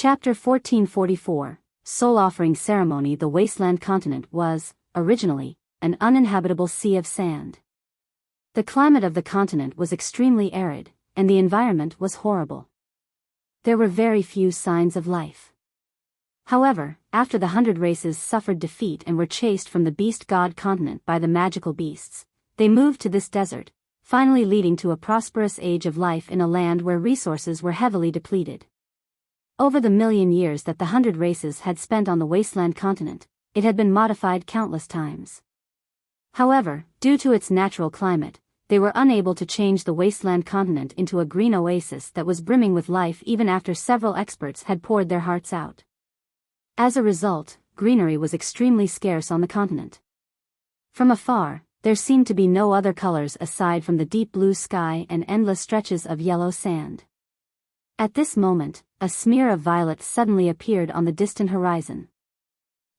Chapter 1444, Soul Offering Ceremony. The wasteland continent was, originally, an uninhabitable sea of sand. The climate of the continent was extremely arid, and the environment was horrible. There were very few signs of life. However, after the 100 races suffered defeat and were chased from the beast god continent by the magical beasts, they moved to this desert, finally leading to a prosperous age of life in a land where resources were heavily depleted. Over the million years that the 100 races had spent on the wasteland continent, it had been modified countless times. However, due to its natural climate, they were unable to change the wasteland continent into a green oasis that was brimming with life even after several experts had poured their hearts out. As a result, greenery was extremely scarce on the continent. From afar, there seemed to be no other colors aside from the deep blue sky and endless stretches of yellow sand. At this moment, a smear of violet suddenly appeared on the distant horizon.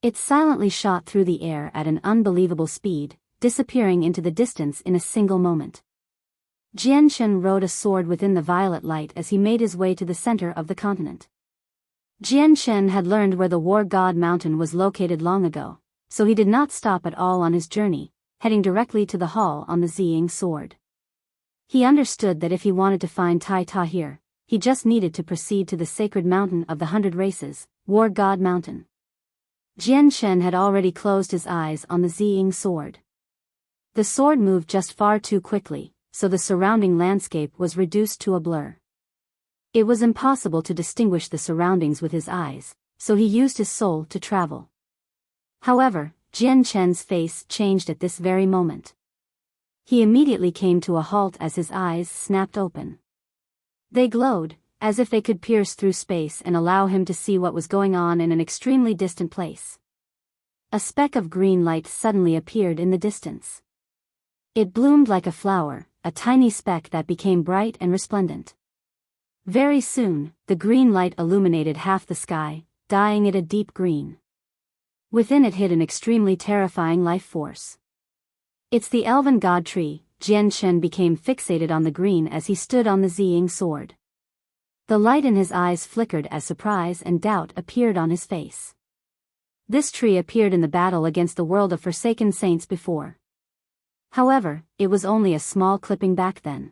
It silently shot through the air at an unbelievable speed, disappearing into the distance in a single moment. Jianshen rode a sword within the violet light as he made his way to the center of the continent. Jianshen had learned where the War God Mountain was located long ago, so he did not stop at all on his journey, heading directly to the hall on the Ziying sword. He understood that if he wanted to find Tai Ta here, he just needed to proceed to the sacred mountain of the 100 races, War God Mountain. Jianshen had already closed his eyes on the Ziying sword. The sword moved just far too quickly, so the surrounding landscape was reduced to a blur. It was impossible to distinguish the surroundings with his eyes, so he used his soul to travel. However, Jianshen's face changed at this very moment. He immediately came to a halt as his eyes snapped open. They glowed, as if they could pierce through space and allow him to see what was going on in an extremely distant place. A speck of green light suddenly appeared in the distance. It bloomed like a flower, a tiny speck that became bright and resplendent. Very soon, the green light illuminated half the sky, dyeing it a deep green. Within it hid an extremely terrifying life force. It's the elven god tree. Jianshen became fixated on the green as he stood on the Ziying sword. The light in his eyes flickered as surprise and doubt appeared on his face. This tree appeared in the battle against the world of Forsaken Saints before. However, it was only a small clipping back then.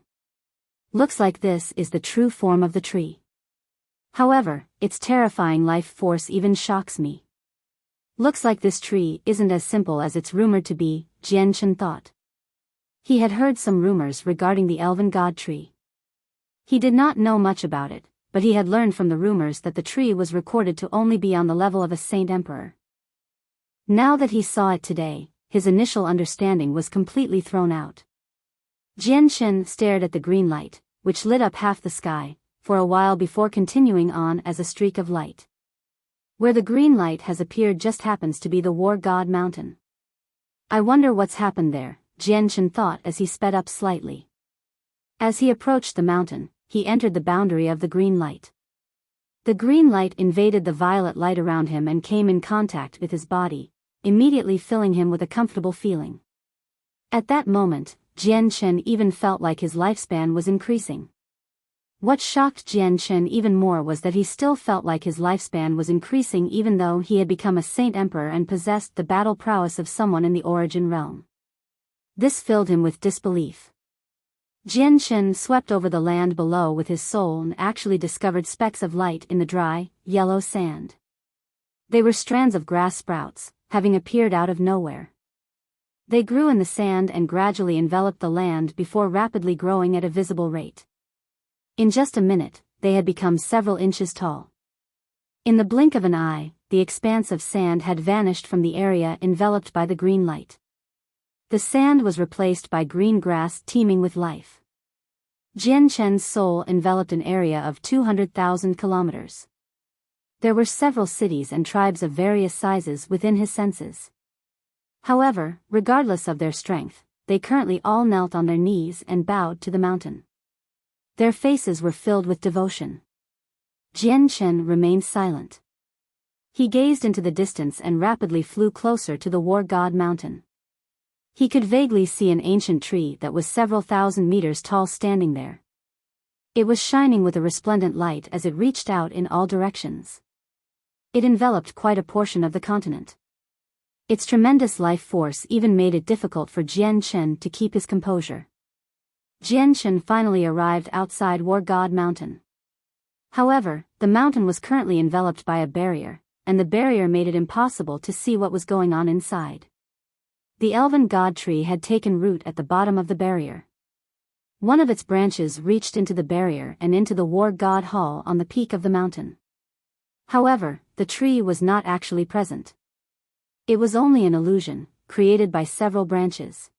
Looks like this is the true form of the tree. However, its terrifying life force even shocks me. Looks like this tree isn't as simple as it's rumored to be, Jianshen thought. He had heard some rumors regarding the elven god tree. He did not know much about it, but he had learned from the rumors that the tree was recorded to only be on the level of a saint emperor. Now that he saw it today, his initial understanding was completely thrown out. Jianshen stared at the green light, which lit up half the sky, for a while before continuing on as a streak of light. Where the green light has appeared just happens to be the War God Mountain. I wonder what's happened there, Jianshen thought as he sped up slightly. As he approached the mountain, he entered the boundary of the green light. The green light invaded the violet light around him and came in contact with his body, immediately filling him with a comfortable feeling. At that moment, Jianshen even felt like his lifespan was increasing. What shocked Jianshen even more was that he still felt like his lifespan was increasing even though he had become a saint emperor and possessed the battle prowess of someone in the origin realm. This filled him with disbelief. Jianshen swept over the land below with his soul and actually discovered specks of light in the dry, yellow sand. They were strands of grass sprouts, having appeared out of nowhere. They grew in the sand and gradually enveloped the land before rapidly growing at a visible rate. In just a minute, they had become several inches tall. In the blink of an eye, the expanse of sand had vanished from the area enveloped by the green light. The sand was replaced by green grass teeming with life. Jianshen's soul enveloped an area of 200,000 kilometers. There were several cities and tribes of various sizes within his senses. However, regardless of their strength, they currently all knelt on their knees and bowed to the mountain. Their faces were filled with devotion. Jianshen remained silent. He gazed into the distance and rapidly flew closer to the War God Mountain. He could vaguely see an ancient tree that was several thousand meters tall standing there. It was shining with a resplendent light as it reached out in all directions. It enveloped quite a portion of the continent. Its tremendous life force even made it difficult for Jian Chen to keep his composure. Jian Chen finally arrived outside War God Mountain. However, the mountain was currently enveloped by a barrier, and the barrier made it impossible to see what was going on inside. The elven god tree had taken root at the bottom of the barrier. One of its branches reached into the barrier and into the War God Hall on the peak of the mountain. However, the tree was not actually present. It was only an illusion, created by several branches.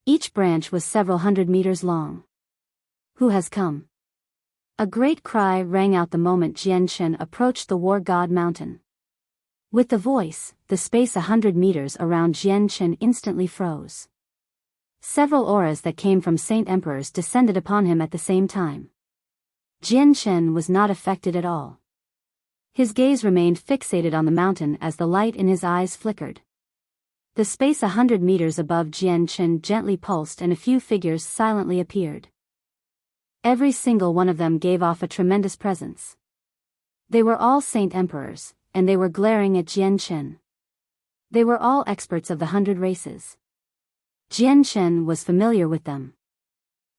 Each branch was several hundred meters long. Who has come? A great cry rang out the moment Jian Chen approached the War God Mountain. With the voice, the space 100 meters around Jian Chen instantly froze. Several auras that came from Saint Emperors descended upon him at the same time. Jian Chen was not affected at all. His gaze remained fixated on the mountain as the light in his eyes flickered. The space 100 meters above Jian Chen gently pulsed and a few figures silently appeared. Every single one of them gave off a tremendous presence. They were all Saint Emperors, and they were glaring at Jian Chen. They were all experts of the 100 races. Jian Chen was familiar with them.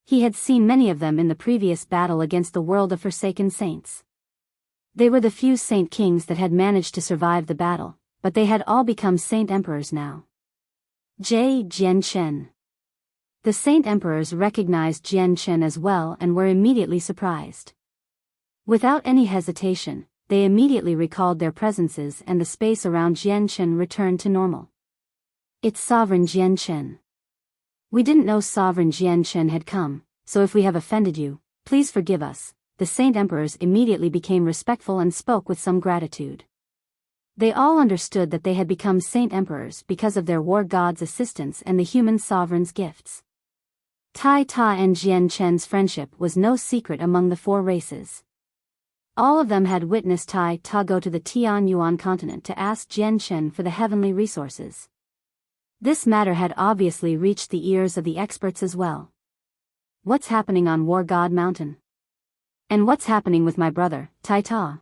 He had seen many of them in the previous battle against the world of Forsaken Saints. They were the few Saint Kings that had managed to survive the battle, but they had all become Saint Emperors now. Jian Chen. The Saint Emperors recognized Jian Chen as well and were immediately surprised. Without any hesitation, they immediately recalled their presences and the space around Jian Chen returned to normal. It's Sovereign Jian Chen. We didn't know Sovereign Jian Chen had come, so if we have offended you, please forgive us. The Saint Emperors immediately became respectful and spoke with some gratitude. They all understood that they had become Saint Emperors because of their war god's assistance and the human sovereign's gifts. Tai Ta and Jian Chen's friendship was no secret among the 4 races. All of them had witnessed Tai Ta go to the Tian Yuan continent to ask Jian Chen for the heavenly resources. This matter had obviously reached the ears of the experts as well. What's happening on War God Mountain? And what's happening with my brother, Tai Ta?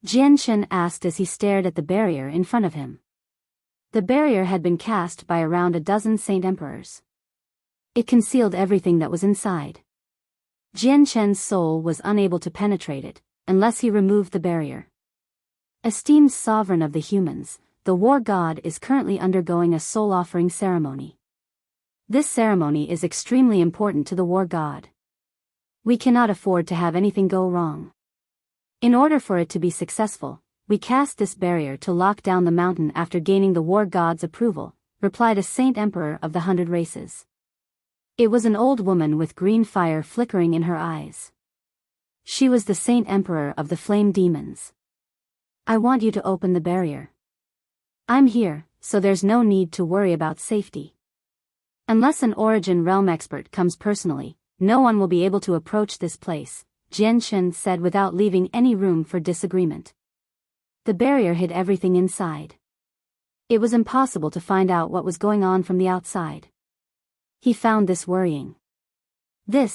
Jian Chen asked as he stared at the barrier in front of him. The barrier had been cast by around a dozen Saint Emperors. It concealed everything that was inside. Jian Chen's soul was unable to penetrate it, unless he removed the barrier. Esteemed sovereign of the humans, the war god is currently undergoing a soul offering ceremony. This ceremony is extremely important to the war god. We cannot afford to have anything go wrong. In order for it to be successful, we cast this barrier to lock down the mountain after gaining the war god's approval, replied a Saint Emperor of the 100 races. It was an old woman with green fire flickering in her eyes. She was the Saint Emperor of the Flame Demons. I want you to open the barrier. I'm here, so there's no need to worry about safety. Unless an Origin Realm expert comes personally, no one will be able to approach this place, Jian Chen said without leaving any room for disagreement. The barrier hid everything inside. It was impossible to find out what was going on from the outside. He found this worrying. The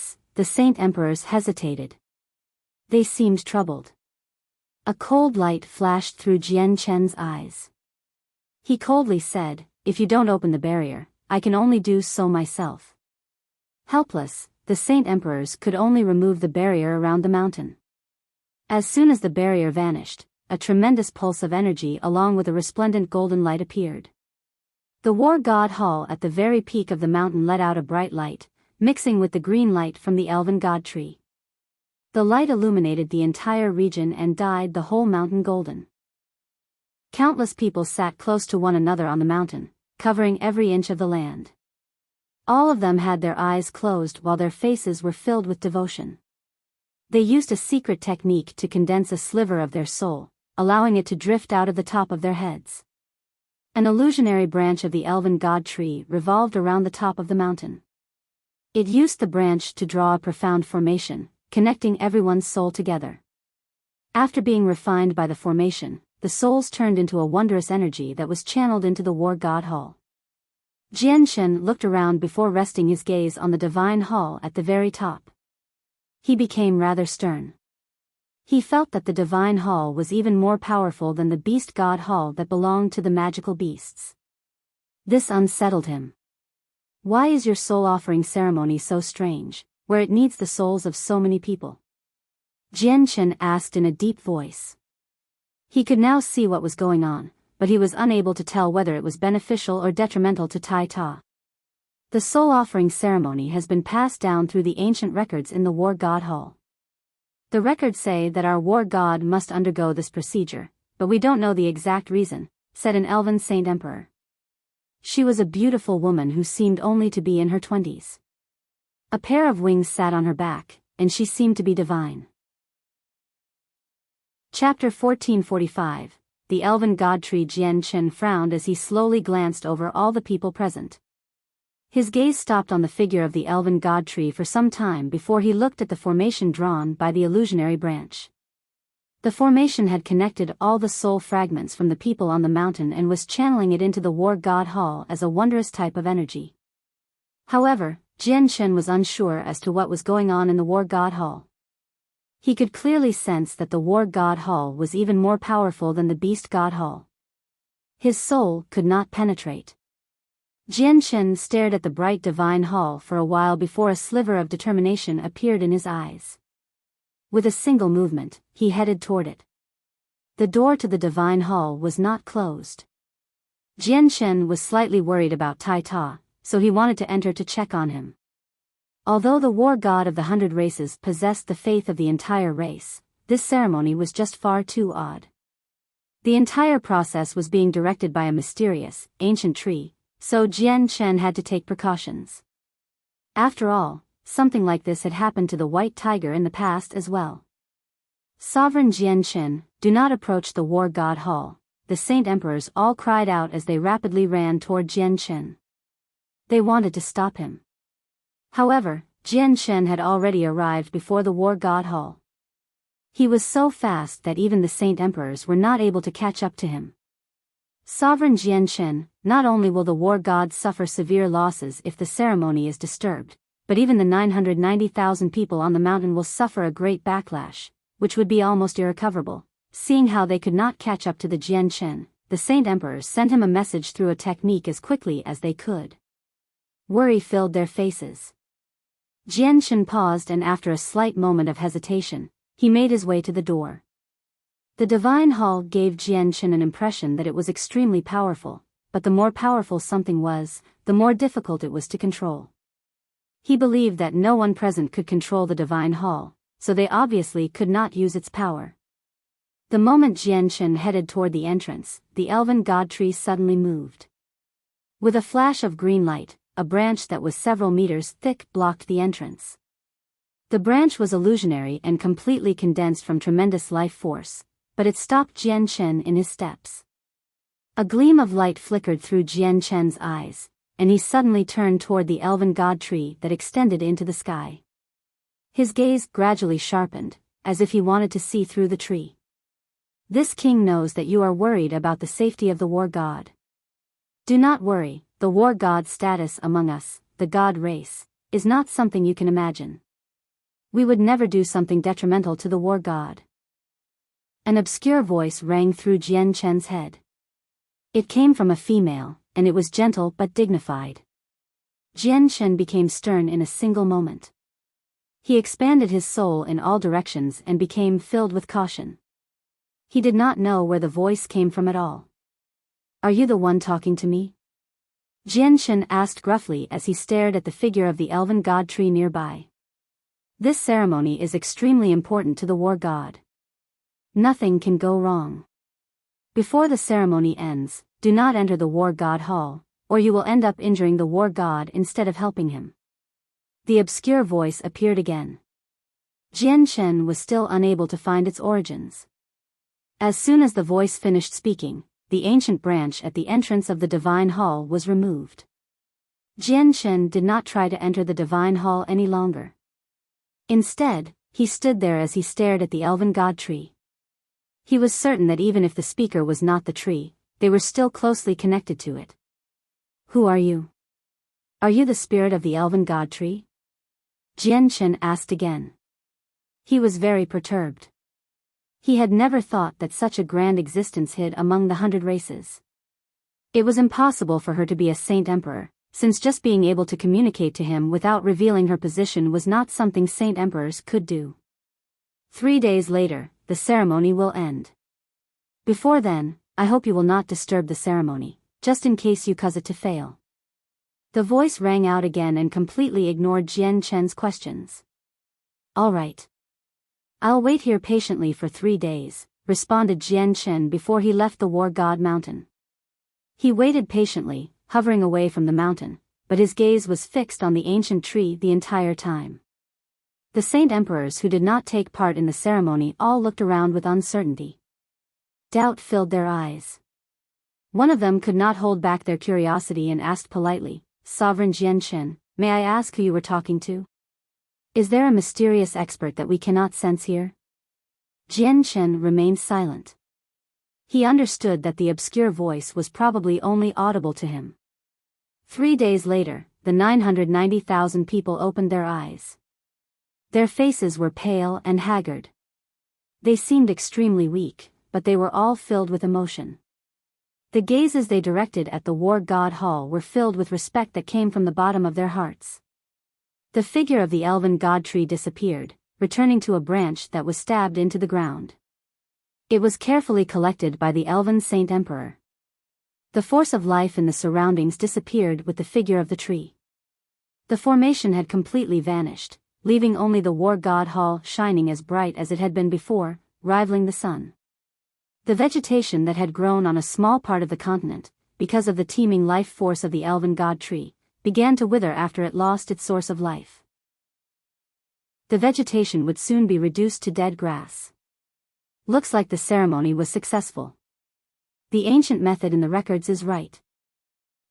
Saint Emperors hesitated. They seemed troubled. A cold light flashed through Jian Chen's eyes. He coldly said, "If you don't open the barrier, I can only do so myself." Helpless, the Saint Emperors could only remove the barrier around the mountain. As soon as the barrier vanished, a tremendous pulse of energy along with a resplendent golden light appeared. The War God Hall at the very peak of the mountain let out a bright light, mixing with the green light from the elven god tree. The light illuminated the entire region and dyed the whole mountain golden. Countless people sat close to one another on the mountain, covering every inch of the land. All of them had their eyes closed while their faces were filled with devotion. They used a secret technique to condense a sliver of their soul, allowing it to drift out of the top of their heads. An illusionary branch of the elven god tree revolved around the top of the mountain. It used the branch to draw a profound formation, connecting everyone's soul together. After being refined by the formation, the souls turned into a wondrous energy that was channeled into the War God Hall. Jian Chen looked around before resting his gaze on the divine hall at the very top. He became rather stern. He felt that the divine hall was even more powerful than the beast god hall that belonged to the magical beasts. This unsettled him. Why is your soul offering ceremony so strange, where it needs the souls of so many people? Jian Chen asked in a deep voice. He could now see what was going on, but he was unable to tell whether it was beneficial or detrimental to Tai Ta. The soul offering ceremony has been passed down through the ancient records in the War God Hall. The records say that our war god must undergo this procedure, but we don't know the exact reason, said an elven saint emperor. She was a beautiful woman who seemed only to be in her 20s. A pair of wings sat on her back, and she seemed to be divine. Chapter 1445. The elven god tree. Jian Chen frowned as he slowly glanced over all the people present. His gaze stopped on the figure of the elven god tree for some time before he looked at the formation drawn by the illusionary branch. The formation had connected all the soul fragments from the people on the mountain and was channeling it into the War God Hall as a wondrous type of energy. However, Jian Chen was unsure as to what was going on in the War God Hall. He could clearly sense that the War God Hall was even more powerful than the Beast God Hall. His soul could not penetrate. Jian Chen stared at the bright divine hall for a while before a sliver of determination appeared in his eyes. With a single movement, he headed toward it. The door to the divine hall was not closed. Jian Chen was slightly worried about Tai Ta, so he wanted to enter to check on him. Although the war god of the 100 races possessed the faith of the entire race, this ceremony was just far too odd. The entire process was being directed by a mysterious, ancient tree, so Jian Chen had to take precautions. After all, something like this had happened to the white tiger in the past as well. Sovereign Jian Chen, do not approach the War God Hall, the Saint Emperors all cried out as they rapidly ran toward Jian Chen. They wanted to stop him. However, Jian Chen had already arrived before the War God Hall. He was so fast that even the Saint Emperors were not able to catch up to him. Sovereign Jian Chen, not only will the war gods suffer severe losses if the ceremony is disturbed, but even the 990,000 people on the mountain will suffer a great backlash, which would be almost irrecoverable. Seeing how they could not catch up to the Jian Chen, the Saint Emperors sent him a message through a technique as quickly as they could. Worry filled their faces. Jian Chen paused and after a slight moment of hesitation, he made his way to the door. The divine hall gave Jian Chen an impression that it was extremely powerful, but the more powerful something was, the more difficult it was to control. He believed that no one present could control the divine hall, so they obviously could not use its power. The moment Jian Chen headed toward the entrance, the elven god tree suddenly moved. With a flash of green light, a branch that was several meters thick blocked the entrance. The branch was illusionary and completely condensed from tremendous life force, but it stopped Jian Chen in his steps. A gleam of light flickered through Jian Chen's eyes, and he suddenly turned toward the elven god tree that extended into the sky. His gaze gradually sharpened, as if he wanted to see through the tree. This king knows that you are worried about the safety of the war god. Do not worry, the war god's status among us, the god race, is not something you can imagine. We would never do something detrimental to the war god. An obscure voice rang through Jian Chen's head. It came from a female, and it was gentle but dignified. Jian Chen became stern in a single moment. He expanded his soul in all directions and became filled with caution. He did not know where the voice came from at all. Are you the one talking to me? Jian Chen asked gruffly as he stared at the figure of the elven god tree nearby. This ceremony is extremely important to the war god. Nothing can go wrong. Before the ceremony ends, do not enter the War God Hall, or you will end up injuring the war god instead of helping him. The obscure voice appeared again. Jian Chen was still unable to find its origins. As soon as the voice finished speaking, the ancient branch at the entrance of the divine hall was removed. Jian Chen did not try to enter the divine hall any longer. Instead, he stood there as he stared at the elven god tree. He was certain that even if the speaker was not the tree, they were still closely connected to it. Who are you? Are you the spirit of the elven god tree? Jian Chen asked again. He was very perturbed. He had never thought that such a grand existence hid among the 100 races. It was impossible for her to be a Saint Emperor, since just being able to communicate to him without revealing her position was not something Saint Emperors could do. 3 days later, the ceremony will end. Before then, I hope you will not disturb the ceremony, just in case you cause it to fail. The voice rang out again and completely ignored Jian Chen's questions. All right. I'll wait here patiently for 3 days, responded Jian Chen before he left the War God Mountain. He waited patiently, hovering away from the mountain, but his gaze was fixed on the ancient tree the entire time. The Saint Emperors who did not take part in the ceremony all looked around with uncertainty. Doubt filled their eyes. One of them could not hold back their curiosity and asked politely, Sovereign Jian Chen, may I ask who you were talking to? Is there a mysterious expert that we cannot sense here? Jian Chen remained silent. He understood that the obscure voice was probably only audible to him. 3 days later, the 990,000 people opened their eyes. Their faces were pale and haggard. They seemed extremely weak, but they were all filled with emotion. The gazes they directed at the War God Hall were filled with respect that came from the bottom of their hearts. The figure of the elven god tree disappeared, returning to a branch that was stabbed into the ground. It was carefully collected by the elven Saint Emperor. The force of life in the surroundings disappeared with the figure of the tree. The formation had completely vanished, leaving only the War God Hall shining as bright as it had been before, rivaling the sun. The vegetation that had grown on a small part of the continent, because of the teeming life force of the elven god tree, began to wither after it lost its source of life. The vegetation would soon be reduced to dead grass. Looks like the ceremony was successful. The ancient method in the records is right.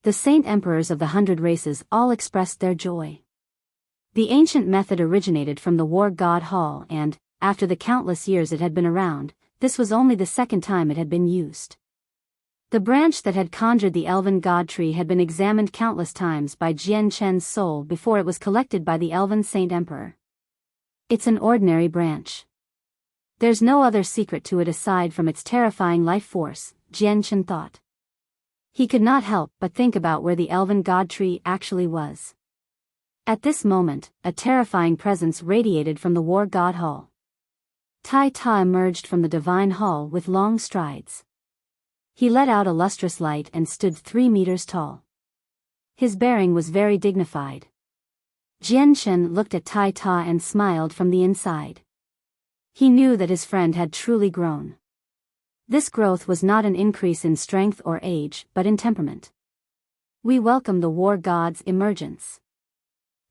The Saint Emperors of the 100 races all expressed their joy. The ancient method originated from the War God Hall and, after the countless years it had been around, this was only the second time it had been used. The branch that had conjured the elven god tree had been examined countless times by Jian Chen's soul before it was collected by the elven Saint Emperor. It's an ordinary branch. There's no other secret to it aside from its terrifying life force, Jian Chen thought. He could not help but think about where the elven god tree actually was. At this moment, a terrifying presence radiated from the War God Hall. Tai Ta emerged from the divine hall with long strides. He let out a lustrous light and stood 3 meters tall. His bearing was very dignified. Jian Chen looked at Tai Ta and smiled from the inside. He knew that his friend had truly grown. This growth was not an increase in strength or age, but in temperament. We welcome the War God's emergence.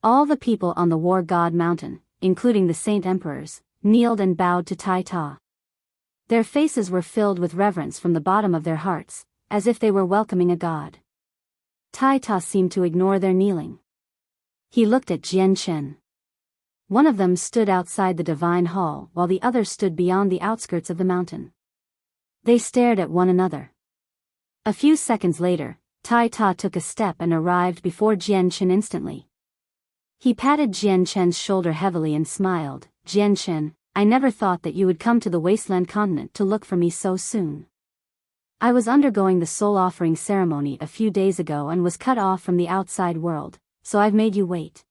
All the people on the War God Mountain, including the Saint Emperors, kneeled and bowed to Tai Ta. Their faces were filled with reverence from the bottom of their hearts, as if they were welcoming a god. Tai Ta seemed to ignore their kneeling. He looked at Jian Chen. One of them stood outside the divine hall while the other stood beyond the outskirts of the mountain. They stared at one another. A few seconds later, Tai Ta took a step and arrived before Jian Chen instantly. He patted Jian Chen's shoulder heavily and smiled. Jian Chen, I never thought that you would come to the wasteland continent to look for me so soon. I was undergoing the soul offering ceremony a few days ago and was cut off from the outside world, so I've made you wait.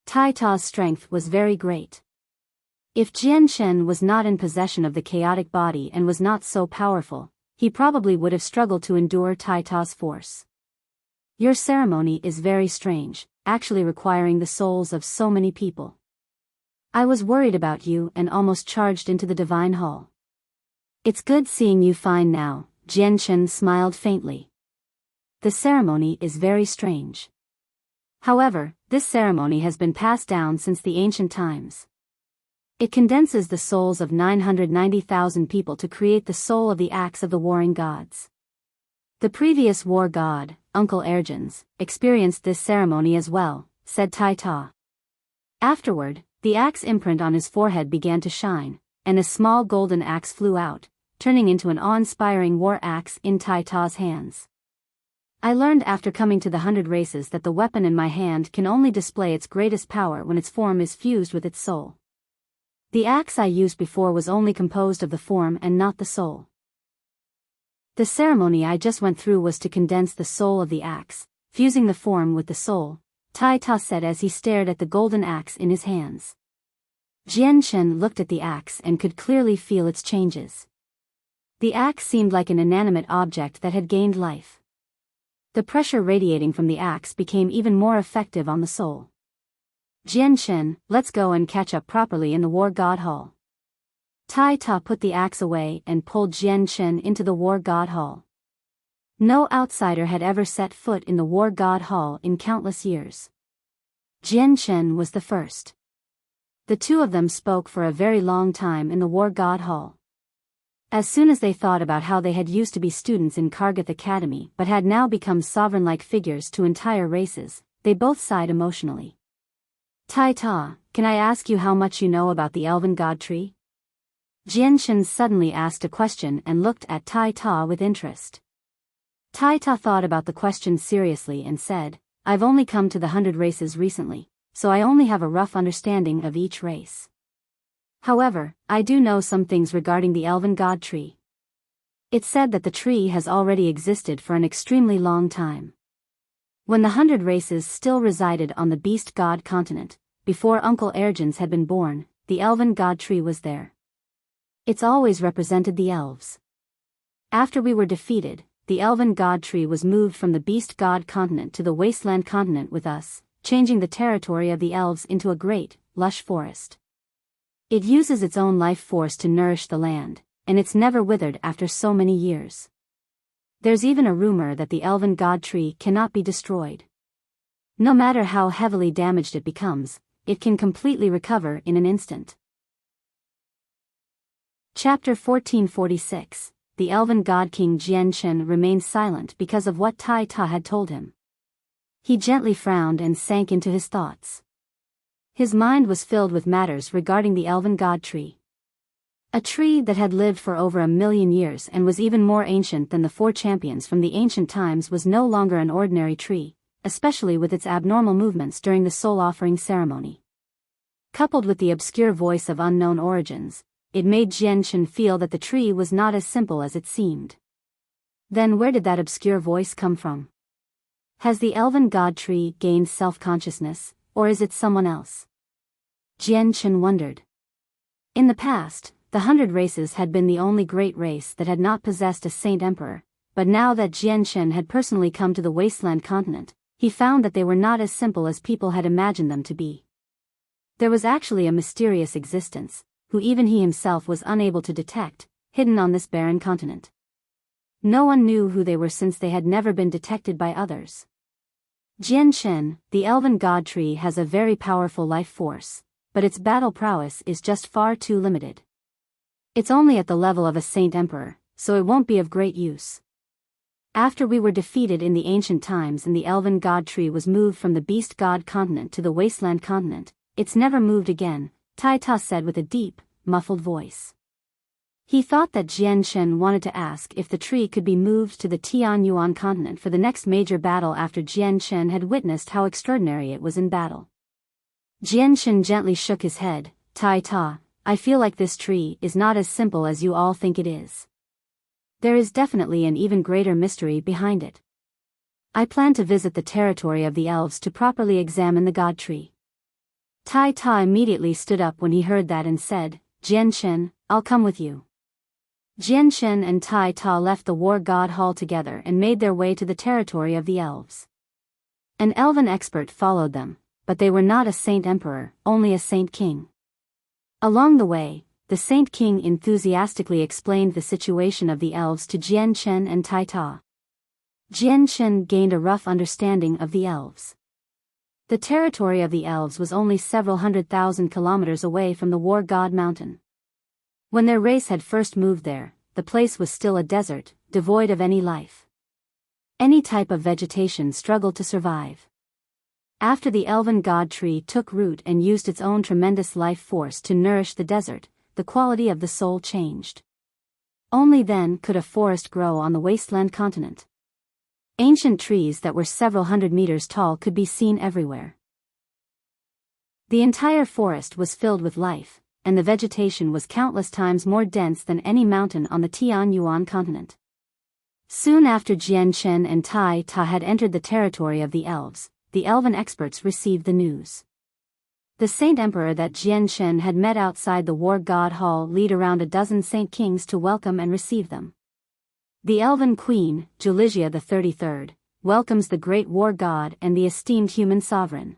Tai Ta's strength was very great. If Jian Chen was not in possession of the chaotic body and was not so powerful, he probably would have struggled to endure Tai Ta's force. Your ceremony is very strange, actually requiring the souls of so many people. I was worried about you and almost charged into the divine hall. It's good seeing you fine now, Jian Chen smiled faintly. The ceremony is very strange. However, this ceremony has been passed down since the ancient times. It condenses the souls of 990,000 people to create the soul of the axe of the warring gods. The previous war god, Uncle Ergens, experienced this ceremony as well, said Tai Ta. Afterward, the axe imprint on his forehead began to shine, and a small golden axe flew out, turning into an awe-inspiring war axe in Tai Ta's hands. I learned after coming to the 100 races that the weapon in my hand can only display its greatest power when its form is fused with its soul. The axe I used before was only composed of the form and not the soul. The ceremony I just went through was to condense the soul of the axe, fusing the form with the soul, Tai Ta said as he stared at the golden axe in his hands. Jian Shen looked at the axe and could clearly feel its changes. The axe seemed like an inanimate object that had gained life. The pressure radiating from the axe became even more effective on the soul. Jian Shen, let's go and catch up properly in the War God Hall. Tai Ta put the axe away and pulled Jian Shen into the War God Hall. No outsider had ever set foot in the War God Hall in countless years. Jian Shen was the first. The two of them spoke for a very long time in the War God Hall. As soon as they thought about how they had used to be students in Kargath Academy but had now become sovereign-like figures to entire races, they both sighed emotionally. Tai Ta, can I ask you how much you know about the Elven God Tree? Jian Shen suddenly asked a question and looked at Tai Ta with interest. Tai Ta thought about the question seriously and said, I've only come to the 100 races recently, so I only have a rough understanding of each race. However, I do know some things regarding the Elven God Tree. It's said that the tree has already existed for an extremely long time. When the 100 races still resided on the Beast God continent, before Uncle Ergens had been born, the Elven God Tree was there. It's always represented the elves. After we were defeated, the Elven God Tree was moved from the Beast God continent to the Wasteland continent with us, changing the territory of the elves into a great, lush forest. It uses its own life force to nourish the land, and it's never withered after so many years. There's even a rumor that the Elven God Tree cannot be destroyed. No matter how heavily damaged it becomes, it can completely recover in an instant. Chapter 1446. The Elven God King Jian Shen remained silent because of what Tai Ta had told him. He gently frowned and sank into his thoughts. His mind was filled with matters regarding the Elven God Tree. A tree that had lived for over 1,000,000 years and was even more ancient than the 4 champions from the ancient times was no longer an ordinary tree, especially with its abnormal movements during the soul offering ceremony. Coupled with the obscure voice of unknown origins, it made Jian Shen feel that the tree was not as simple as it seemed. Then where did that obscure voice come from? Has the Elven God Tree gained self-consciousness, or is it someone else? Jian Shen wondered. In the past, the 100 races had been the only great race that had not possessed a Saint Emperor, but now that Jian Shen had personally come to the Wasteland continent, he found that they were not as simple as people had imagined them to be. There was actually a mysterious existence, who even he himself was unable to detect, hidden on this barren continent. No one knew who they were since they had never been detected by others. Jian Shen, the Elven God Tree has a very powerful life force, but its battle prowess is just far too limited. It's only at the level of a Saint Emperor, so it won't be of great use. After we were defeated in the ancient times and the Elven God Tree was moved from the Beast God continent to the Wasteland continent, it's never moved again, Tai Ta said with a deep, muffled voice. He thought that Jian Shen wanted to ask if the tree could be moved to the Tianyuan continent for the next major battle after Jian Shen had witnessed how extraordinary it was in battle. Jian Shen gently shook his head. Tai Ta, I feel like this tree is not as simple as you all think it is. There is definitely an even greater mystery behind it. I plan to visit the territory of the elves to properly examine the God Tree. Tai Ta immediately stood up when he heard that and said, Jian Shen, I'll come with you. Jian Shen and Tai Ta left the War God Hall together and made their way to the territory of the elves. An elven expert followed them, but they were not a Saint Emperor, only a Saint King. Along the way, the Saint King enthusiastically explained the situation of the elves to Jian Shen and Tai Ta. Jian Shen gained a rough understanding of the elves. The territory of the elves was only several 100,000 kilometers away from the War God Mountain. When their race had first moved there, the place was still a desert, devoid of any life. Any type of vegetation struggled to survive. After the Elven God Tree took root and used its own tremendous life force to nourish the desert, the quality of the soul changed. Only then could a forest grow on the Wasteland continent. Ancient trees that were several 100 meters tall could be seen everywhere. The entire forest was filled with life, and the vegetation was countless times more dense than any mountain on the Tianyuan continent. Soon after Jian Chen and Tai Ta had entered the territory of the elves, the elven experts received the news. The Saint Emperor that Jian Chen had met outside the War God Hall led around a dozen Saint Kings to welcome and receive them. The Elven Queen, Juligia the 33rd, welcomes the great War God and the esteemed human sovereign.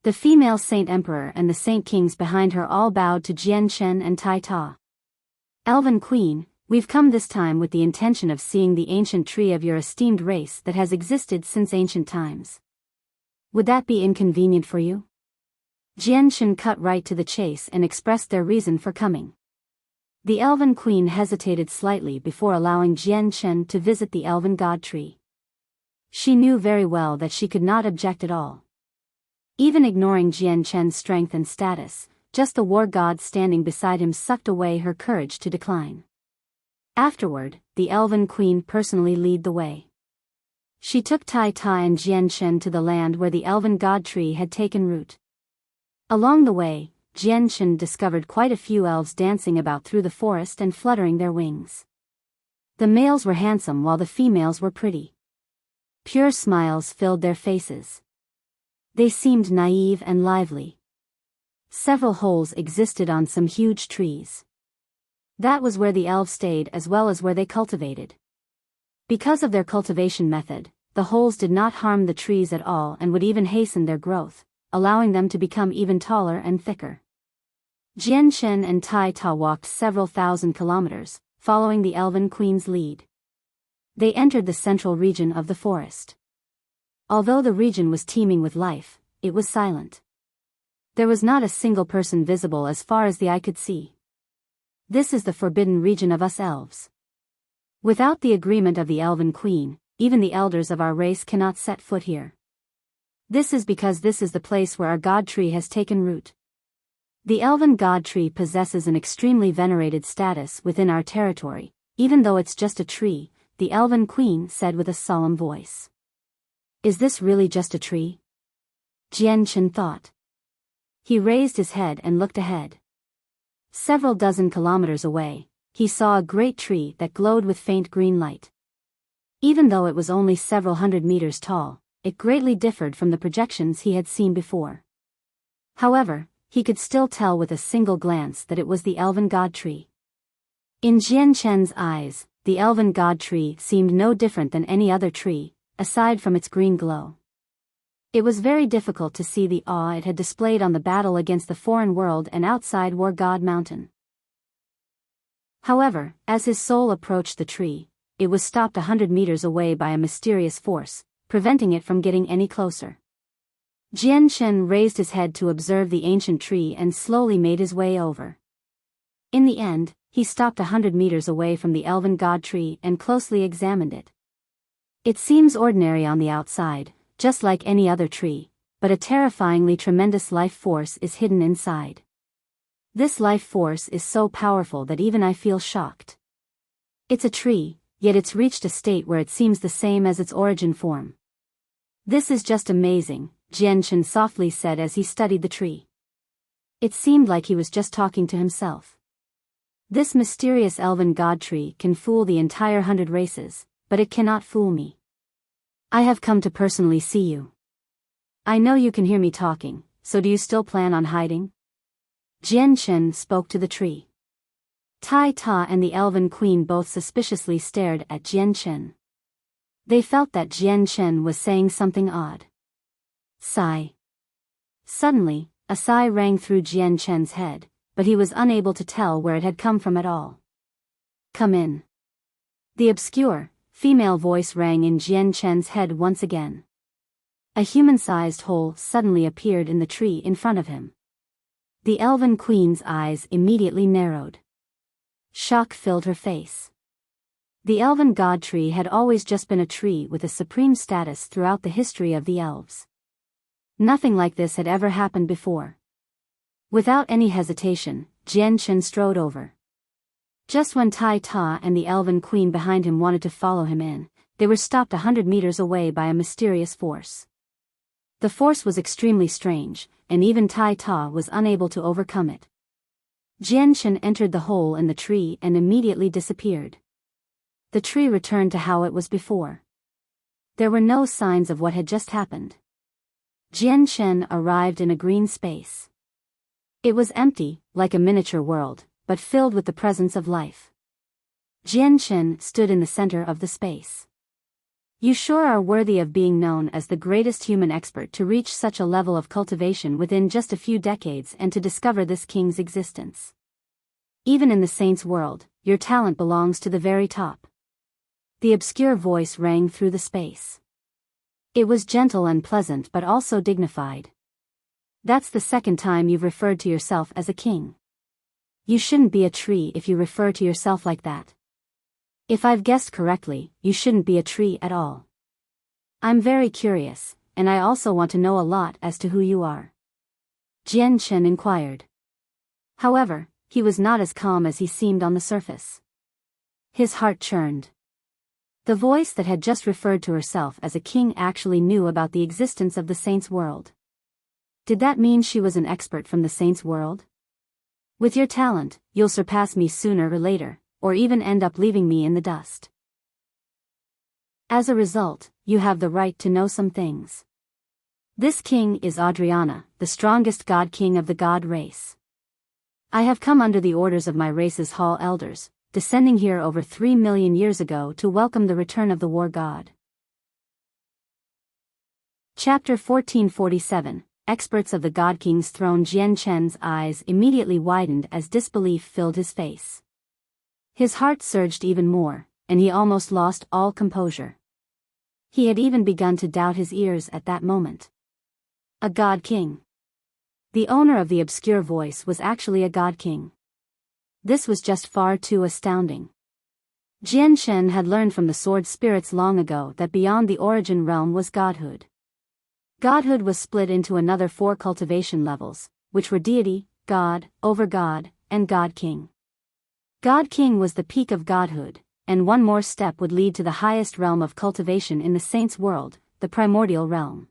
The female Saint Emperor and the Saint Kings behind her all bowed to Jian Chen and Tai Ta. Elven Queen, we've come this time with the intention of seeing the ancient tree of your esteemed race that has existed since ancient times. Would that be inconvenient for you? Jian Chen cut right to the chase and expressed their reason for coming. The Elven Queen hesitated slightly before allowing Jian Chen to visit the Elven God Tree. She knew very well that she could not object at all. Even ignoring Jian Chen's strength and status, just the War God standing beside him sucked away her courage to decline. Afterward, the Elven Queen personally led the way. She took Tai Ta and Jian Chen to the land where the Elven God Tree had taken root. Along the way, Jian Chen discovered quite a few elves dancing about through the forest and fluttering their wings. The males were handsome while the females were pretty. Pure smiles filled their faces. They seemed naive and lively. Several holes existed on some huge trees. That was where the elves stayed as well as where they cultivated. Because of their cultivation method, the holes did not harm the trees at all and would even hasten their growth, allowing them to become even taller and thicker. Jian Chen and Tai Ta walked several thousand kilometers, following the Elven Queen's lead. They entered the central region of the forest. Although the region was teeming with life, it was silent. There was not a single person visible as far as the eye could see. This is the forbidden region of us elves. Without the agreement of the Elven Queen, even the elders of our race cannot set foot here. This is because this is the place where our God Tree has taken root. The Elven God Tree possesses an extremely venerated status within our territory, even though it's just a tree, the Elven Queen said with a solemn voice. Is this really just a tree? Jian Chen thought. He raised his head and looked ahead. Several dozen kilometers away, he saw a great tree that glowed with faint green light. Even though it was only several hundred meters tall, it greatly differed from the projections he had seen before. However, he could still tell with a single glance that it was the Elven God Tree. In Jian Chen's eyes, the Elven God Tree seemed no different than any other tree, aside from its green glow. It was very difficult to see the awe it had displayed on the battle against the foreign world and outside War God Mountain. However, as his soul approached the tree, it was stopped 100 meters away by a mysterious force, preventing it from getting any closer. Jian Chen raised his head to observe the ancient tree and slowly made his way over. In the end, he stopped 100 meters away from the Elven God Tree and closely examined it. It seems ordinary on the outside, just like any other tree, but a terrifyingly tremendous life force is hidden inside. This life force is so powerful that even I feel shocked. It's a tree, yet it's reached a state where it seems the same as its origin form. This is just amazing, Jian Chen softly said as he studied the tree. It seemed like he was just talking to himself. This mysterious Elven God Tree can fool the entire 100 races, but it cannot fool me. I have come to personally see you. I know you can hear me talking, so do you still plan on hiding? Jian Chen spoke to the tree. Tai Ta and the Elven Queen both suspiciously stared at Jian Chen. They felt that Jian Chen was saying something odd. Sigh. Suddenly, a sigh rang through Jian Chen's head, but he was unable to tell where it had come from at all. Come in. The obscure, female voice rang in Jian Chen's head once again. A human-sized hole suddenly appeared in the tree in front of him. The Elven Queen's eyes immediately narrowed. Shock filled her face. The Elven God Tree had always just been a tree with a supreme status throughout the history of the elves. Nothing like this had ever happened before. Without any hesitation, Jian Chen strode over. Just when Tai Ta and the Elven Queen behind him wanted to follow him in, they were stopped 100 meters away by a mysterious force. The force was extremely strange, and even Tai Ta was unable to overcome it. Jianshan entered the hole in the tree and immediately disappeared. The tree returned to how it was before. There were no signs of what had just happened. Jianshan arrived in a green space. It was empty, like a miniature world, but filled with the presence of life. Jianshan stood in the center of the space. You sure are worthy of being known as the greatest human expert to reach such a level of cultivation within just a few decades and to discover this king's existence. Even in the saint's world, your talent belongs to the very top. The obscure voice rang through the space. It was gentle and pleasant but also dignified. That's the second time you've referred to yourself as a king. You shouldn't be a tree if you refer to yourself like that. If I've guessed correctly, you shouldn't be a tree at all. I'm very curious, and I also want to know a lot as to who you are. Jianshan inquired. However, he was not as calm as he seemed on the surface. His heart churned. The voice that had just referred to herself as a king actually knew about the existence of the saint's world. Did that mean she was an expert from the saint's world? With your talent, you'll surpass me sooner or later, or even end up leaving me in the dust. As a result, you have the right to know some things. This king is Adriana, the strongest god king of the god race. I have come under the orders of my race's hall elders, descending here over 3 million years ago to welcome the return of the war god. Chapter 1447, Experts of the God King's Throne. Jianshan's eyes immediately widened as disbelief filled his face. His heart surged even more, and he almost lost all composure. He had even begun to doubt his ears at that moment. A god king. The owner of the obscure voice was actually a god king. This was just far too astounding. Jianshan had learned from the sword spirits long ago that beyond the origin realm was godhood. Godhood was split into another 4 cultivation levels, which were deity, god, over-god, and god king. God king was the peak of godhood, and one more step would lead to the highest realm of cultivation in the saint's world, the primordial realm.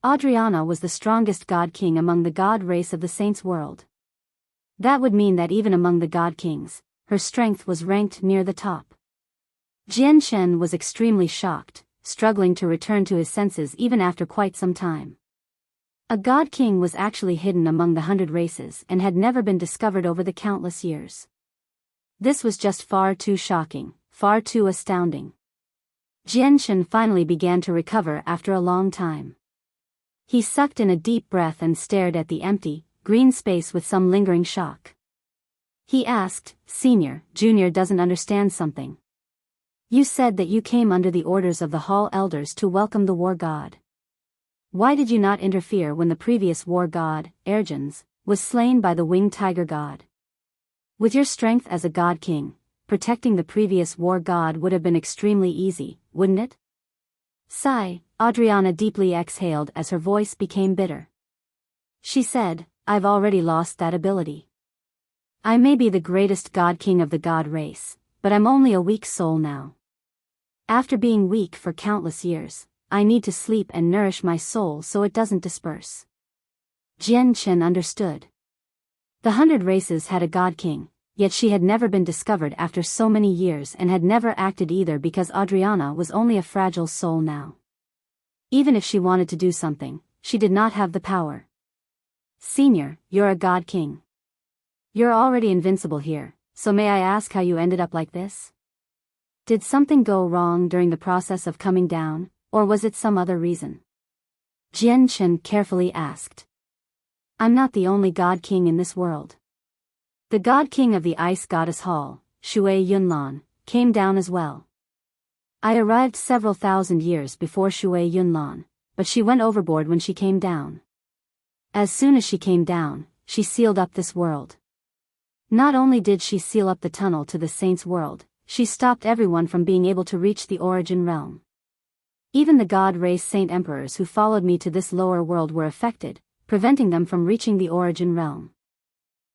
Adriana was the strongest god king among the god race of the saint's world. That would mean that even among the god kings, her strength was ranked near the top. Jianshan was extremely shocked, struggling to return to his senses even after quite some time. A god king was actually hidden among the 100 races and had never been discovered over the countless years. This was just far too shocking, far too astounding. Jianshan finally began to recover after a long time. He sucked in a deep breath and stared at the empty, green space with some lingering shock. He asked, Senior, Junior doesn't understand something. You said that you came under the orders of the hall elders to welcome the war god. Why did you not interfere when the previous war god, Ergens, was slain by the winged tiger god? With your strength as a god king, protecting the previous war god would have been extremely easy, wouldn't it? Sigh, Adriana deeply exhaled as her voice became bitter. She said, I've already lost that ability. I may be the greatest god king of the god race, but I'm only a weak soul now. After being weak for countless years, I need to sleep and nourish my soul so it doesn't disperse. Jianshan understood. The 100 races had a god king, yet she had never been discovered after so many years and had never acted either because Adriana was only a fragile soul now. Even if she wanted to do something, she did not have the power. Senior, you're a god king. You're already invincible here, so may I ask how you ended up like this? Did something go wrong during the process of coming down, or was it some other reason? Jianshan carefully asked. I'm not the only god king in this world. The god king of the ice goddess hall, Shui Yunlan, came down as well. I arrived several thousand years before Shui Yunlan, but she went overboard when she came down. As soon as she came down, she sealed up this world. Not only did she seal up the tunnel to the saint's world, she stopped everyone from being able to reach the origin realm. Even the god race saint emperors who followed me to this lower world were affected, preventing them from reaching the origin realm.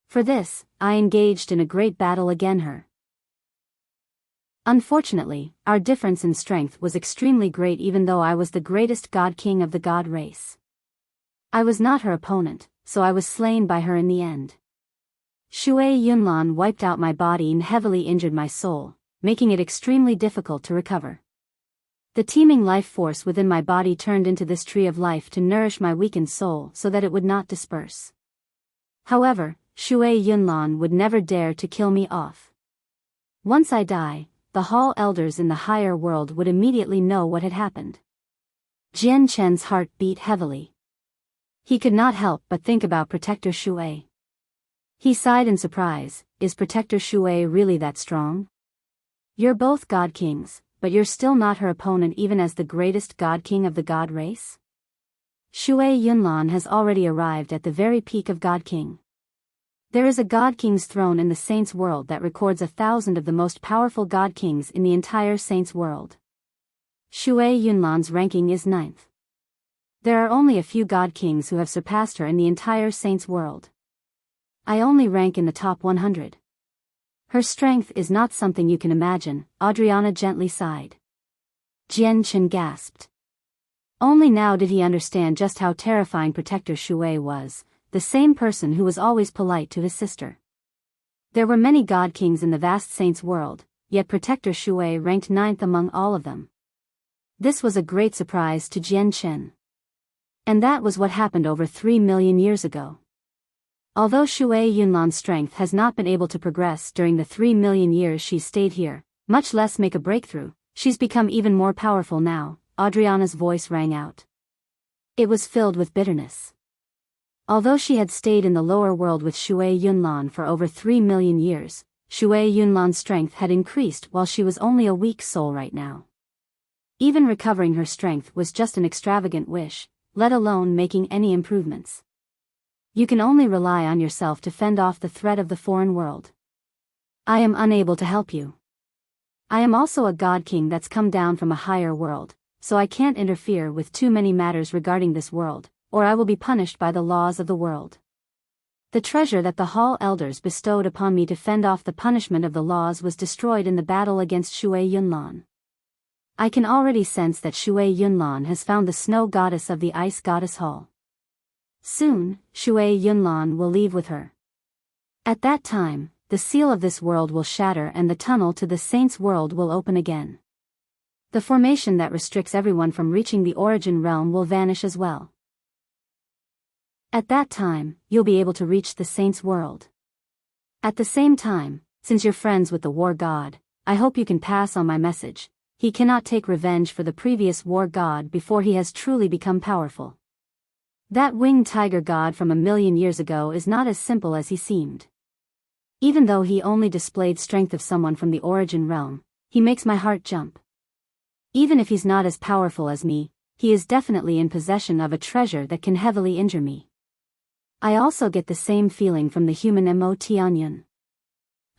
For this, I engaged in a great battle against her. Unfortunately, our difference in strength was extremely great even though I was the greatest god king of the god race. I was not her opponent, so I was slain by her in the end. Shui Yunlan wiped out my body and heavily injured my soul, making it extremely difficult to recover. The teeming life force within my body turned into this tree of life to nourish my weakened soul so that it would not disperse. However, Shui Yunlan would never dare to kill me off. Once I die, the hall elders in the higher world would immediately know what had happened. Jian Chen's heart beat heavily. He could not help but think about Protector Shui. He sighed in surprise. Is Protector Shui really that strong? You're both God Kings, but you're still not her opponent even as the greatest God King of the God race? Shui Yunlan has already arrived at the very peak of God King. There is a God King's throne in the Saints' world that records 1,000 of the most powerful God Kings in the entire Saints' world. Shui Yunlan's ranking is 9th. There are only a few God Kings who have surpassed her in the entire Saints' world. I only rank in the top 100. Her strength is not something you can imagine, Adriana gently sighed. Jian Chen gasped. Only now did he understand just how terrifying Protector Shui was, the same person who was always polite to his sister. There were many God Kings in the vast Saints' world, yet Protector Shui ranked 9th among all of them. This was a great surprise to Jian Chen. And that was what happened over 3 million years ago. Although Shui Yunlan's strength has not been able to progress during the 3 million years she's stayed here, much less make a breakthrough, she's become even more powerful now, Adriana's voice rang out. It was filled with bitterness. Although she had stayed in the lower world with Shui Yunlan for over 3 million years, Shui Yunlan's strength had increased while she was only a weak soul right now. Even recovering her strength was just an extravagant wish, let alone making any improvements. You can only rely on yourself to fend off the threat of the foreign world. I am unable to help you. I am also a God King that's come down from a higher world, so I can't interfere with too many matters regarding this world, or I will be punished by the laws of the world. The treasure that the Hall Elders bestowed upon me to fend off the punishment of the laws was destroyed in the battle against Shui Yunlan. I can already sense that Shui Yunlan has found the snow goddess of the ice goddess Hall. Soon, Shui Yunlan will leave with her. At that time, the seal of this world will shatter and the tunnel to the Saints' world will open again. The formation that restricts everyone from reaching the origin realm will vanish as well. At that time, you'll be able to reach the Saints' world. At the same time, since you're friends with the war god, I hope you can pass on my message. He cannot take revenge for the previous war god before he has truly become powerful. That winged tiger god from 1,000,000 years ago is not as simple as he seemed. Even though he only displayed strength of someone from the origin realm, he makes my heart jump. Even if he's not as powerful as me, he is definitely in possession of a treasure that can heavily injure me. I also get the same feeling from the human Mo Tianyun.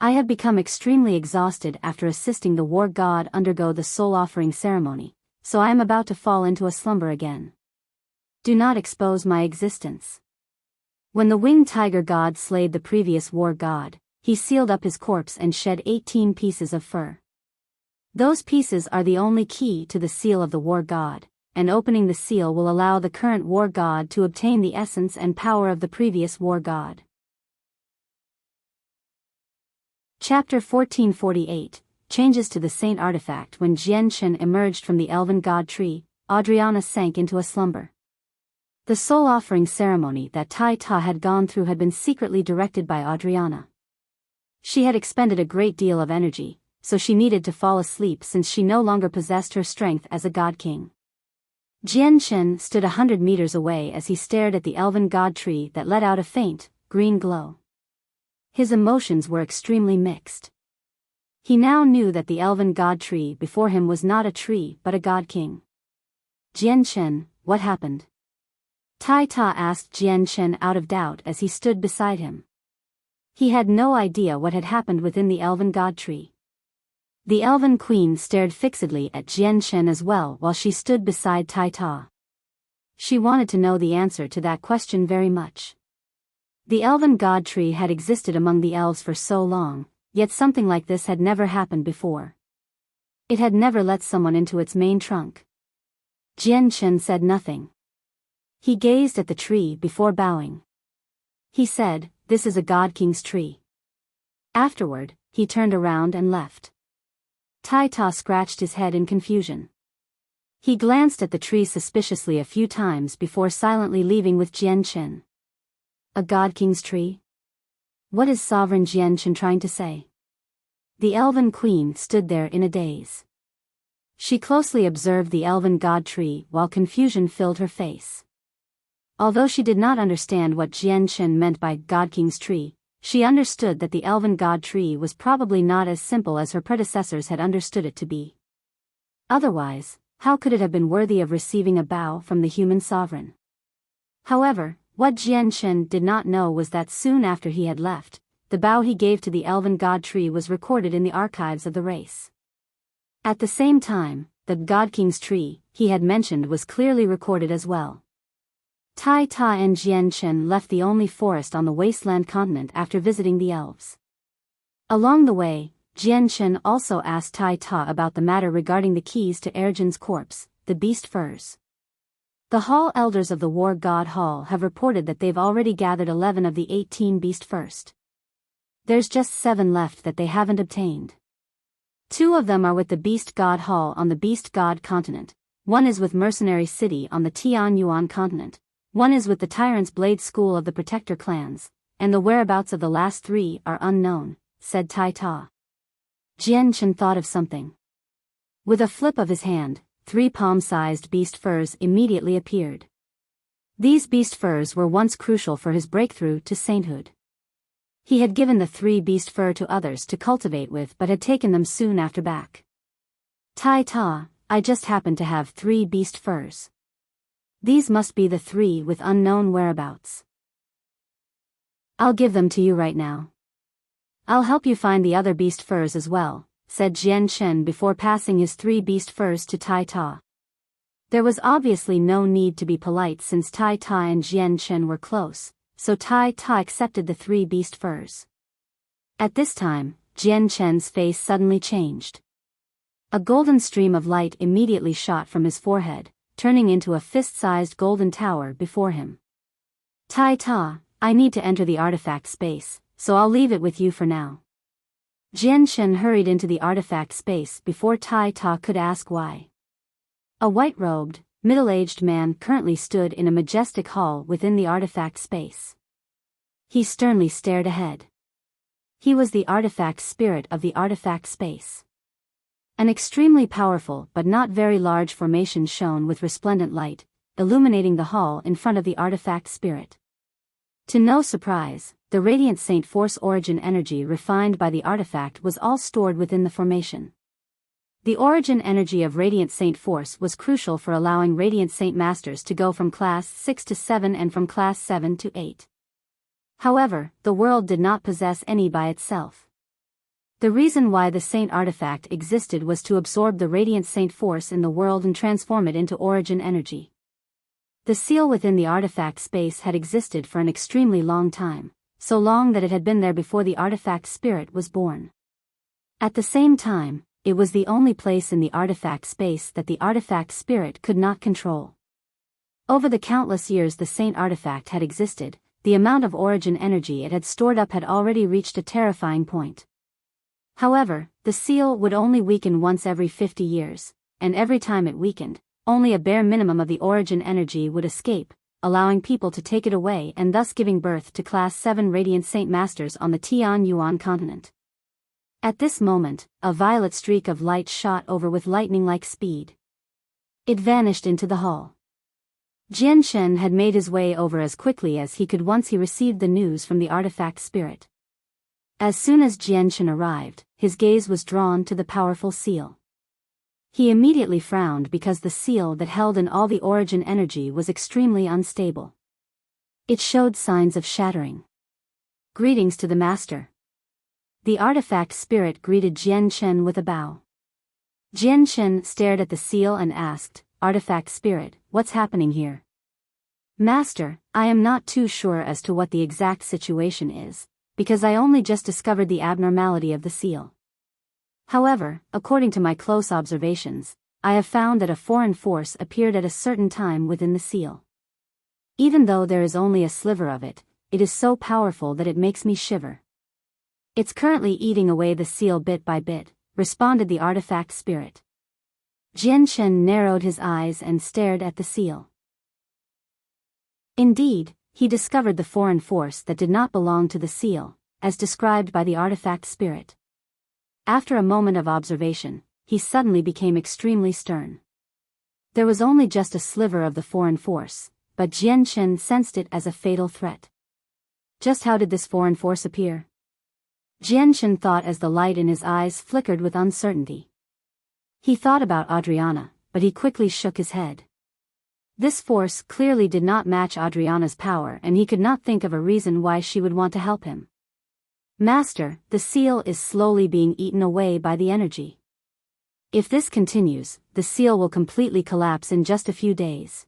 I have become extremely exhausted after assisting the war god undergo the soul offering ceremony, so I am about to fall into a slumber again. Do not expose my existence. When the winged tiger god slayed the previous war god, he sealed up his corpse and shed 18 pieces of fur. Those pieces are the only key to the seal of the war god, and opening the seal will allow the current war god to obtain the essence and power of the previous war god. Chapter 1448, Changes to the Saint Artifact. When Jian Chen emerged from the elven god tree, Adriana sank into a slumber. The soul offering ceremony that Tai Ta had gone through had been secretly directed by Adriana. She had expended a great deal of energy, so she needed to fall asleep since she no longer possessed her strength as a god king. Jian Chen stood 100 meters away as he stared at the elven god tree that let out a faint, green glow. His emotions were extremely mixed. He now knew that the elven god tree before him was not a tree but a god king. Jian Chen, what happened? Tai Ta asked Jian Chen out of doubt as he stood beside him. He had no idea what had happened within the elven god tree. The elven queen stared fixedly at Jian Chen as well while she stood beside Tai Ta. She wanted to know the answer to that question very much. The elven god tree had existed among the elves for so long, yet something like this had never happened before. It had never let someone into its main trunk. Jian Chen said nothing. He gazed at the tree before bowing. He said, "This is a god king's tree. Afterward, he turned around and left. Tai Ta scratched his head in confusion. He glanced at the tree suspiciously a few times before silently leaving with Jian Chen. A God King's tree? What is Sovereign Jian Chen trying to say? The Elven Queen stood there in a daze. She closely observed the Elven God tree while confusion filled her face. Although she did not understand what Jian Chen meant by God King's tree, she understood that the Elven God tree was probably not as simple as her predecessors had understood it to be. Otherwise, how could it have been worthy of receiving a bow from the human sovereign? However, what Jian Chen did not know was that soon after he had left, the bow he gave to the Elven God tree was recorded in the archives of the race. At the same time, the God King's tree he had mentioned was clearly recorded as well. Tai Ta and Jian Chen left the only forest on the wasteland continent after visiting the elves. Along the way, Jian Chen also asked Tai Ta about the matter regarding the keys to Ergin's corpse, the beast furs. The Hall elders of the War God Hall have reported that they've already gathered 11 of the 18 beast furs. There's just 7 left that they haven't obtained. 2 of them are with the Beast God Hall on the Beast God continent, 1 is with Mercenary City on the Tian Yuan continent, 1 is with the Tyrant's Blade School of the Protector clans, and the whereabouts of the last 3 are unknown, said Tai Ta. Jian Chen thought of something. With a flip of his hand, 3 palm-sized beast furs immediately appeared. These beast furs were once crucial for his breakthrough to sainthood. He had given the 3 beast fur to others to cultivate with but had taken them soon after back. Tai Ta, I just happen to have 3 beast furs. These must be the 3 with unknown whereabouts. I'll give them to you right now. I'll help you find the other beast furs as well, said Jian Chen before passing his 3 beast furs to Tai Ta. There was obviously no need to be polite since Tai Ta and Jian Chen were close, so Tai Ta accepted the 3 beast furs. At this time, Jian Chen's face suddenly changed. A golden stream of light immediately shot from his forehead, turning into a fist-sized golden tower before him. Tai Ta, I need to enter the artifact space, so I'll leave it with you for now. Jian Chen hurried into the artifact space before Tai Ta could ask why. A white-robed, middle-aged man currently stood in a majestic hall within the artifact space. He sternly stared ahead. He was the artifact spirit of the artifact space. An extremely powerful but not very large formation shone with resplendent light, illuminating the hall in front of the artifact spirit. To no surprise, the Radiant Saint Force origin energy refined by the artifact was all stored within the formation. The origin energy of Radiant Saint Force was crucial for allowing Radiant Saint Masters to go from Class 6 to 7 and from Class 7 to 8. However, the world did not possess any by itself. The reason why the Saint artifact existed was to absorb the Radiant Saint Force in the world and transform it into origin energy. The seal within the artifact space had existed for an extremely long time, so long that it had been there before the artifact spirit was born. At the same time, it was the only place in the artifact space that the artifact spirit could not control. Over the countless years the Saint artifact had existed, the amount of origin energy it had stored up had already reached a terrifying point. However, the seal would only weaken once every 50 years, and every time it weakened, only a bare minimum of the origin energy would escape, allowing people to take it away and thus giving birth to Class 7 Radiant Saint Masters on the Tian Yuan continent. At this moment, a violet streak of light shot over with lightning-like speed. It vanished into the hall. Jian Chen had made his way over as quickly as he could once he received the news from the artifact spirit. As soon as Jian Chen arrived, his gaze was drawn to the powerful seal. He immediately frowned because the seal that held in all the origin energy was extremely unstable. It showed signs of shattering. Greetings to the master. The artifact spirit greeted Jian Chen with a bow. Jian Chen stared at the seal and asked, Artifact spirit, what's happening here? Master, I am not too sure as to what the exact situation is, because I only just discovered the abnormality of the seal. However, according to my close observations, I have found that a foreign force appeared at a certain time within the seal. Even though there is only a sliver of it, it is so powerful that it makes me shiver. It's currently eating away the seal bit by bit, responded the artifact spirit. Jian Shen narrowed his eyes and stared at the seal. Indeed, he discovered the foreign force that did not belong to the seal, as described by the artifact spirit. After a moment of observation, he suddenly became extremely stern. There was only just a sliver of the foreign force, but Jian Shen sensed it as a fatal threat. Just how did this foreign force appear? Jian Shen thought as the light in his eyes flickered with uncertainty. He thought about Adriana, but he quickly shook his head. This force clearly did not match Adriana's power, and he could not think of a reason why she would want to help him. Master, the seal is slowly being eaten away by the energy. If this continues, the seal will completely collapse in just a few days.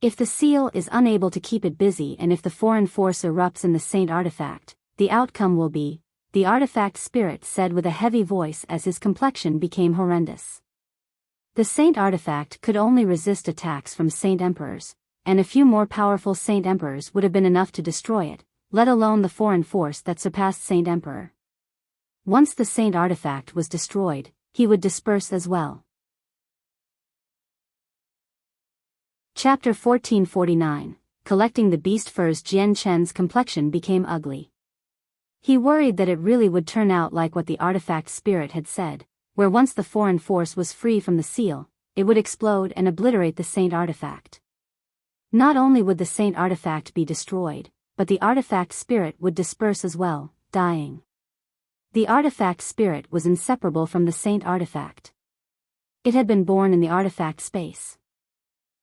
If the seal is unable to keep it busy and if the foreign force erupts in the Saint Artifact, the outcome will be, the artifact spirit said with a heavy voice as his complexion became horrendous. The Saint Artifact could only resist attacks from Saint Emperors, and a few more powerful Saint Emperors would have been enough to destroy it, let alone the foreign force that surpassed Saint Emperor. Once the Saint Artifact was destroyed, he would disperse as well. Chapter 1449, Collecting the Beast Furs. Jian Shen's complexion became ugly. He worried that it really would turn out like what the artifact spirit had said, where once the foreign force was free from the seal, it would explode and obliterate the Saint Artifact. Not only would the Saint Artifact be destroyed, but the artifact spirit would disperse as well, dying. The artifact spirit was inseparable from the Saint Artifact. It had been born in the artifact space.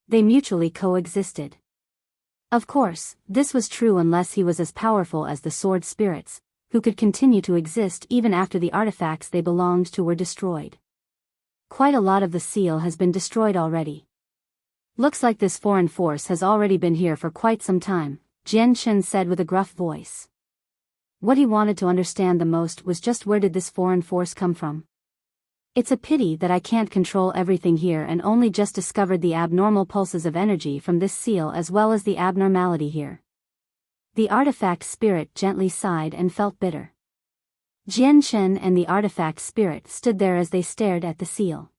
They mutually coexisted. Of course, this was true unless he was as powerful as the sword spirits, who could continue to exist even after the artifacts they belonged to were destroyed. Quite a lot of the seal has been destroyed already. Looks like this foreign force has already been here for quite some time, Jian Shen said with a gruff voice. What he wanted to understand the most was just where did this foreign force come from? It's a pity that I can't control everything here and only just discovered the abnormal pulses of energy from this seal as well as the abnormality here. The artifact spirit gently sighed and felt bitter. Jian Shen and the artifact spirit stood there as they stared at the seal.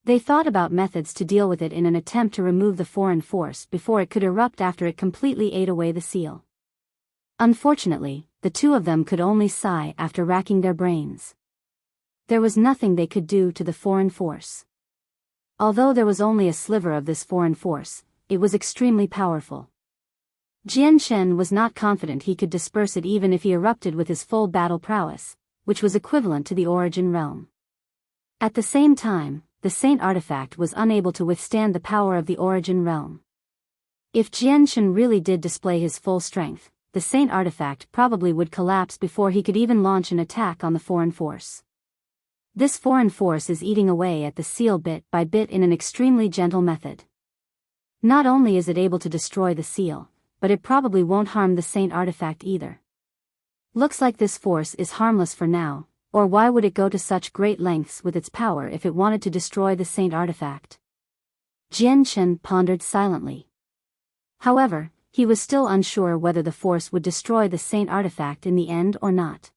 They thought about methods to deal with it in an attempt to remove the foreign force before it could erupt after it completely ate away the seal. Unfortunately, the two of them could only sigh after racking their brains. There was nothing they could do to the foreign force. Although there was only a sliver of this foreign force, it was extremely powerful. Jian Shen was not confident he could disperse it even if he erupted with his full battle prowess, which was equivalent to the origin realm. At the same time, the Saint Artifact was unable to withstand the power of the origin realm. If Jian Shen really did display his full strength, the Saint Artifact probably would collapse before he could even launch an attack on the foreign force. This foreign force is eating away at the seal bit by bit in an extremely gentle method. Not only is it able to destroy the seal, but it probably won't harm the Saint Artifact either. Looks like this force is harmless for now, or why would it go to such great lengths with its power if it wanted to destroy the Saint Artifact? Jian Shen pondered silently. However, he was still unsure whether the force would destroy the Saint Artifact in the end or not.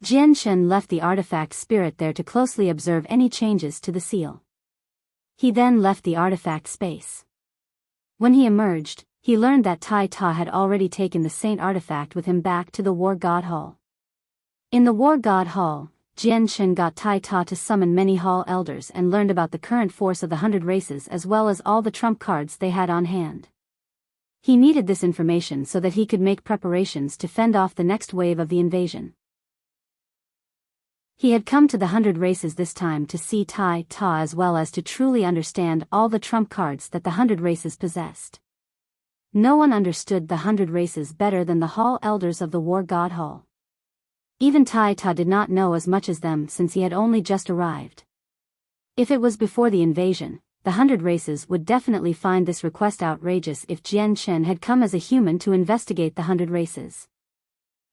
Jian Shen left the artifact spirit there to closely observe any changes to the seal. He then left the artifact space. When he emerged, he learned that Tai Ta had already taken the Saint Artifact with him back to the War God Hall. In the War God Hall, Jian Shen got Tai Ta to summon many Hall elders and learned about the current force of the 100 races as well as all the trump cards they had on hand. He needed this information so that he could make preparations to fend off the next wave of the invasion. He had come to the 100 races this time to see Tai Ta as well as to truly understand all the trump cards that the 100 races possessed. No one understood the 100 races better than the Hall elders of the War God Hall. Even Tai Ta did not know as much as them since he had only just arrived. If it was before the invasion, the 100 races would definitely find this request outrageous if Jian Shen had come as a human to investigate the 100 races.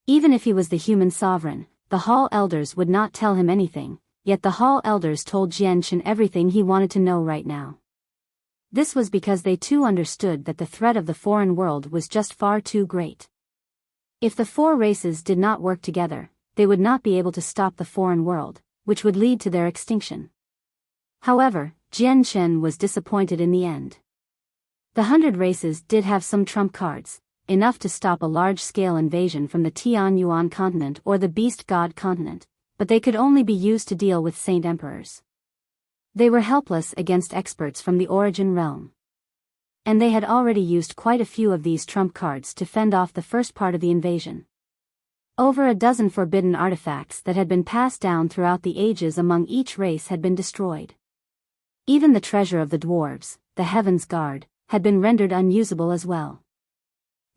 Even if he was the human sovereign, the Hall elders would not tell him anything, yet the Hall elders told Jian Shen everything he wanted to know right now. This was because they too understood that the threat of the foreign world was just far too great. If the four races did not work together, they would not be able to stop the foreign world, which would lead to their extinction. However, Jian Chen was disappointed in the end. The 100 races did have some trump cards, enough to stop a large-scale invasion from the Tianyuan continent or the Beast God continent, but they could only be used to deal with Saint Emperors. They were helpless against experts from the Origin realm. And they had already used quite a few of these trump cards to fend off the first part of the invasion. Over a dozen forbidden artifacts that had been passed down throughout the ages among each race had been destroyed. Even the treasure of the dwarves, the Heaven's Guard, had been rendered unusable as well.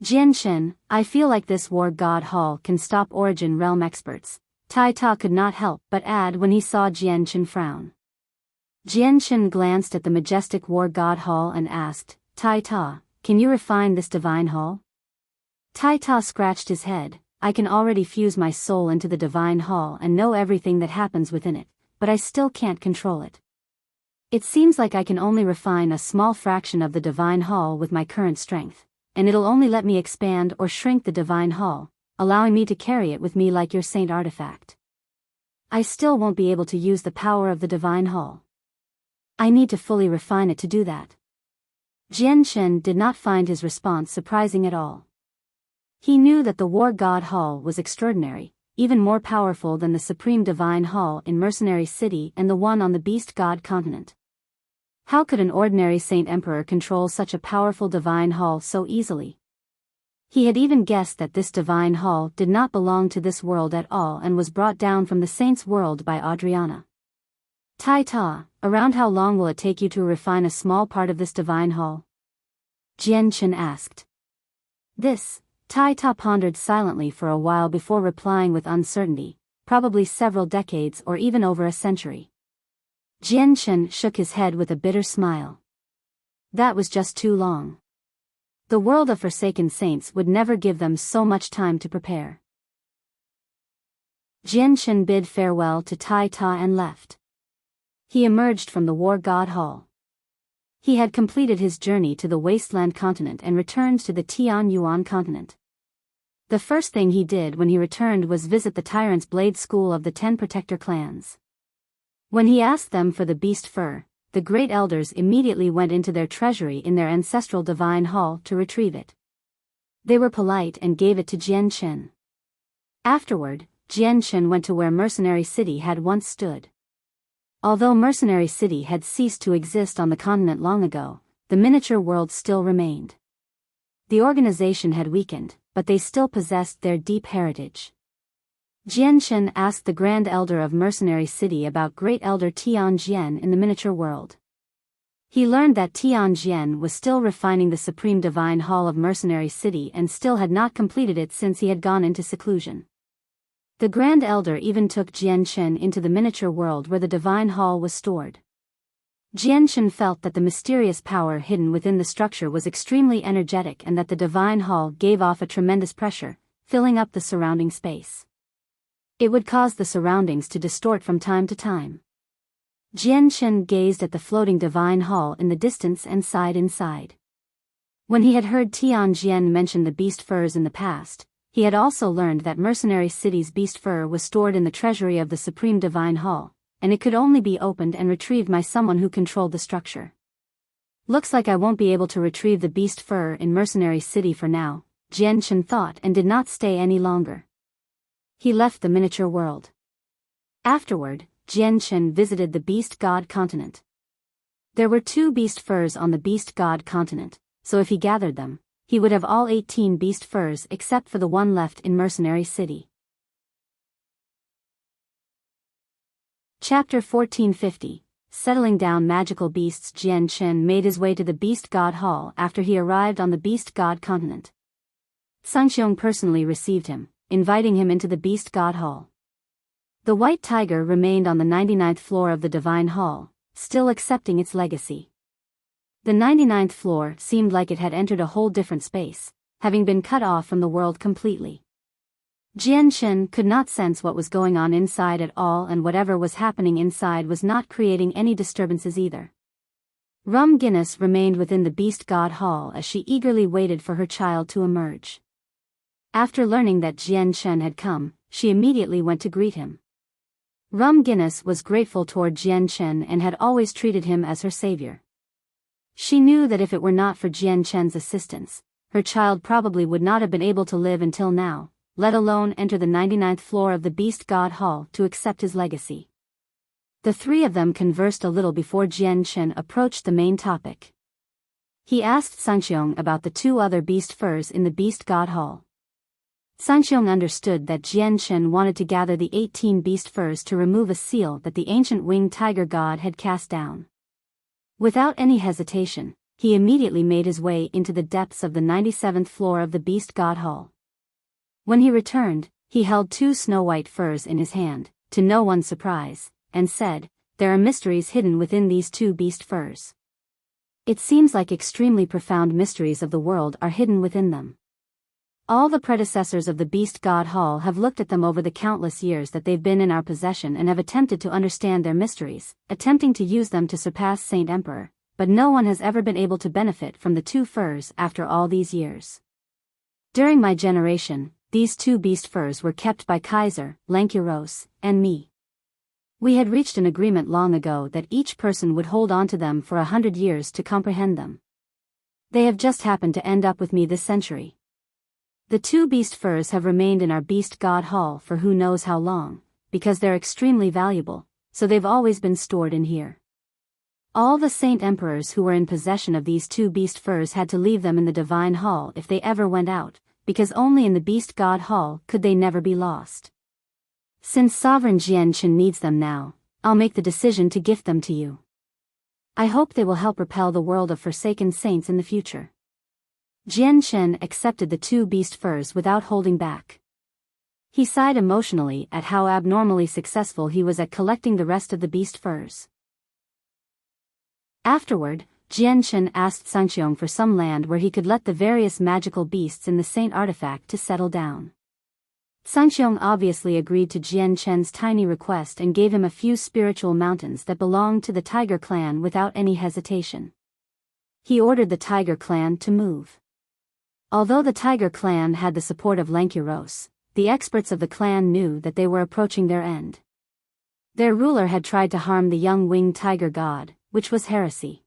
Jian Chen, I feel like this War God Hall can stop Origin realm experts, Tai Ta could not help but add when he saw Jian Chen frown. Jian Chen glanced at the majestic War God Hall and asked, Tai Ta, can you refine this divine hall? Tai Ta scratched his head. I can already fuse my soul into the divine hall and know everything that happens within it, but I still can't control it. It seems like I can only refine a small fraction of the divine hall with my current strength, and it'll only let me expand or shrink the divine hall, allowing me to carry it with me like your saint artifact. I still won't be able to use the power of the divine hall. I need to fully refine it to do that. Jian Chen did not find his response surprising at all. He knew that the War God Hall was extraordinary, even more powerful than the Supreme Divine Hall in Mercenary City and the one on the Beast God continent. How could an ordinary Saint Emperor control such a powerful Divine Hall so easily? He had even guessed that this Divine Hall did not belong to this world at all and was brought down from the Saints' world by Adriana. Tai Ta, around how long will it take you to refine a small part of this Divine Hall? Jian Chen asked. This, Tai Ta pondered silently for a while before replying with uncertainty, probably several decades or even over a century. Jian Chen shook his head with a bitter smile. That was just too long. The world of Forsaken Saints would never give them so much time to prepare. Jian Chen bid farewell to Tai Ta and left. He emerged from the War God Hall. He had completed his journey to the Wasteland continent and returned to the Tianyuan continent. The first thing he did when he returned was visit the Tyrant's Blade School of the 10 Protector clans. When he asked them for the beast fur, the great elders immediately went into their treasury in their ancestral divine hall to retrieve it. They were polite and gave it to Jian Chen. Afterward, Jian Chen went to where Mercenary City had once stood. Although Mercenary City had ceased to exist on the continent long ago, the miniature world still remained. The organization had weakened, but they still possessed their deep heritage. Jian Chen asked the Grand Elder of Mercenary City about Great Elder Tian Jian in the miniature world. He learned that Tian Jian was still refining the Supreme Divine Hall of Mercenary City and still had not completed it since he had gone into seclusion. The Grand Elder even took Jian Chen into the miniature world where the Divine Hall was stored. Jian Chen felt that the mysterious power hidden within the structure was extremely energetic and that the Divine Hall gave off a tremendous pressure, filling up the surrounding space. It would cause the surroundings to distort from time to time. Jian Chen gazed at the floating Divine Hall in the distance and sighed inside. When he had heard Tian Jian mention the beast furs in the past, he had also learned that Mercenary City's beast fur was stored in the treasury of the Supreme Divine Hall, and it could only be opened and retrieved by someone who controlled the structure. Looks like I won't be able to retrieve the beast fur in Mercenary City for now, Jian Chen thought and did not stay any longer. He left the miniature world. Afterward, Jian Chen visited the Beast God continent. There were 2 beast furs on the Beast God continent, so if he gathered them, he would have all 18 beast furs except for the one left in Mercenary City. Chapter 1450. Settling down magical beasts. Jian Chen made his way to the Beast God Hall after he arrived on the Beast God continent. Sangxiong personally received him, inviting him into the Beast God Hall. The White Tiger remained on the 99th floor of the Divine Hall, still accepting its legacy. The 99th floor seemed like it had entered a whole different space, having been cut off from the world completely. Jian Chen could not sense what was going on inside at all, and whatever was happening inside was not creating any disturbances either. Rum Guinness remained within the Beast God Hall as she eagerly waited for her child to emerge. After learning that Jian Chen had come, she immediately went to greet him. Rum Guinness was grateful toward Jian Chen and had always treated him as her savior. She knew that if it were not for Jian Chen's assistance, her child probably would not have been able to live until now, let alone enter the 99th floor of the Beast God Hall to accept his legacy. The three of them conversed a little before Jian Chen approached the main topic. He asked Sanxiong about the two other beast furs in the Beast God Hall. Sanxiong understood that Jian Chen wanted to gather the 18 beast furs to remove a seal that the ancient winged tiger god had cast down. Without any hesitation, he immediately made his way into the depths of the 97th floor of the Beast God Hall. When he returned, he held two snow-white furs in his hand, to no one's surprise, and said, "There are mysteries hidden within these two beast furs. It seems like extremely profound mysteries of the world are hidden within them. All the predecessors of the Beast God Hall have looked at them over the countless years that they've been in our possession and have attempted to understand their mysteries, attempting to use them to surpass Saint Emperor, but no one has ever been able to benefit from the two furs after all these years. During my generation, these two beast furs were kept by Kaiser, Lankiros, and me. We had reached an agreement long ago that each person would hold on to them for 100 years to comprehend them. They have just happened to end up with me this century. The two beast furs have remained in our Beast God Hall for who knows how long, because they're extremely valuable, so they've always been stored in here. All the Saint Emperors who were in possession of these two beast furs had to leave them in the Divine Hall if they ever went out, because only in the Beast God Hall could they never be lost. Since Sovereign Jian Chen needs them now, I'll make the decision to gift them to you. I hope they will help repel the world of forsaken saints in the future." Jian Chen accepted the two beast furs without holding back. He sighed emotionally at how abnormally successful he was at collecting the rest of the beast furs. Afterward, Jian Chen asked Sanxiong for some land where he could let the various magical beasts in the saint artifact to settle down. Sanxiong obviously agreed to Jian Chen's tiny request and gave him a few spiritual mountains that belonged to the Tiger clan without any hesitation. He ordered the Tiger clan to move. Although the Tiger clan had the support of Lankiros, the experts of the clan knew that they were approaching their end. Their ruler had tried to harm the young winged tiger god, which was heresy.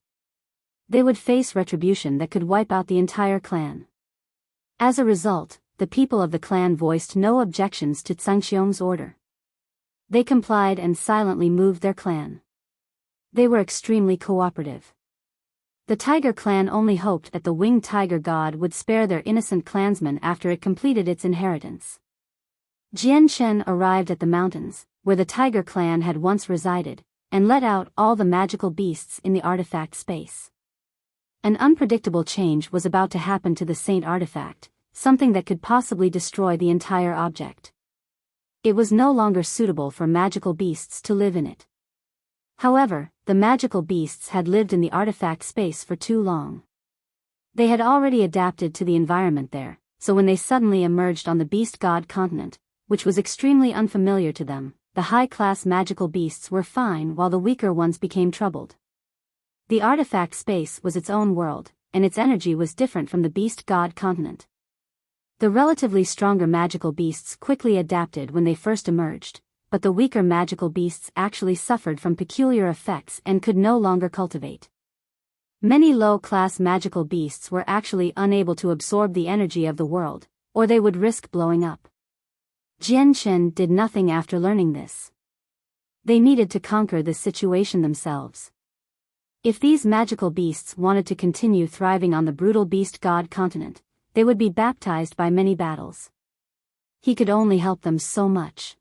They would face retribution that could wipe out the entire clan. As a result, the people of the clan voiced no objections to Sanxiong's order. They complied and silently moved their clan. They were extremely cooperative. The Tiger clan only hoped that the winged tiger god would spare their innocent clansmen after it completed its inheritance. Jian Chen arrived at the mountains, where the Tiger clan had once resided, and let out all the magical beasts in the artifact space. An unpredictable change was about to happen to the saint artifact, something that could possibly destroy the entire object. It was no longer suitable for magical beasts to live in it. However, the magical beasts had lived in the artifact space for too long. They had already adapted to the environment there, so when they suddenly emerged on the Beast God continent, which was extremely unfamiliar to them, the high-class magical beasts were fine while the weaker ones became troubled. The artifact space was its own world, and its energy was different from the Beast God continent. The relatively stronger magical beasts quickly adapted when they first emerged, but the weaker magical beasts actually suffered from peculiar effects and could no longer cultivate. Many low-class magical beasts were actually unable to absorb the energy of the world, or they would risk blowing up. Jian Chen did nothing after learning this. They needed to conquer this situation themselves. If these magical beasts wanted to continue thriving on the brutal Beast God continent, they would be baptized by many battles. He could only help them so much.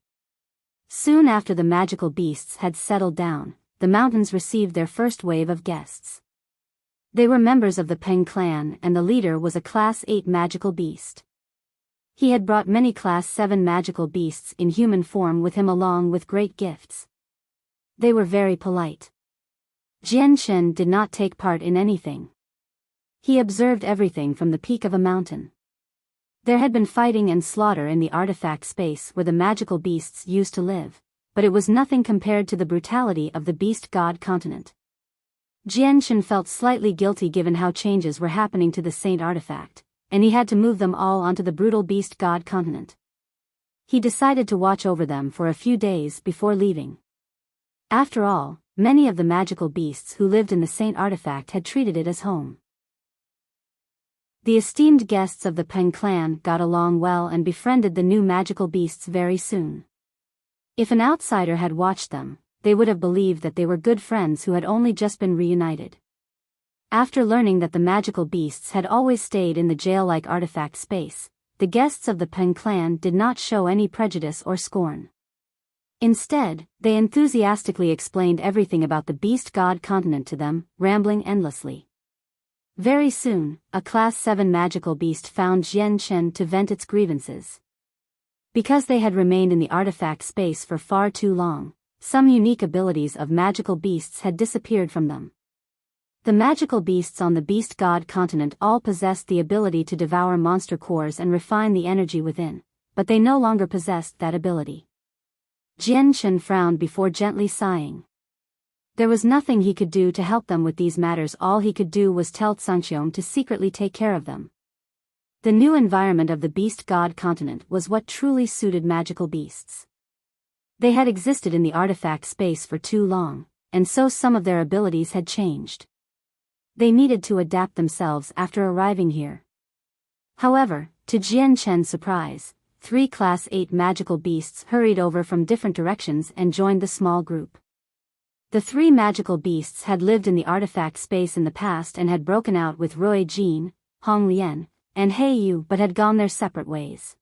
Soon after the magical beasts had settled down, the mountains received their first wave of guests. They were members of the Peng clan and the leader was a Class 8 magical beast. He had brought many Class 7 magical beasts in human form with him along with great gifts. They were very polite. Jian Chen did not take part in anything. He observed everything from the peak of a mountain. There had been fighting and slaughter in the artifact space where the magical beasts used to live, but it was nothing compared to the brutality of the Beast God continent. Jian Chen felt slightly guilty given how changes were happening to the saint artifact, and he had to move them all onto the brutal beast god continent. He decided to watch over them for a few days before leaving. After all, many of the magical beasts who lived in the Saint Artifact had treated it as home. The esteemed guests of the Peng clan got along well and befriended the new magical beasts very soon. If an outsider had watched them, they would have believed that they were good friends who had only just been reunited. After learning that the magical beasts had always stayed in the jail-like artifact space, the guests of the Peng clan did not show any prejudice or scorn. Instead, they enthusiastically explained everything about the beast god continent to them, rambling endlessly. Very soon, a Class 7 magical beast found Jian Chen to vent its grievances. Because they had remained in the artifact space for far too long, some unique abilities of magical beasts had disappeared from them. The magical beasts on the beast god continent all possessed the ability to devour monster cores and refine the energy within, but they no longer possessed that ability. Jian Chen frowned before gently sighing. There was nothing he could do to help them with these matters. All he could do was tell Tsangxiong to secretly take care of them. The new environment of the beast god continent was what truly suited magical beasts. They had existed in the artifact space for too long, and so some of their abilities had changed. They needed to adapt themselves after arriving here. However, to Jian Chen's surprise, 3 Class 8 magical beasts hurried over from different directions and joined the small group. The 3 magical beasts had lived in the artifact space in the past and had broken out with Rui Jin, Hong Lian, and He Yu but had gone their separate ways.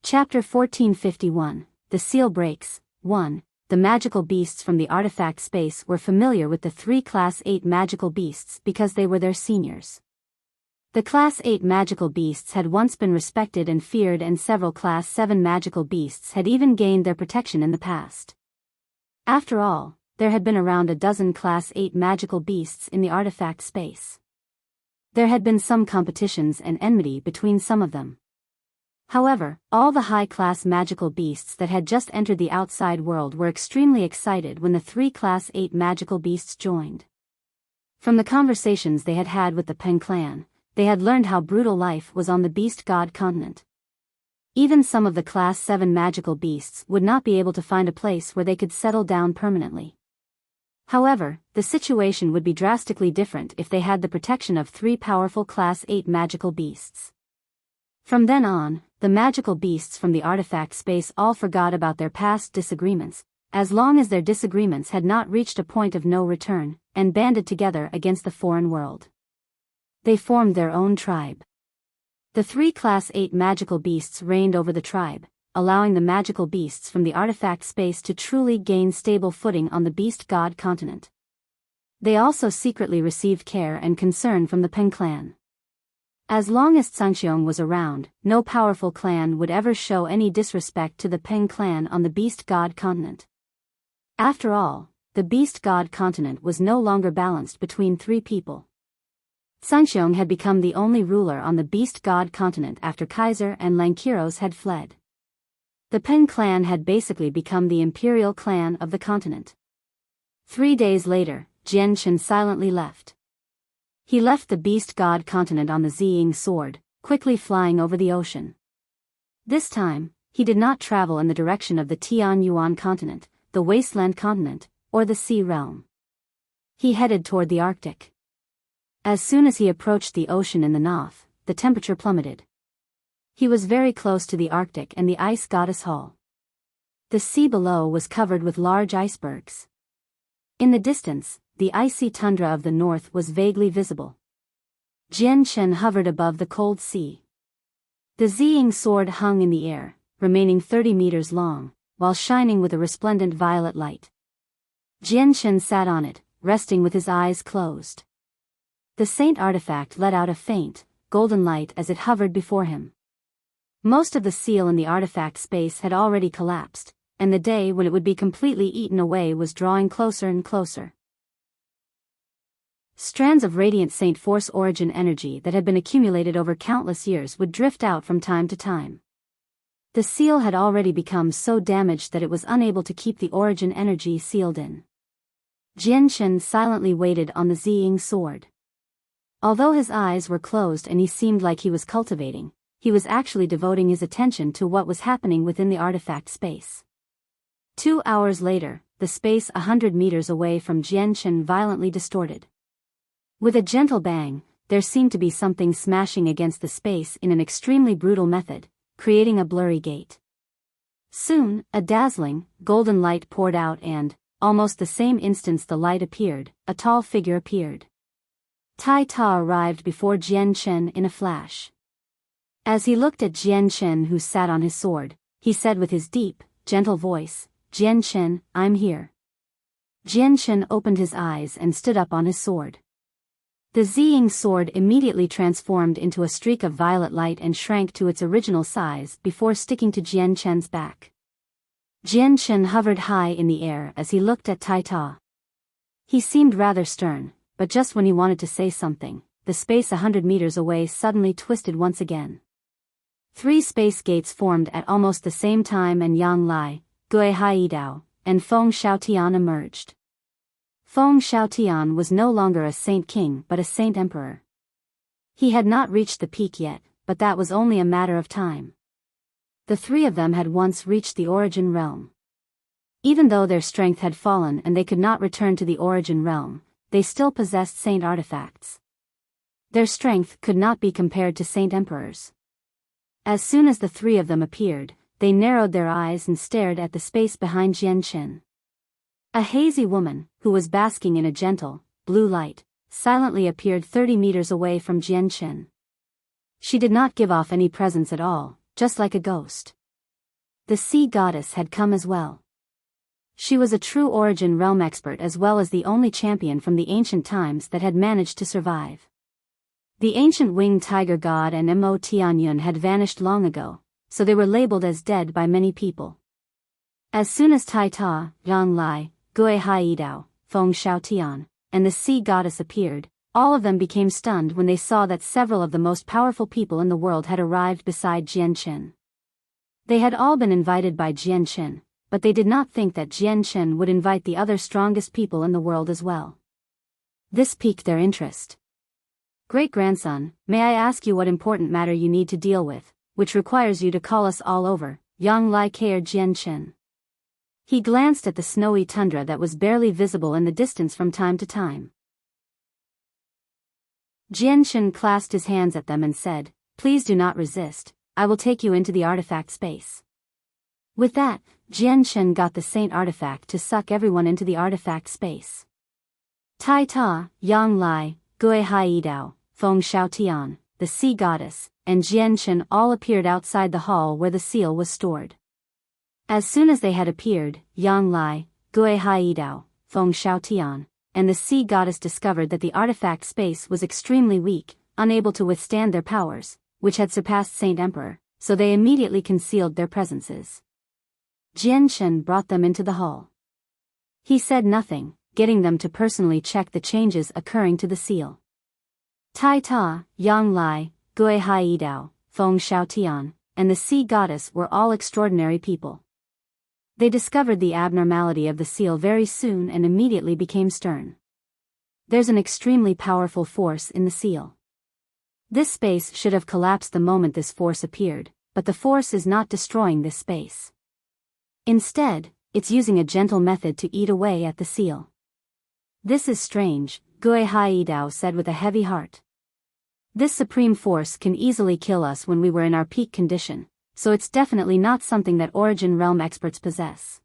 Chapter 1451, The Seal Breaks. 1. The magical beasts from the artifact space were familiar with the 3 Class 8 magical beasts because they were their seniors. The Class 8 magical beasts had once been respected and feared, and several Class 7 magical beasts had even gained their protection in the past. After all, there had been around a dozen Class 8 magical beasts in the artifact space. There had been some competitions and enmity between some of them. However, all the high-class magical beasts that had just entered the outside world were extremely excited when the 3 Class 8 magical beasts joined. From the conversations they had had with the Peng clan, they had learned how brutal life was on the beast god continent. Even some of the Class 7 magical beasts would not be able to find a place where they could settle down permanently. However, the situation would be drastically different if they had the protection of 3 powerful Class 8 magical beasts. From then on, the magical beasts from the artifact space all forgot about their past disagreements, as long as their disagreements had not reached a point of no return, and banded together against the foreign world. They formed their own tribe. The 3 Class 8 magical beasts reigned over the tribe, allowing the magical beasts from the artifact space to truly gain stable footing on the beast god continent. They also secretly received care and concern from the Peng clan. As long as Tsangxiong was around, no powerful clan would ever show any disrespect to the Peng clan on the beast god continent. After all, the beast god continent was no longer balanced between 3 people. Tsangxiong had become the only ruler on the beast god continent after Kaiser and Lankiros had fled. The Peng clan had basically become the imperial clan of the continent. 3 days later, Jian Chen silently left. He left the beast god continent on the Ziying sword, quickly flying over the ocean. This time, he did not travel in the direction of the Tian Yuan continent, the wasteland continent, or the sea realm. He headed toward the Arctic. As soon as he approached the ocean in the north, the temperature plummeted. He was very close to the Arctic and the ice goddess Hull. The sea below was covered with large icebergs. In the distance, the icy tundra of the north was vaguely visible. Jian Chen hovered above the cold sea. The Ziying sword hung in the air, remaining 30 meters long, while shining with a resplendent violet light. Jian Chen sat on it, resting with his eyes closed. The saint artifact let out a faint, golden light as it hovered before him. Most of the seal in the artifact space had already collapsed, and the day when it would be completely eaten away was drawing closer and closer. Strands of radiant Saint Force origin energy that had been accumulated over countless years would drift out from time to time. The seal had already become so damaged that it was unable to keep the origin energy sealed in. Jian Chen silently waited on the Ziying sword. Although his eyes were closed and he seemed like he was cultivating, he was actually devoting his attention to what was happening within the artifact space. 2 hours later, the space 100 meters away from Jianshan violently distorted. With a gentle bang, there seemed to be something smashing against the space in an extremely brutal method, creating a blurry gate. Soon, a dazzling, golden light poured out and, almost the same instant the light appeared, a tall figure appeared. Tai Ta arrived before Jianshan in a flash. As he looked at Jianshan who sat on his sword, he said with his deep, gentle voice, "Jianshan, I'm here." Jianshan opened his eyes and stood up on his sword. The Ziying sword immediately transformed into a streak of violet light and shrank to its original size before sticking to Jianshan's back. Jianshan hovered high in the air as he looked at Tai Ta. He seemed rather stern, but just when he wanted to say something, the space 100 meters away suddenly twisted once again. 3 space gates formed at almost the same time and Yang Lai, Gui Haidao, and Feng Xiaotian emerged. Feng Xiaotian was no longer a saint king but a saint emperor. He had not reached the peak yet, but that was only a matter of time. The 3 of them had once reached the origin realm. Even though their strength had fallen and they could not return to the origin realm, they still possessed saint artifacts. Their strength could not be compared to saint emperors. As soon as the 3 of them appeared, they narrowed their eyes and stared at the space behind Jianshan. A hazy woman, who was basking in a gentle, blue light, silently appeared 30 meters away from Jianshan. She did not give off any presence at all, just like a ghost. The sea goddess had come as well. She was a true origin realm expert as well as the only champion from the ancient times that had managed to survive. The ancient winged tiger god and Mo Tianyun had vanished long ago, so they were labeled as dead by many people. As soon as Tai Ta, Yang Lai, Gui Haidao, Feng Xiaotian, and the sea goddess appeared, all of them became stunned when they saw that several of the most powerful people in the world had arrived beside Jianshan. They had all been invited by Jianshan, but they did not think that Jianshan would invite the other strongest people in the world as well. This piqued their interest. "Great-grandson, may I ask you what important matter you need to deal with, which requires you to call us all over?" Yang Lai cared Jianshan. He glanced at the snowy tundra that was barely visible in the distance from time to time. Jianshan clasped his hands at them and said, "Please do not resist, I will take you into the artifact space." With that, Jianshan got the saint artifact to suck everyone into the artifact space. Tai Ta, Yang Lai, Gui Haidao, Feng Xiaotian, the sea goddess, and Jianshan all appeared outside the hall where the seal was stored. As soon as they had appeared, Yang Lai, Gui Haidao, Feng Xiaotian, and the sea goddess discovered that the artifact space was extremely weak, unable to withstand their powers, which had surpassed Saint Emperor, so they immediately concealed their presences. Jianshan brought them into the hall. He said nothing, getting them to personally check the changes occurring to the seal. Tai Ta, Yang Lai, Gui Haidao, Feng Xiaotian, and the sea goddess were all extraordinary people. They discovered the abnormality of the seal very soon and immediately became stern. There's an extremely powerful force in the seal. This space should have collapsed the moment this force appeared, but the force is not destroying this space. Instead, it's using a gentle method to eat away at the seal. This is strange, Gui Haidao said with a heavy heart. This supreme force can easily kill us when we were in our peak condition, so it's definitely not something that Origin Realm experts possess.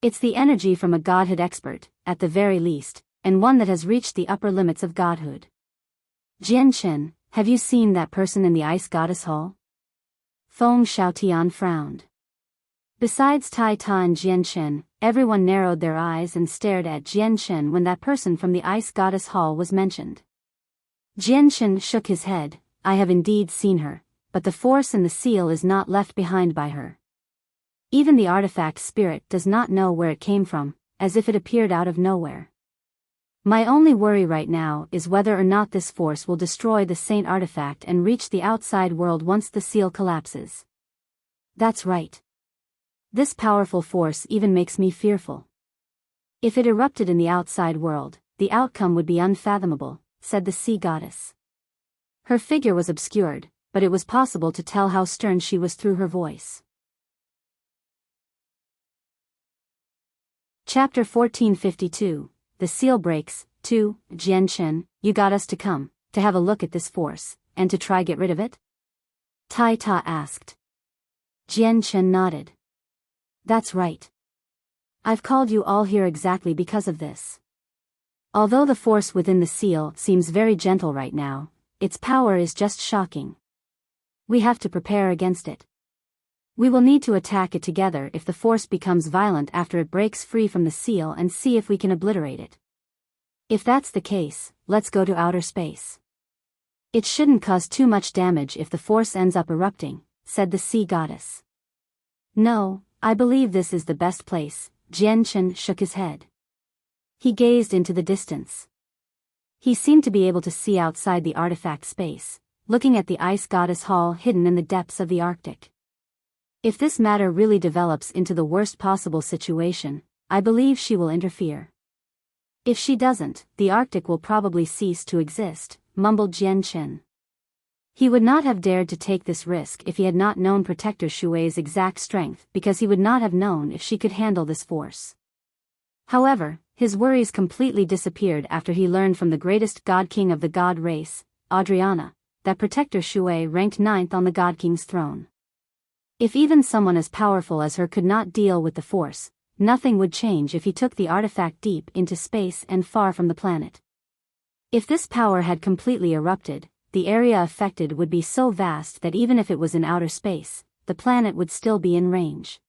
It's the energy from a godhood expert, at the very least, and one that has reached the upper limits of godhood. Jianshan, have you seen that person in the Ice Goddess Hall? Feng Xiaotian frowned. Besides Tai Ta and Jianshan, everyone narrowed their eyes and stared at Jianshan when that person from the Ice Goddess Hall was mentioned. Jianshan shook his head. I have indeed seen her, but the force in the seal is not left behind by her. Even the artifact spirit does not know where it came from, as if it appeared out of nowhere. My only worry right now is whether or not this force will destroy the Saint artifact and reach the outside world once the seal collapses. That's right. This powerful force even makes me fearful. If it erupted in the outside world, the outcome would be unfathomable, said the sea goddess. Her figure was obscured, but it was possible to tell how stern she was through her voice. Chapter 1452, The Seal Breaks, 2, Jianchen, you got us to come, to have a look at this force, and to try get rid of it? Tai Ta asked. Jianchen nodded. That's right. I've called you all here exactly because of this. Although the force within the seal seems very gentle right now, its power is just shocking. We have to prepare against it. We will need to attack it together if the force becomes violent after it breaks free from the seal and see if we can obliterate it. If that's the case, let's go to outer space. It shouldn't cause too much damage if the force ends up erupting, said the sea goddess. No, I believe this is the best place, Jianchen shook his head. He gazed into the distance. He seemed to be able to see outside the artifact space, looking at the ice goddess hall hidden in the depths of the Arctic. If this matter really develops into the worst possible situation, I believe she will interfere. If she doesn't, the Arctic will probably cease to exist, mumbled Jianchen. He would not have dared to take this risk if he had not known Protector Shui's exact strength, because he would not have known if she could handle this force. However, his worries completely disappeared after he learned from the greatest God King of the God race, Adriana, that Protector Shui ranked 9th on the God King's throne. If even someone as powerful as her could not deal with the force, nothing would change if he took the artifact deep into space and far from the planet. If this power had completely erupted, the area affected would be so vast that even if it was in outer space, the planet would still be in range.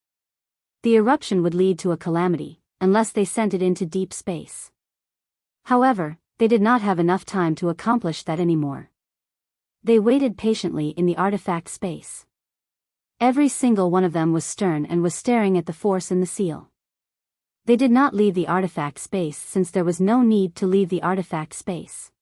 The eruption would lead to a calamity, unless they sent it into deep space. However, they did not have enough time to accomplish that anymore. They waited patiently in the artifact space. Every single one of them was stern and was staring at the force in the seal. They did not leave the artifact space since there was no need to leave the artifact space.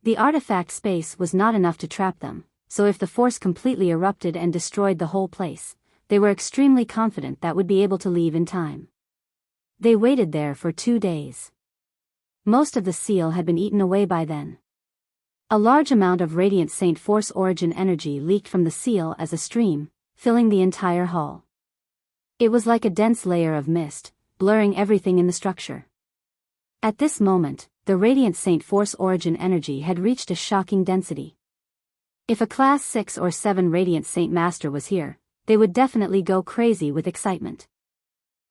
The artifact space was not enough to trap them, so if the force completely erupted and destroyed the whole place, they were extremely confident that would be able to leave in time. They waited there for 2 days. Most of the seal had been eaten away by then. A large amount of radiant Saint Force origin energy leaked from the seal as a stream, filling the entire hall. It was like a dense layer of mist, blurring everything in the structure. At this moment, the radiant Saint Force origin energy had reached a shocking density. If a Class 6 or 7 radiant Saint Master was here, they would definitely go crazy with excitement.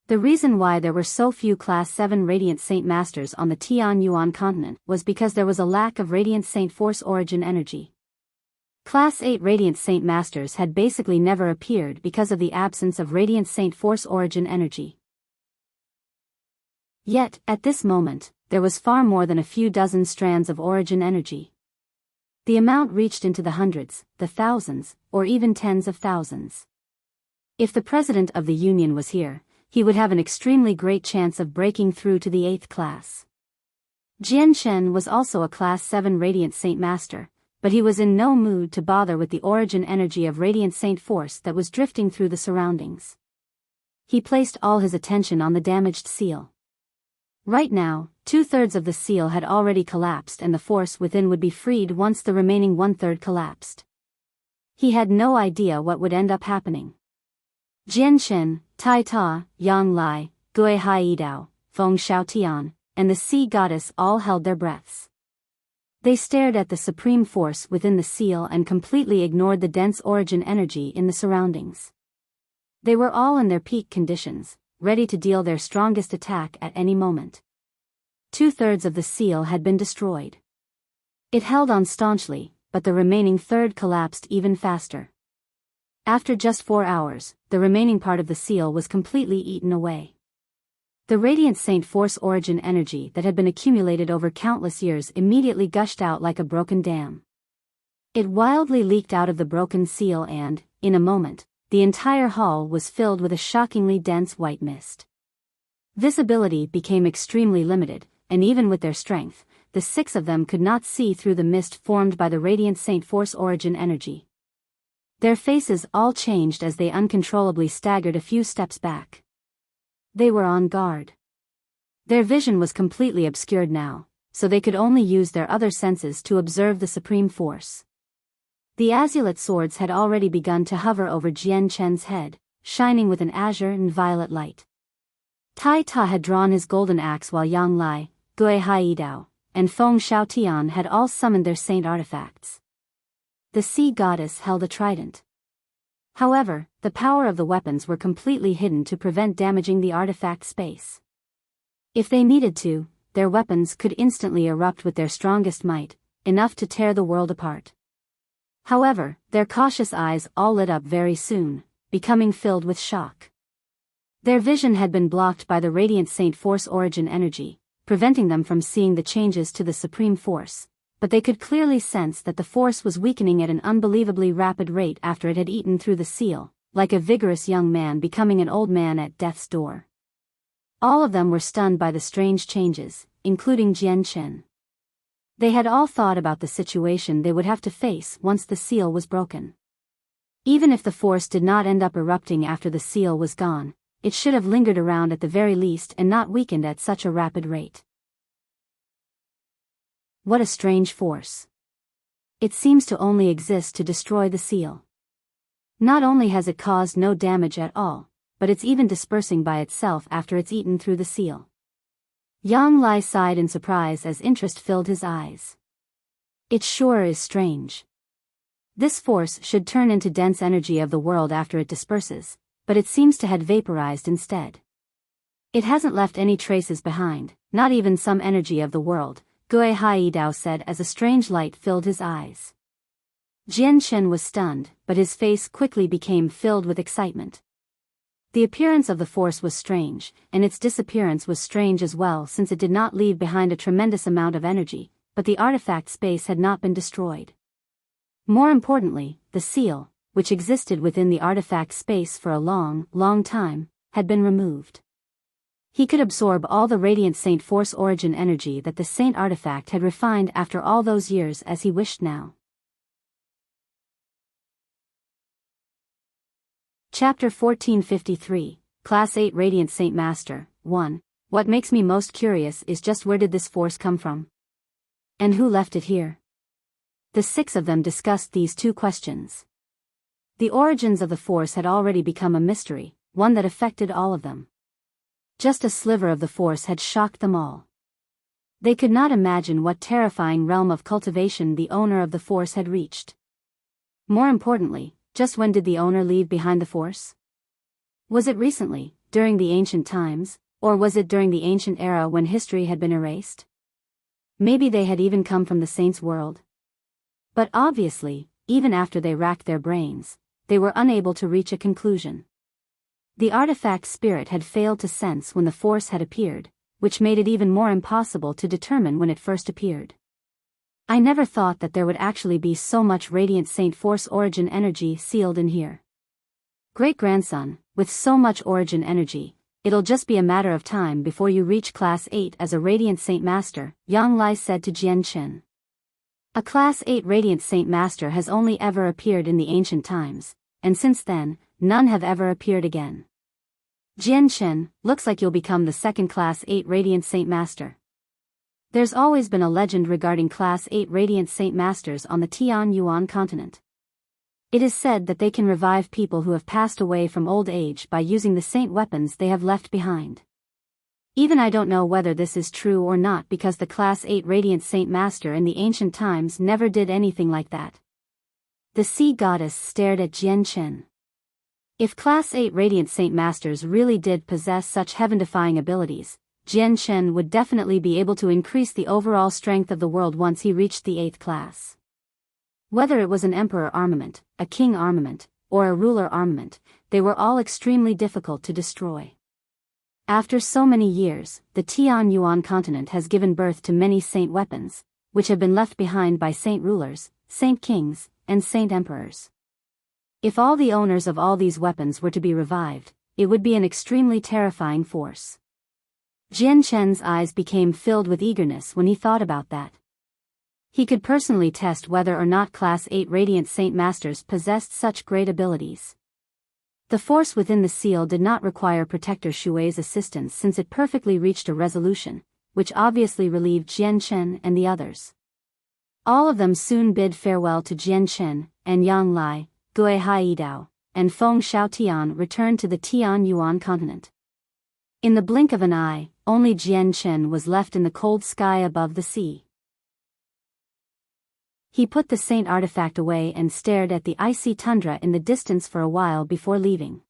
The reason why there were so few Class 7 Radiant Saint Masters on the Tianyuan continent was because there was a lack of Radiant Saint Force origin energy. Class 8 Radiant Saint Masters had basically never appeared because of the absence of Radiant Saint Force origin energy. Yet, at this moment, there was far more than a few dozen strands of origin energy. The amount reached into the hundreds, the thousands, or even tens of thousands. If the President of the Union was here, he would have an extremely great chance of breaking through to the 8th class. Jianchen was also a Class 7 Radiant Saint Master, but he was in no mood to bother with the origin energy of Radiant Saint Force that was drifting through the surroundings. He placed all his attention on the damaged seal. Right now, 2/3 of the seal had already collapsed and the force within would be freed once the remaining 1/3 collapsed. He had no idea what would end up happening. Jianchen, Tai Ta, Yang Lai, Gui Hai Yidao, Feng Xiaotian, and the sea goddess all held their breaths. They stared at the supreme force within the seal and completely ignored the dense origin energy in the surroundings. They were all in their peak conditions, ready to deal their strongest attack at any moment. 2/3 of the seal had been destroyed. It held on staunchly, but the remaining third collapsed even faster. After just 4 hours, the remaining part of the seal was completely eaten away. The Radiant Saint Force origin energy that had been accumulated over countless years immediately gushed out like a broken dam. It wildly leaked out of the broken seal and, in a moment, the entire hall was filled with a shockingly dense white mist. Visibility became extremely limited, and even with their strength, the 6 of them could not see through the mist formed by the Radiant Saint Force origin energy. Their faces all changed as they uncontrollably staggered a few steps back. They were on guard. Their vision was completely obscured now, so they could only use their other senses to observe the supreme force. The azulate swords had already begun to hover over Jian Chen's head, shining with an azure and violet light. Tai Ta had drawn his golden axe while Yang Lai, Gui Haidao, and Feng Shaotian had all summoned their saint artifacts. The sea goddess held a trident. However, the power of the weapons were completely hidden to prevent damaging the artifact space. If they needed to, their weapons could instantly erupt with their strongest might, enough to tear the world apart. However, their cautious eyes all lit up very soon, becoming filled with shock. Their vision had been blocked by the Radiant Saint Force origin energy, preventing them from seeing the changes to the Supreme Force, but they could clearly sense that the force was weakening at an unbelievably rapid rate after it had eaten through the seal, like a vigorous young man becoming an old man at death's door. All of them were stunned by the strange changes, including Jian Chen. They had all thought about the situation they would have to face once the seal was broken. Even if the force did not end up erupting after the seal was gone, it should have lingered around at the very least and not weakened at such a rapid rate. What a strange force. It seems to only exist to destroy the seal. Not only has it caused no damage at all, but it's even dispersing by itself after it's eaten through the seal. Yang Lai sighed in surprise as interest filled his eyes. It sure is strange. This force should turn into dense energy of the world after it disperses, but it seems to have vaporized instead. It hasn't left any traces behind, not even some energy of the world, Gui Haidao said as a strange light filled his eyes. Jian Chen was stunned, but his face quickly became filled with excitement. The appearance of the force was strange, and its disappearance was strange as well since it did not leave behind a tremendous amount of energy, but the artifact space had not been destroyed. More importantly, the seal, which existed within the artifact space for a long, long time, had been removed. He could absorb all the Radiant Saint Force origin energy that the Saint artifact had refined after all those years as he wished now. Chapter 1453, Class 8 Radiant Saint Master, 1. What makes me most curious is just where did this force come from? And who left it here? The 6 of them discussed these 2 questions. The origins of the force had already become a mystery, one that affected all of them. Just a sliver of the force had shocked them all. They could not imagine what terrifying realm of cultivation the owner of the force had reached. More importantly, just when did the owner leave behind the force? Was it recently, during the ancient times, or was it during the ancient era when history had been erased? Maybe they had even come from the saints' world. But obviously, even after they racked their brains, they were unable to reach a conclusion. The artifact spirit had failed to sense when the force had appeared, which made it even more impossible to determine when it first appeared. I never thought that there would actually be so much Radiant Saint Force origin energy sealed in here. Great-grandson, with so much origin energy, it'll just be a matter of time before you reach Class 8 as a Radiant Saint Master, Yang Lai said to Jian Chen. A Class 8 Radiant Saint Master has only ever appeared in the ancient times, and since then, none have ever appeared again. Jian Chen, looks like you'll become the second Class 8 Radiant Saint Master. There's always been a legend regarding Class 8 Radiant Saint Masters on the Tianyuan continent. It is said that they can revive people who have passed away from old age by using the saint weapons they have left behind. Even I don't know whether this is true or not because the Class 8 Radiant Saint Master in the ancient times never did anything like that. The sea goddess stared at Jian Chen. If Class 8 Radiant Saint Masters really did possess such heaven-defying abilities, Jian Chen would definitely be able to increase the overall strength of the world once he reached the 8th class. Whether it was an emperor armament, a king armament, or a ruler armament, they were all extremely difficult to destroy. After so many years, the Tianyuan continent has given birth to many saint weapons, which have been left behind by saint rulers, saint kings, and saint emperors. If all the owners of all these weapons were to be revived, it would be an extremely terrifying force. Jian Chen's eyes became filled with eagerness when he thought about that. He could personally test whether or not Class 8 Radiant Saint Masters possessed such great abilities. The force within the seal did not require Protector Shui's assistance since it perfectly reached a resolution, which obviously relieved Jianchen and the others. All of them soon bid farewell to Jianchen, and Yang Lai, Gui Haidao, and Feng Shaotian returned to the Tianyuan continent. In the blink of an eye, only Jianchen was left in the cold sky above the sea. He put the saint artifact away and stared at the icy tundra in the distance for a while before leaving.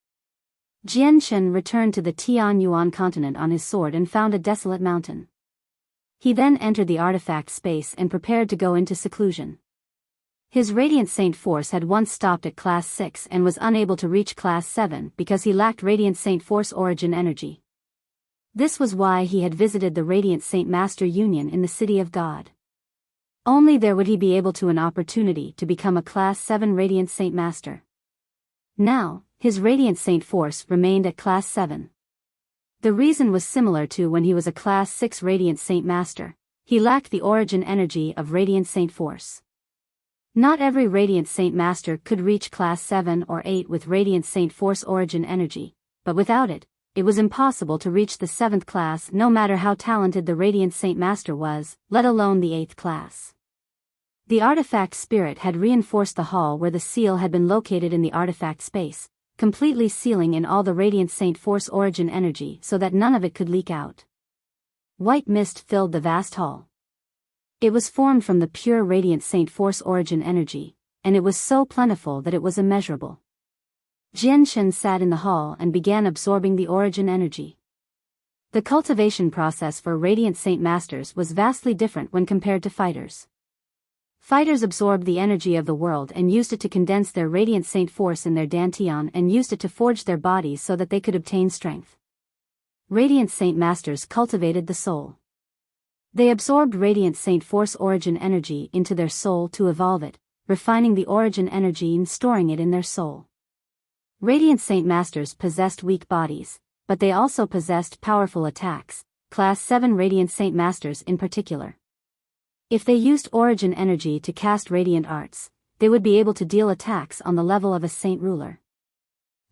Jianchen returned to the Tianyuan continent on his sword and found a desolate mountain. He then entered the artifact space and prepared to go into seclusion. His Radiant Saint Force had once stopped at Class 6 and was unable to reach Class 7 because he lacked Radiant Saint Force origin energy. This was why he had visited the Radiant Saint Master Union in the City of God. Only there would he be able to an opportunity to become a Class 7 Radiant Saint Master. Now, his Radiant Saint Force remained at Class 7. The reason was similar to when he was a Class 6 Radiant Saint Master. He lacked the origin energy of Radiant Saint Force. Not every Radiant Saint Master could reach Class 7 or 8 with Radiant Saint Force origin energy, but without it, it was impossible to reach the 7th class no matter how talented the Radiant Saint Master was, let alone the 8th class. The artifact spirit had reinforced the hall where the seal had been located in the artifact space, completely sealing in all the Radiant Saint Force origin energy so that none of it could leak out. White mist filled the vast hall. It was formed from the pure Radiant Saint Force origin energy, and it was so plentiful that it was immeasurable. Jianchen sat in the hall and began absorbing the origin energy. The cultivation process for Radiant Saint Masters was vastly different when compared to fighters. Fighters absorbed the energy of the world and used it to condense their Radiant Saint Force in their dantian and used it to forge their bodies so that they could obtain strength. Radiant Saint Masters cultivated the soul. They absorbed Radiant Saint Force origin energy into their soul to evolve it, refining the origin energy and storing it in their soul. Radiant Saint Masters possessed weak bodies, but they also possessed powerful attacks, Class 7 Radiant Saint Masters in particular. If they used origin energy to cast radiant arts, they would be able to deal attacks on the level of a saint ruler.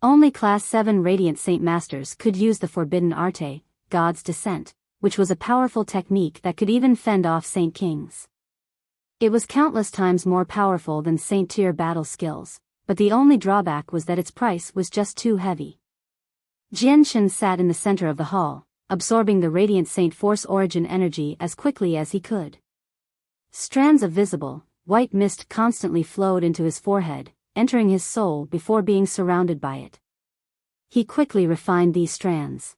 Only Class 7 Radiant Saint Masters could use the forbidden arte, God's Descent, which was a powerful technique that could even fend off saint kings. It was countless times more powerful than saint tier battle skills, but the only drawback was that its price was just too heavy. Jianchen sat in the center of the hall, absorbing the Radiant Saint Force origin energy as quickly as he could. Strands of visible, white mist constantly flowed into his forehead, entering his soul before being surrounded by it. He quickly refined these strands.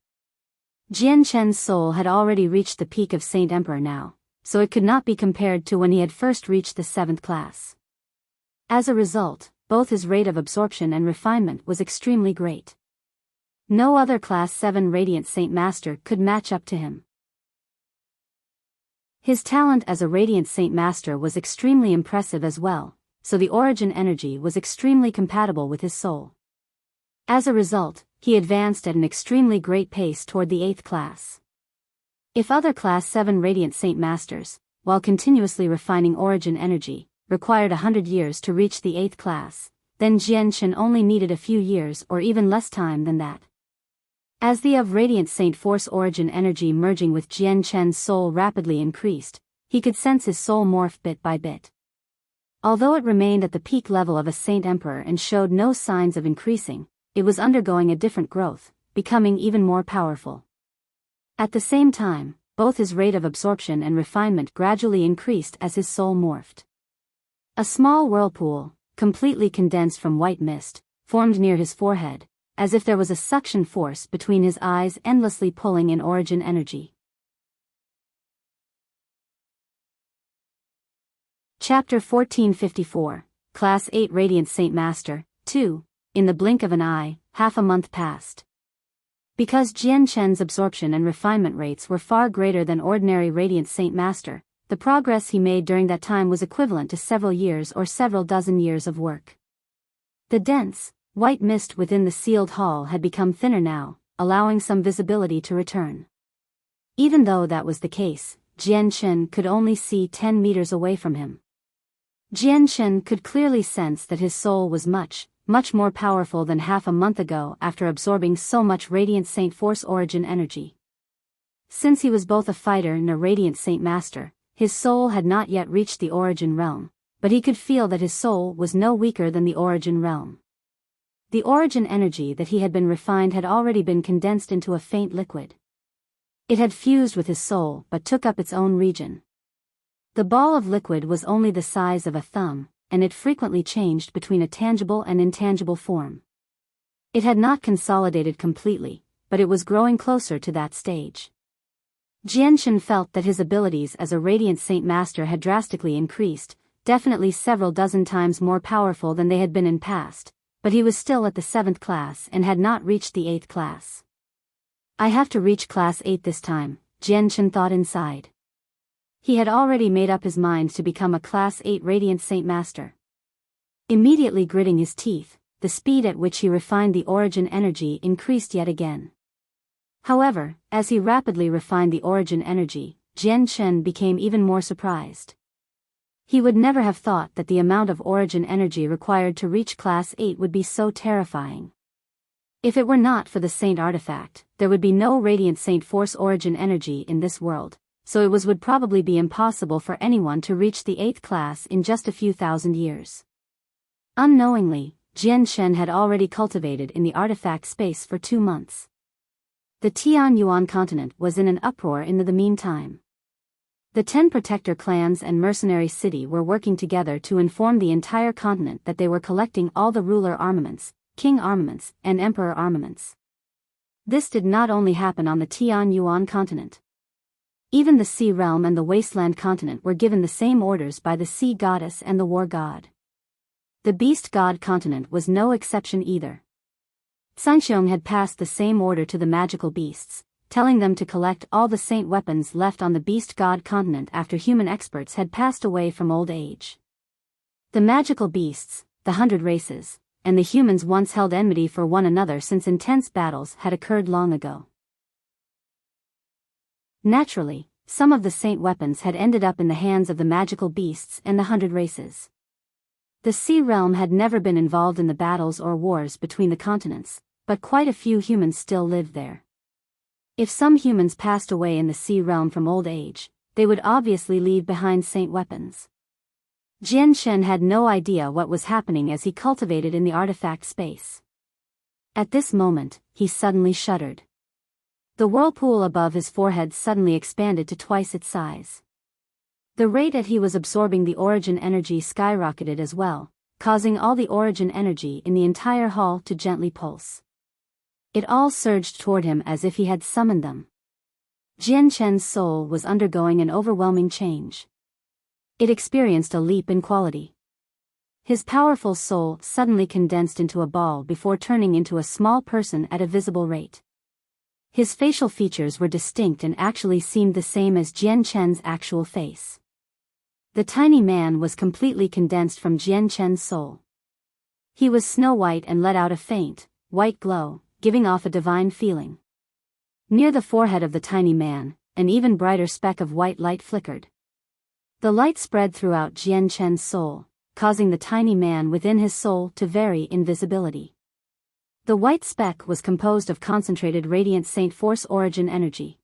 Jianchen's soul had already reached the peak of Saint Emperor now, so it could not be compared to when he had first reached the 7th class. As a result, both his rate of absorption and refinement was extremely great. No other Class 7 Radiant Saint Master could match up to him. His talent as a Radiant Saint Master was extremely impressive as well, so the origin energy was extremely compatible with his soul. As a result, he advanced at an extremely great pace toward the 8th class. If other Class 7 Radiant Saint Masters, while continuously refining origin energy, required 100 years to reach the 8th class, then Jianchen only needed a few years or even less time than that. As the of Radiant Saint Force origin energy merging with Jianchen's soul rapidly increased, he could sense his soul morph bit by bit. Although it remained at the peak level of a Saint Emperor and showed no signs of increasing, it was undergoing a different growth, becoming even more powerful. At the same time, both his rate of absorption and refinement gradually increased as his soul morphed. A small whirlpool, completely condensed from white mist, formed near his forehead, as if there was a suction force between his eyes endlessly pulling in origin energy. Chapter 1454, Class 8 Radiant Saint Master, 2. In the blink of an eye, half a month passed. Because Jianchen's absorption and refinement rates were far greater than ordinary Radiant Saint Master, the progress he made during that time was equivalent to several years or several dozen years of work. The dense, white mist within the sealed hall had become thinner now, allowing some visibility to return. Even though that was the case, Jianchen could only see 10 meters away from him. Jianchen could clearly sense that his soul was much more powerful than half a month ago after absorbing so much Radiant Saint Force origin energy. Since he was both a fighter and a radiant Saint Master, his soul had not yet reached the origin realm, but he could feel that his soul was no weaker than the origin realm. The origin energy that he had been refined had already been condensed into a faint liquid. It had fused with his soul but took up its own region. The ball of liquid was only the size of a thumb, and it frequently changed between a tangible and intangible form. It had not consolidated completely, but it was growing closer to that stage. Jianshan felt that his abilities as a radiant Saint Master had drastically increased, definitely several dozen times more powerful than they had been in past, but he was still at the 7th class and had not reached the 8th class. I have to reach class 8 this time, Jianshan thought inside. He had already made up his mind to become a class 8 radiant Saint Master. Immediately gritting his teeth, the speed at which he refined the origin energy increased yet again. However, as he rapidly refined the origin energy, Jianshan became even more surprised. He would never have thought that the amount of origin energy required to reach class 8 would be so terrifying. If it were not for the Saint artifact, there would be no radiant Saint Force origin energy in this world, so it would probably be impossible for anyone to reach the 8th class in just a few thousand years. Unknowingly, Jianshan had already cultivated in the artifact space for 2 months. The Tianyuan continent was in an uproar in the meantime. The 10 protector clans and mercenary city were working together to inform the entire continent that they were collecting all the ruler armaments, king armaments, and emperor armaments. This did not only happen on the Tianyuan continent. Even the Sea Realm and the Wasteland continent were given the same orders by the Sea Goddess and the War God. The Beast God continent was no exception either. Sanxiong had passed the same order to the magical beasts, telling them to collect all the saint weapons left on the Beast God continent after human experts had passed away from old age. The magical beasts, the 100 races, and the humans once held enmity for one another since intense battles had occurred long ago. Naturally, some of the saint weapons had ended up in the hands of the magical beasts and the 100 races. The Sea Realm had never been involved in the battles or wars between the continents, but quite a few humans still lived there. If some humans passed away in the Sea Realm from old age, they would obviously leave behind saint weapons. Jianshan had no idea what was happening as he cultivated in the artifact space. At this moment, he suddenly shuddered. The whirlpool above his forehead suddenly expanded to twice its size. The rate at he was absorbing the origin energy skyrocketed as well, causing all the origin energy in the entire hall to gently pulse. It all surged toward him as if he had summoned them. Jianshan's soul was undergoing an overwhelming change. It experienced a leap in quality. His powerful soul suddenly condensed into a ball before turning into a small person at a visible rate. His facial features were distinct and actually seemed the same as Jianshan's actual face. The tiny man was completely condensed from Jianshan's soul. He was snow-white and let out a faint, white glow, giving off a divine feeling. Near the forehead of the tiny man, an even brighter speck of white light flickered. The light spread throughout Jianshan's soul, causing the tiny man within his soul to vary in visibility. The white speck was composed of concentrated radiant Saint Force origin energy.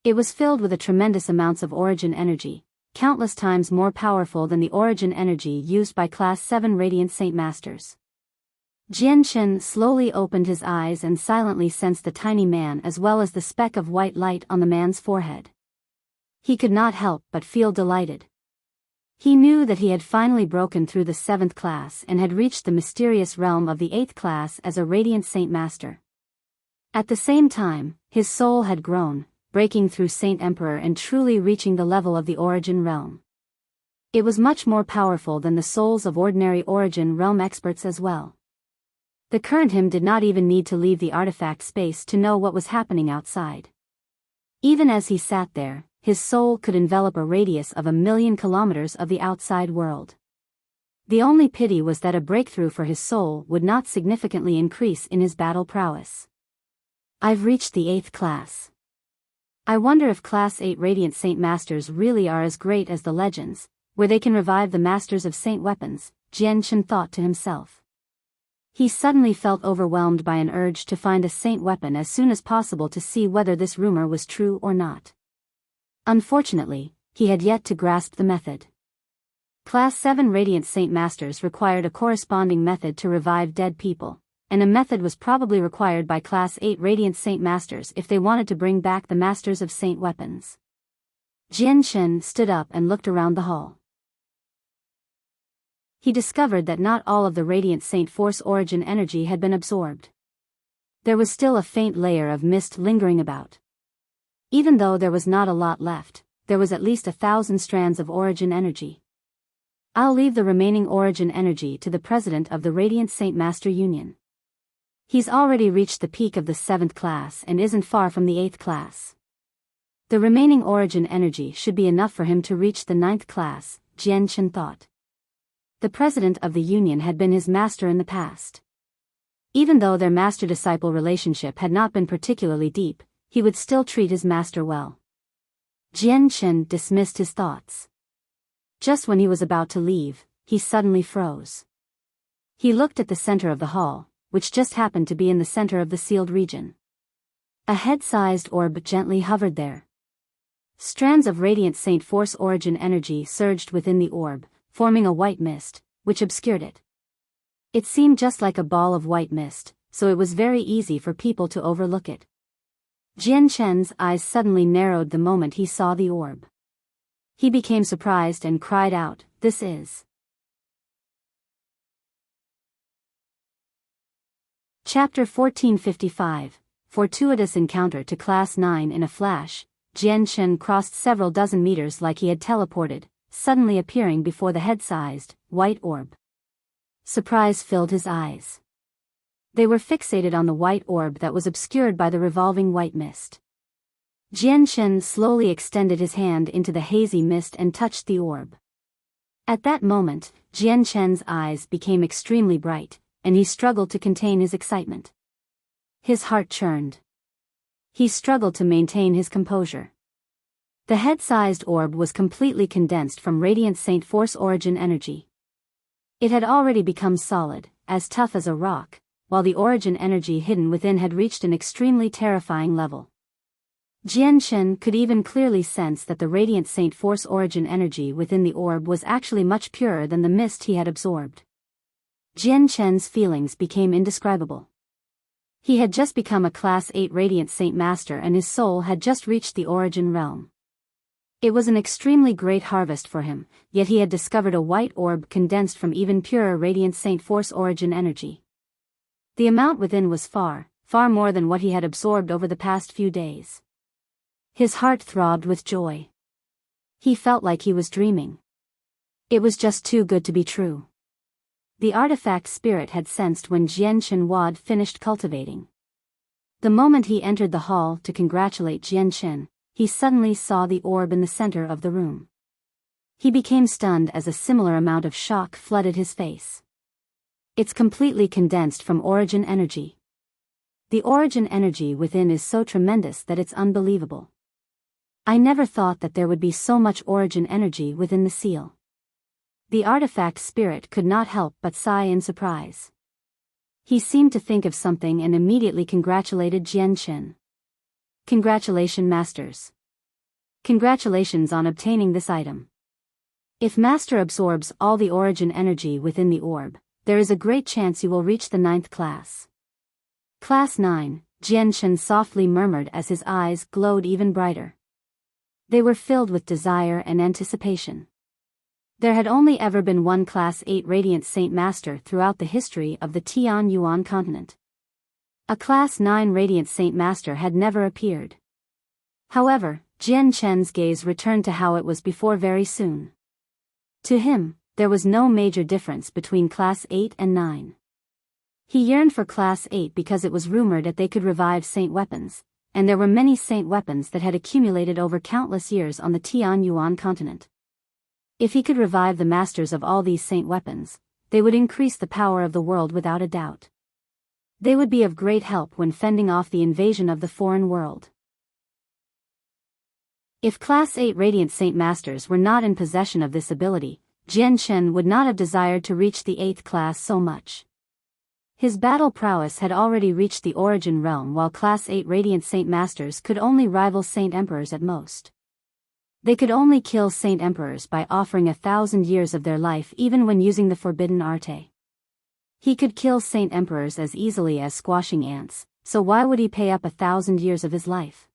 It was filled with a tremendous amounts of origin energy, countless times more powerful than the origin energy used by Class 7 Radiant Saint Masters. Jianshan slowly opened his eyes and silently sensed the tiny man as well as the speck of white light on the man's forehead. He could not help but feel delighted. He knew that he had finally broken through the 7th class and had reached the mysterious realm of the 8th class as a Radiant Saint Master. At the same time, his soul had grown, breaking through Saint Emperor and truly reaching the level of the origin realm. It was much more powerful than the souls of ordinary origin realm experts as well. The current him did not even need to leave the artifact space to know what was happening outside. Even as he sat there, his soul could envelop a radius of 1,000,000 kilometers of the outside world. The only pity was that a breakthrough for his soul would not significantly increase in his battle prowess. I've reached the 8th class. I wonder if Class 8 Radiant Saint Masters really are as great as the legends, where they can revive the Masters of Saint Weapons, Jianshan thought to himself. He suddenly felt overwhelmed by an urge to find a saint weapon as soon as possible to see whether this rumor was true or not. Unfortunately, he had yet to grasp the method. Class 7 Radiant Saint Masters required a corresponding method to revive dead people, and a method was probably required by Class 8 Radiant Saint Masters if they wanted to bring back the Masters of Saint Weapons. Jian Shen stood up and looked around the hall. He discovered that not all of the Radiant Saint Force origin energy had been absorbed. There was still a faint layer of mist lingering about. Even though there was not a lot left, there was at least 1,000 strands of origin energy. I'll leave the remaining origin energy to the president of the Radiant Saint Master Union. He's already reached the peak of the 7th class and isn't far from the 8th class. The remaining origin energy should be enough for him to reach the 9th class, Jian Shen thought. The president of the union had been his master in the past. Even though their master-disciple relationship had not been particularly deep, he would still treat his master well. Jian Shen dismissed his thoughts. Just when he was about to leave, he suddenly froze. He looked at the center of the hall, which just happened to be in the center of the sealed region. A head-sized orb gently hovered there. Strands of Radiant Saint Force origin energy surged within the orb, forming a white mist, which obscured it. It seemed just like a ball of white mist, so it was very easy for people to overlook it. Jian Shen's eyes suddenly narrowed the moment he saw the orb. He became surprised and cried out, "This is..." Chapter 1455, Fortuitous Encounter to Class 9. In a flash, Jian Shen crossed several dozen meters like he had teleported, suddenly appearing before the head-sized, white orb. Surprise filled his eyes. They were fixated on the white orb that was obscured by the revolving white mist. Jian Shen slowly extended his hand into the hazy mist and touched the orb. At that moment, Jian Shen's eyes became extremely bright, and he struggled to contain his excitement. His heart churned. He struggled to maintain his composure. The head-sized orb was completely condensed from Radiant Saint Force origin energy. It had already become solid, as tough as a rock, while the origin energy hidden within had reached an extremely terrifying level. Jian Shen could even clearly sense that the Radiant Saint Force origin energy within the orb was actually much purer than the mist he had absorbed. Jian Shen's feelings became indescribable. He had just become a Class 8 Radiant Saint Master and his soul had just reached the origin realm. It was an extremely great harvest for him, yet he had discovered a white orb condensed from even purer Radiant Saint Force origin energy. The amount within was far, far more than what he had absorbed over the past few days. His heart throbbed with joy. He felt like he was dreaming. It was just too good to be true. The artifact spirit had sensed when Jian Shenwad finished cultivating. The moment he entered the hall to congratulate Jian Shen, he suddenly saw the orb in the center of the room. He became stunned as a similar amount of shock flooded his face. It's completely condensed from origin energy. The origin energy within is so tremendous that it's unbelievable. I never thought that there would be so much origin energy within the seal. The artifact spirit could not help but sigh in surprise. He seemed to think of something and immediately congratulated Jian Shen. Congratulations, Masters. Congratulations on obtaining this item. If Master absorbs all the origin energy within the orb, there is a great chance you will reach the 9th class. Class 9, Jian Shen softly murmured as his eyes glowed even brighter. They were filled with desire and anticipation. There had only ever been one Class 8 Radiant Saint Master throughout the history of the Tian Yuan continent. A Class 9 Radiant Saint Master had never appeared. However, Jian Shen's gaze returned to how it was before very soon. To him, there was no major difference between Class 8 and 9. He yearned for Class 8 because it was rumored that they could revive saint weapons, and there were many saint weapons that had accumulated over countless years on the Tian Yuan continent. If he could revive the masters of all these saint weapons, they would increase the power of the world without a doubt. They would be of great help when fending off the invasion of the foreign world. If Class 8 Radiant Saint Masters were not in possession of this ability, Jian Shen would not have desired to reach the 8th class so much. His battle prowess had already reached the origin realm, while Class 8 Radiant Saint Masters could only rival Saint Emperors at most. They could only kill Saint Emperors by offering 1,000 years of their life even when using the forbidden arte. He could kill Saint Emperors as easily as squashing ants, so why would he pay up 1,000 years of his life?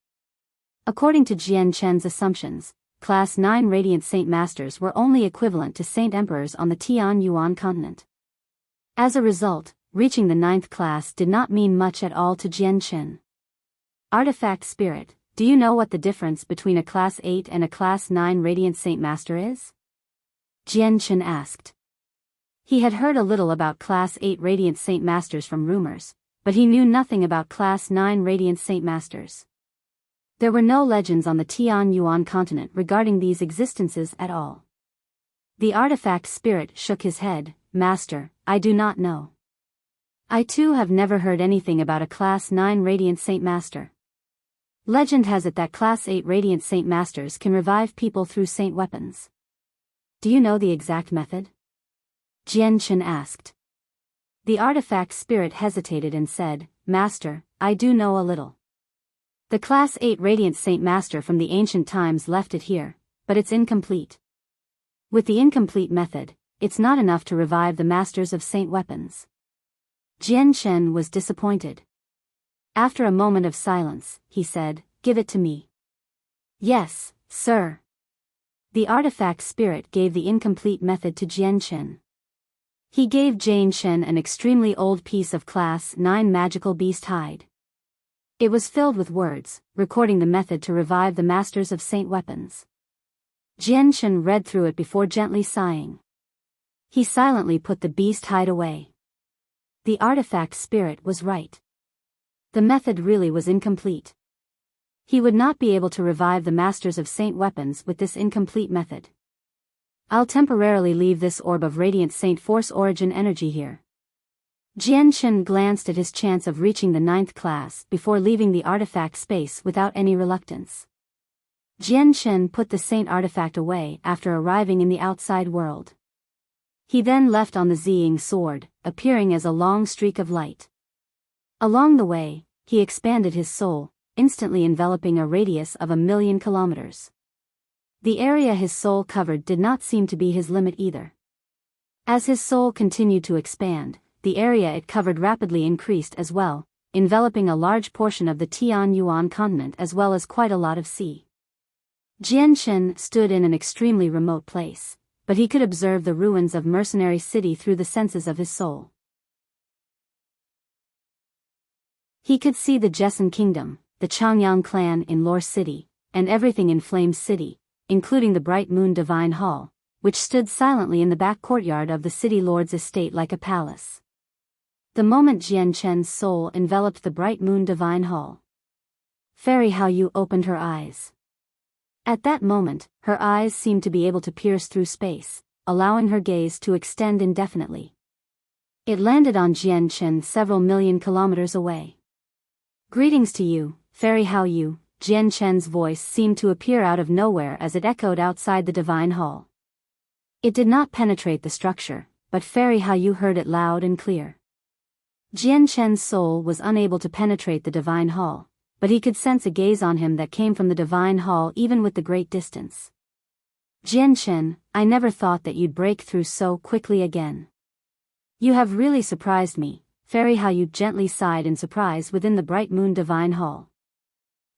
According to Jian Chen's assumptions, Class 9 Radiant Saint Masters were only equivalent to Saint Emperors on the Tian Yuan continent. As a result, reaching the 9th class did not mean much at all to Jian Chen. Artifact Spirit, do you know what the difference between a Class 8 and a Class 9 Radiant Saint Master is? Jian Chen asked. He had heard a little about Class 8 Radiant Saint Masters from rumors, but he knew nothing about Class 9 Radiant Saint Masters. There were no legends on the Tian Yuan continent regarding these existences at all. The artifact spirit shook his head. Master, I do not know. I too have never heard anything about a Class 9 Radiant Saint Master. Legend has it that Class 8 Radiant Saint Masters can revive people through saint weapons. Do you know the exact method? Jian Chen asked. The artifact spirit hesitated and said, Master, I do know a little. The Class 8 Radiant Saint Master from the ancient times left it here, but it's incomplete. With the incomplete method, it's not enough to revive the masters of saint weapons. Jian Chen was disappointed. After a moment of silence, he said, Give it to me. Yes, sir. The artifact spirit gave the incomplete method to Jian Chen. He gave Jian Chen an extremely old piece of Class 9 magical beast hide. It was filled with words, recording the method to revive the masters of saint weapons. Jian Chen read through it before gently sighing. He silently put the beast hide away. The artifact spirit was right. The method really was incomplete. He would not be able to revive the masters of saint weapons with this incomplete method. I'll temporarily leave this orb of radiant saint force origin energy here. Jian Chen glanced at his chance of reaching the 9th class before leaving the artifact space without any reluctance. Jian Chen put the saint artifact away after arriving in the outside world. He then left on the Ziying sword, appearing as a long streak of light. Along the way, he expanded his soul, instantly enveloping a radius of 1,000,000 kilometers. The area his soul covered did not seem to be his limit either. As his soul continued to expand, the area it covered rapidly increased as well, enveloping a large portion of the Tian Yuan continent as well as quite a lot of sea. Jian Chen stood in an extremely remote place, but he could observe the ruins of Mercenary City through the senses of his soul. He could see the Jessen Kingdom, the Changyang clan in Lore City, and everything in Flame City, including the Bright Moon Divine Hall, which stood silently in the back courtyard of the city lord's estate like a palace. The moment Jian Chen's soul enveloped the Bright Moon Divine Hall, Fairy Haoyu opened her eyes. At that moment, her eyes seemed to be able to pierce through space, allowing her gaze to extend indefinitely. It landed on Jian Chen several million kilometers away. Greetings to you, Fairy Haoyu. Jian Chen's voice seemed to appear out of nowhere as it echoed outside the Divine Hall. It did not penetrate the structure, but Fairy Haoyu heard it loud and clear. Jian Chen's soul was unable to penetrate the Divine Hall, but he could sense a gaze on him that came from the Divine Hall even with the great distance. Jian Chen, I never thought that you'd break through so quickly again. You have really surprised me. Fairy Haoyu gently sighed in surprise within the Bright Moon Divine Hall.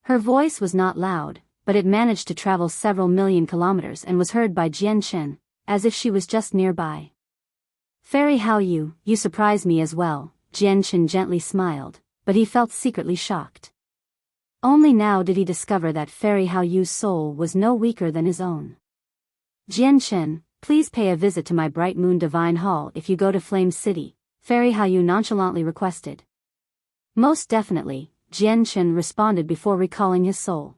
Her voice was not loud, but it managed to travel several million kilometers and was heard by Jian Chen, as if she was just nearby. Fairy Haoyu, you surprise me as well. Jian Chen gently smiled, but he felt secretly shocked. Only now did he discover that Fairy Haoyu's soul was no weaker than his own. Jian Chen, please pay a visit to my Bright Moon Divine Hall if you go to Flame City, Fairy Haoyu nonchalantly requested. Most definitely, Jian Chen responded before recalling his soul.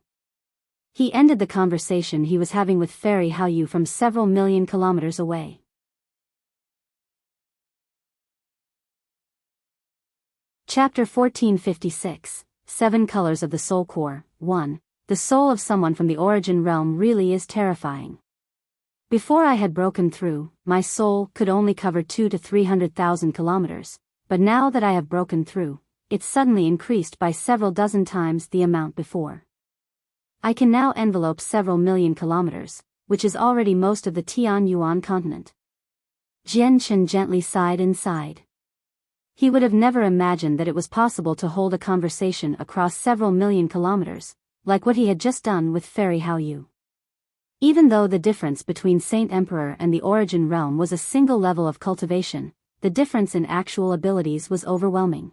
He ended the conversation he was having with Fairy Haoyu from several million kilometers away. Chapter 1456, 7 Colors of the Soul Core. 1. The soul of someone from the origin realm really is terrifying. Before I had broken through, my soul could only cover 200,000 to 300,000 kilometers, but now that I have broken through, it's suddenly increased by several dozen times the amount before. I can now envelope several million kilometers, which is already most of the Tianyuan continent. Jian Chen gently sighed inside. He would have never imagined that it was possible to hold a conversation across several million kilometers, like what he had just done with Fairy Hao Yu. Even though the difference between Saint Emperor and the Origin Realm was a single level of cultivation, the difference in actual abilities was overwhelming.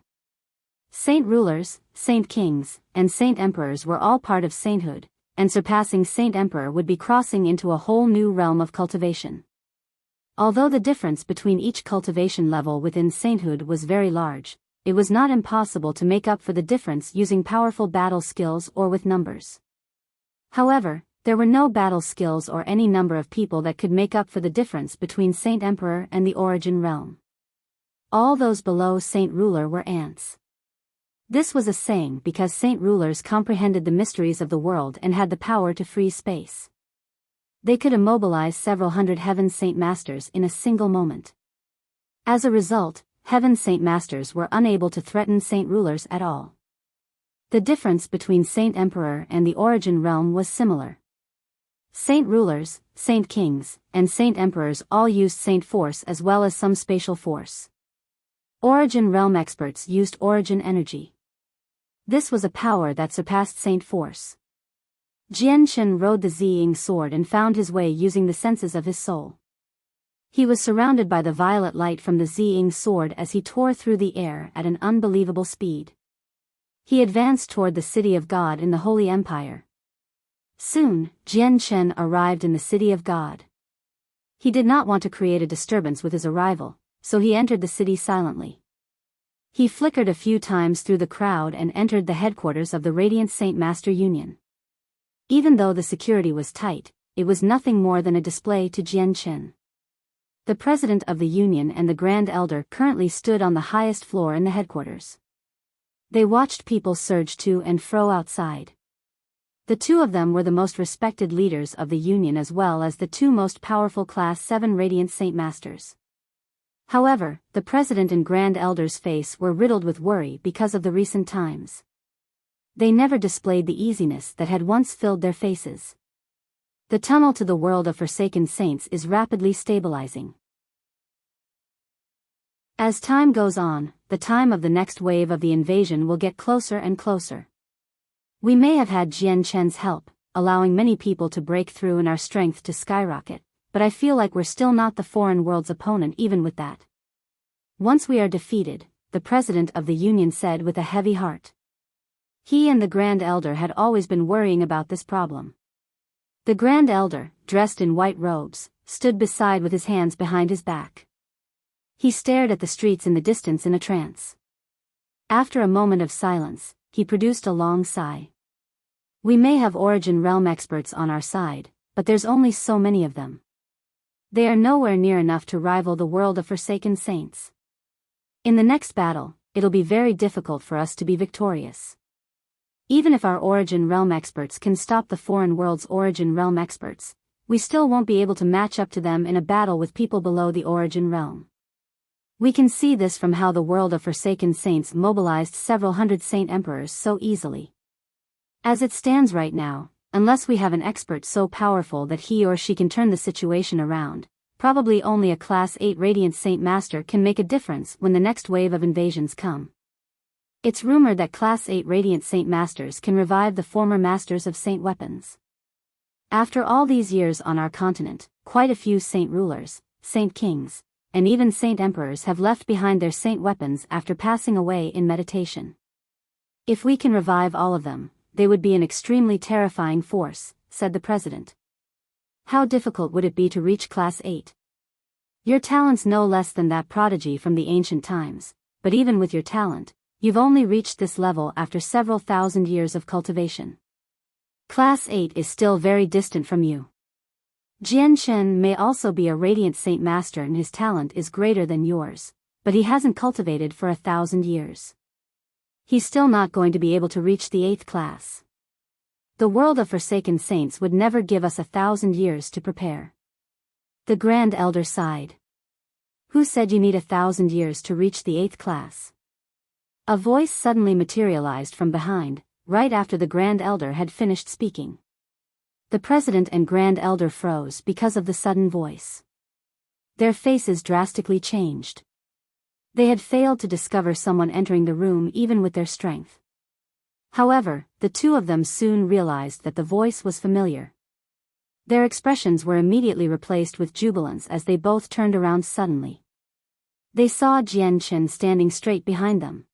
Saint Rulers, Saint Kings, and Saint Emperors were all part of sainthood, and surpassing Saint Emperor would be crossing into a whole new realm of cultivation. Although the difference between each cultivation level within sainthood was very large, it was not impossible to make up for the difference using powerful battle skills or with numbers. However, there were no battle skills or any number of people that could make up for the difference between Saint Emperor and the Origin Realm. All those below Saint Ruler were ants. This was a saying because Saint Rulers comprehended the mysteries of the world and had the power to freeze space. They could immobilize several hundred Heaven Saint Masters in a single moment. As a result, Heaven Saint Masters were unable to threaten Saint Rulers at all. The difference between Saint Emperor and the Origin Realm was similar. Saint Rulers, Saint Kings, and Saint Emperors all used Saint Force as well as some spatial force. Origin Realm experts used Origin Energy. This was a power that surpassed Saint Force. Jian Chen rode the Ziying sword and found his way using the senses of his soul. He was surrounded by the violet light from the Ziying sword as he tore through the air at an unbelievable speed. He advanced toward the city of God in the Holy Empire. Soon, Jian Chen arrived in the city of God. He did not want to create a disturbance with his arrival, so he entered the city silently. He flickered a few times through the crowd and entered the headquarters of the Radiant Saint Master Union. Even though the security was tight, it was nothing more than a display to Jian Chen. The president of the union and the Grand Elder currently stood on the highest floor in the headquarters. They watched people surge to and fro outside. The two of them were the most respected leaders of the union as well as the two most powerful Class 7 Radiant Saint Masters. However, the president and Grand Elder's face were riddled with worry because of the recent times. They never displayed the easiness that had once filled their faces. The tunnel to the world of Forsaken Saints is rapidly stabilizing. As time goes on, the time of the next wave of the invasion will get closer and closer. We may have had Jian Chen's help, allowing many people to break through and our strength to skyrocket, but I feel like we're still not the foreign world's opponent even with that. Once we are defeated, the president of the union said with a heavy heart. He and the Grand Elder had always been worrying about this problem. The Grand Elder, dressed in white robes, stood beside with his hands behind his back. He stared at the streets in the distance in a trance. After a moment of silence, he produced a long sigh. We may have Origin Realm experts on our side, but there's only so many of them. They are nowhere near enough to rival the world of Forsaken Saints. In the next battle, it'll be very difficult for us to be victorious. Even if our Origin Realm experts can stop the foreign world's Origin Realm experts, we still won't be able to match up to them in a battle with people below the Origin Realm. We can see this from how the world of Forsaken Saints mobilized several hundred Saint Emperors so easily. As it stands right now, unless we have an expert so powerful that he or she can turn the situation around, probably only a Class 8 Radiant Saint Master can make a difference when the next wave of invasions come. It's rumored that Class 8 Radiant Saint Masters can revive the former Masters of Saint Weapons. After all these years on our continent, quite a few Saint Rulers, Saint Kings, and even Saint Emperors have left behind their Saint Weapons after passing away in meditation. If we can revive all of them, they would be an extremely terrifying force, said the president. How difficult would it be to reach Class 8? Your talent's no less than that prodigy from the ancient times, but even with your talent, you've only reached this level after several thousand years of cultivation. Class 8 is still very distant from you. Jian Chen may also be a Radiant Saint Master and his talent is greater than yours, but he hasn't cultivated for 1,000 years. He's still not going to be able to reach the 8th class. The world of Forsaken Saints would never give us 1,000 years to prepare. The Grand Elder sighed. Who said you need 1,000 years to reach the 8th class? A voice suddenly materialized from behind, right after the Grand Elder had finished speaking. The President and Grand Elder froze because of the sudden voice. Their faces drastically changed. They had failed to discover someone entering the room even with their strength. However, the two of them soon realized that the voice was familiar. Their expressions were immediately replaced with jubilance as they both turned around suddenly. They saw Jian Chen standing straight behind them.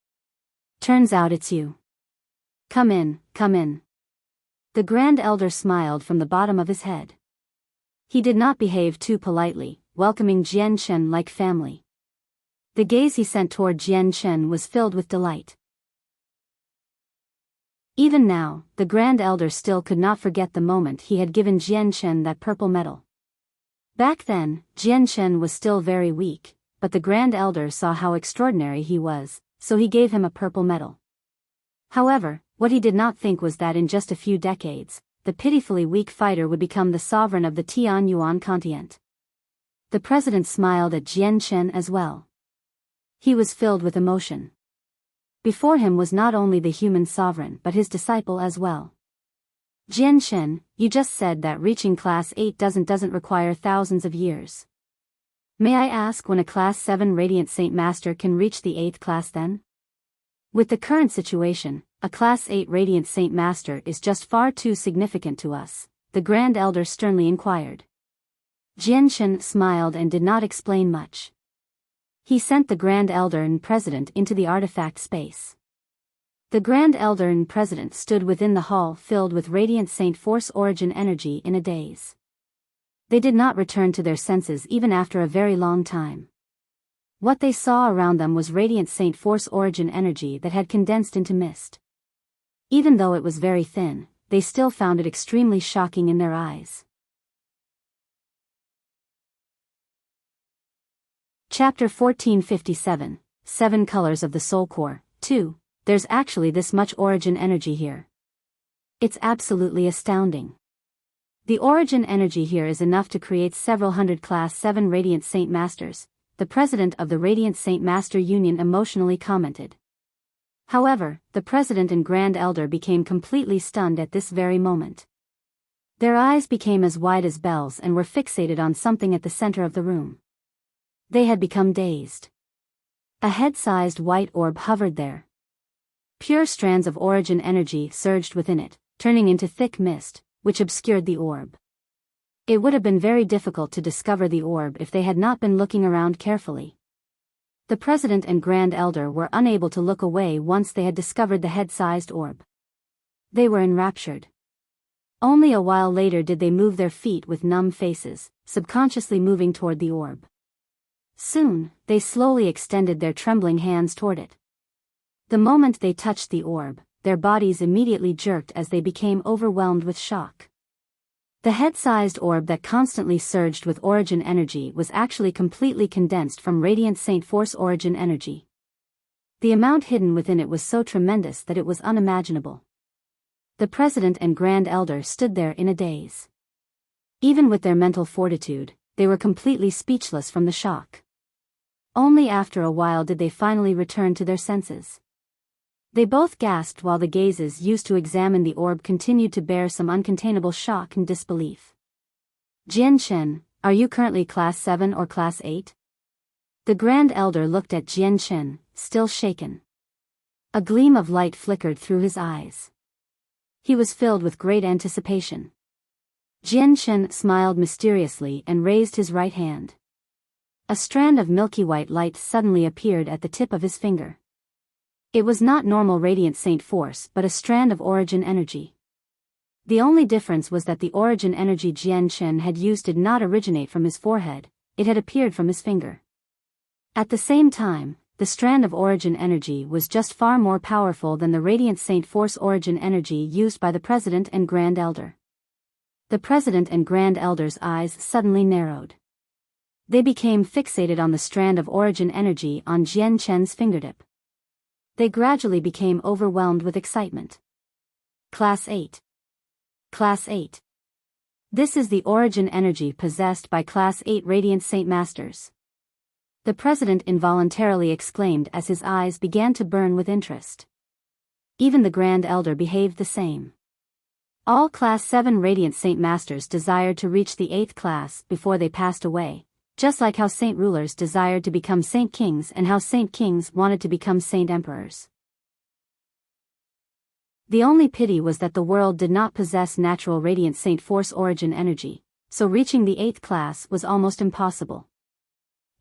Turns out it's you. Come in, come in. The Grand Elder smiled from the bottom of his head. He did not behave too politely, welcoming Jian Chen like family. The gaze he sent toward Jian Chen was filled with delight. Even now, the Grand Elder still could not forget the moment he had given Jian Chen that purple medal. Back then, Jian Chen was still very weak, but the Grand Elder saw how extraordinary he was, so he gave him a purple medal. However, what he did not think was that in just a few decades, the pitifully weak fighter would become the sovereign of the Tianyuan continent. The president smiled at Jian Chen as well. He was filled with emotion. Before him was not only the human sovereign but his disciple as well. Jian Chen, you just said that reaching class 8 doesn't require thousands of years. May I ask when a class 7 Radiant Saint Master can reach the 8th class then? With the current situation, a class 8 Radiant Saint Master is just far too significant to us, the Grand Elder sternly inquired. Jian Chen smiled and did not explain much. He sent the Grand Elder and President into the artifact space. The Grand Elder and President stood within the hall filled with Radiant Saint Force Origin energy in a daze. They did not return to their senses even after a very long time. What they saw around them was Radiant Saint Force Origin energy that had condensed into mist. Even though it was very thin, they still found it extremely shocking in their eyes. Chapter 1457, 7 Colors of the Soul Core, 2. There's actually this much origin energy here. It's absolutely astounding. The origin energy here is enough to create several hundred Class 7 Radiant Saint Masters, the president of the Radiant Saint Master Union emotionally commented. However, the president and Grand Elder became completely stunned at this very moment. Their eyes became as wide as bells and were fixated on something at the center of the room. They had become dazed. A head-sized white orb hovered there. Pure strands of origin energy surged within it, turning into thick mist, which obscured the orb. It would have been very difficult to discover the orb if they had not been looking around carefully. The President and Grand Elder were unable to look away once they had discovered the head-sized orb. They were enraptured. Only a while later did they move their feet with numb faces, subconsciously moving toward the orb. Soon, they slowly extended their trembling hands toward it. The moment they touched the orb, their bodies immediately jerked as they became overwhelmed with shock. The head-sized orb that constantly surged with origin energy was actually completely condensed from Radiant Saint Force origin energy. The amount hidden within it was so tremendous that it was unimaginable. The President and Grand Elder stood there in a daze. Even with their mental fortitude, they were completely speechless from the shock. Only after a while did they finally return to their senses. They both gasped while the gazes used to examine the orb continued to bear some uncontainable shock and disbelief. Jian Chen, are you currently Class 7 or Class 8? The Grand Elder looked at Jian Chen, still shaken. A gleam of light flickered through his eyes. He was filled with great anticipation. Jian Chen smiled mysteriously and raised his right hand. A strand of milky white light suddenly appeared at the tip of his finger. It was not normal Radiant Saint Force but a strand of origin energy. The only difference was that the origin energy Jian Chen had used did not originate from his forehead, it had appeared from his finger. At the same time, the strand of origin energy was just far more powerful than the Radiant Saint Force origin energy used by the President and Grand Elder. The President and Grand Elder's eyes suddenly narrowed. They became fixated on the strand of origin energy on Jian Chen's fingertip. They gradually became overwhelmed with excitement. Class 8. Class 8. This is the origin energy possessed by Class 8 Radiant Saint Masters. The president involuntarily exclaimed as his eyes began to burn with interest. Even the Grand Elder behaved the same. All Class 7 Radiant Saint Masters desired to reach the 8th class before they passed away, just like how Saint Rulers desired to become Saint Kings and how Saint Kings wanted to become Saint Emperors. The only pity was that the world did not possess natural Radiant Saint Force origin energy, so reaching the 8th class was almost impossible.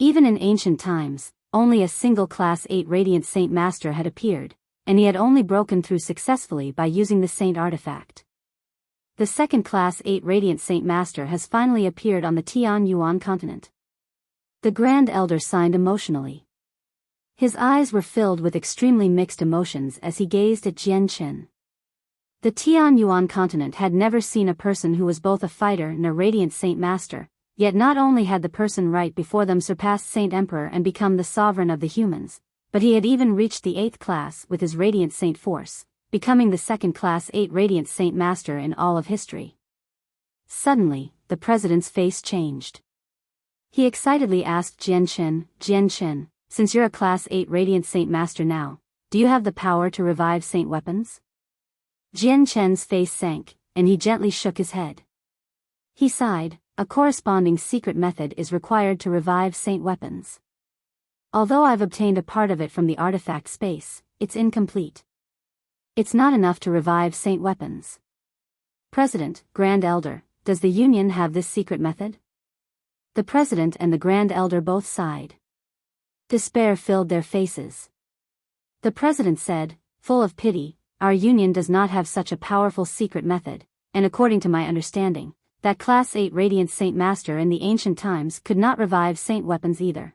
Even in ancient times, only a single Class 8 Radiant Saint Master had appeared, and he had only broken through successfully by using the Saint Artifact. The second Class 8 Radiant Saint Master has finally appeared on the Tianyuan continent. The Grand Elder sighed emotionally. His eyes were filled with extremely mixed emotions as he gazed at Jian Chen. The Tianyuan continent had never seen a person who was both a fighter and a Radiant Saint Master, yet not only had the person right before them surpassed Saint Emperor and become the sovereign of the humans, but he had even reached the 8th class with his Radiant Saint Force, becoming the second Class 8 Radiant Saint Master in all of history. Suddenly, the president's face changed. He excitedly asked Jian Chen, since you're a Class 8 Radiant Saint Master now, do you have the power to revive saint weapons? Jian Chen's face sank, and he gently shook his head. He sighed. A corresponding secret method is required to revive saint weapons. Although I've obtained a part of it from the artifact space, it's incomplete. It's not enough to revive saint weapons. President, Grand Elder, does the Union have this secret method? The President and the Grand Elder both sighed. Despair filled their faces. The President said, full of pity, our Union does not have such a powerful secret method, and according to my understanding, that Class 8 Radiant Saint Master in the ancient times could not revive saint weapons either.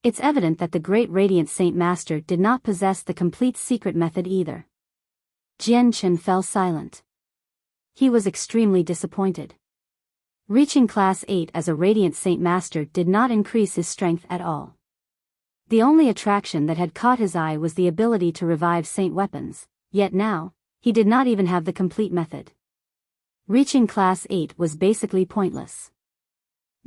It's evident that the great Radiant Saint Master did not possess the complete secret method either. Jian Chen fell silent. He was extremely disappointed. Reaching Class 8 as a Radiant Saint Master did not increase his strength at all. The only attraction that had caught his eye was the ability to revive saint weapons, yet now, he did not even have the complete method. Reaching Class 8 was basically pointless.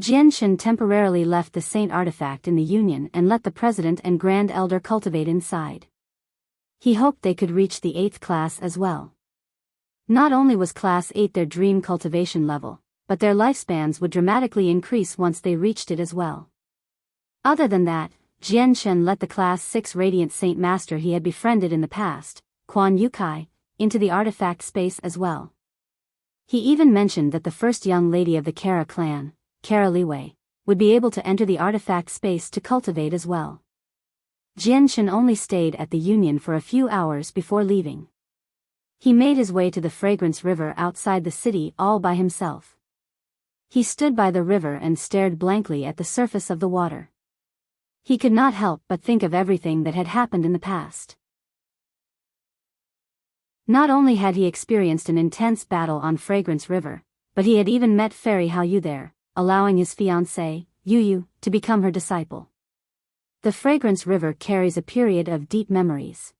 Jian Chen temporarily left the Saint Artifact in the Union and let the President and Grand Elder cultivate inside. He hoped they could reach the 8th class as well. Not only was Class 8 their dream cultivation level, but their lifespans would dramatically increase once they reached it as well. Other than that, Jian Chen let the Class 6 Radiant Saint Master he had befriended in the past, Quan Yukai, into the artifact space as well. He even mentioned that the first young lady of the Kara clan, Kara Liwei, would be able to enter the artifact space to cultivate as well. Jian Chen only stayed at the Union for a few hours before leaving. He made his way to the Fragrance River outside the city all by himself. He stood by the river and stared blankly at the surface of the water. He could not help but think of everything that had happened in the past. Not only had he experienced an intense battle on Fragrance River, but he had even met Fairy Hao Yu there, allowing his fiancée, Yu Yu, to become her disciple. The Fragrance River carries a period of deep memories.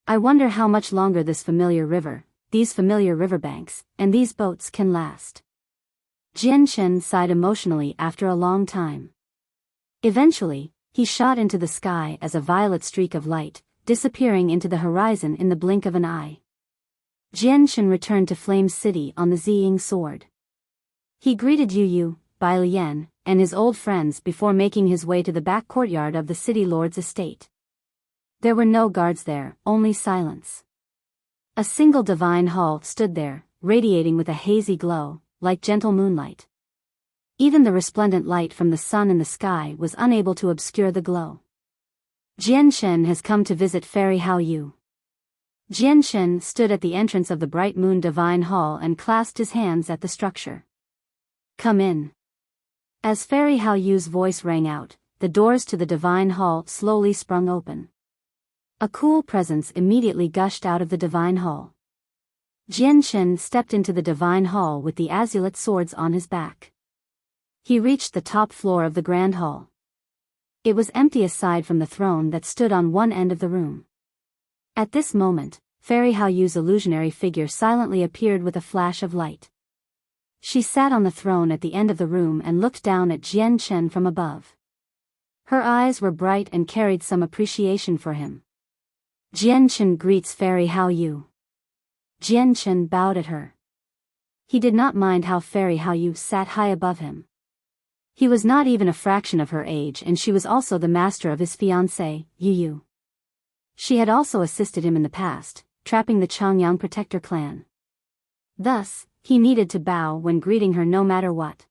I wonder how much longer this familiar river, these familiar riverbanks, and these boats can last. Jian Chen sighed emotionally after a long time. Eventually, he shot into the sky as a violet streak of light, disappearing into the horizon in the blink of an eye. Jian Chen returned to Flame City on the Ziying sword. He greeted Yu Yu, Bai Lian, and his old friends before making his way to the back courtyard of the city lord's estate. There were no guards there, only silence. A single divine hall stood there, radiating with a hazy glow, like gentle moonlight. Even the resplendent light from the sun in the sky was unable to obscure the glow. Jian Chen has come to visit Fairy Hao Yu. Jian Chen stood at the entrance of the Bright Moon Divine Hall and clasped his hands at the structure. Come in. As Fairy Hao Yu's voice rang out, the doors to the Divine Hall slowly sprung open. A cool presence immediately gushed out of the Divine Hall. Jian Chen stepped into the Divine Hall with the azulate swords on his back. He reached the top floor of the Grand Hall. It was empty aside from the throne that stood on one end of the room. At this moment, Fairy Hao Yu's illusionary figure silently appeared with a flash of light. She sat on the throne at the end of the room and looked down at Jian Chen from above. Her eyes were bright and carried some appreciation for him. Jianchen greets Fairy Hao Yu. Jianchen bowed at her. He did not mind how Fairy Hao Yu sat high above him. He was not even a fraction of her age, and she was also the master of his fiancée, Yu Yu. She had also assisted him in the past, trapping the Changyang Protector clan. Thus, he needed to bow when greeting her no matter what.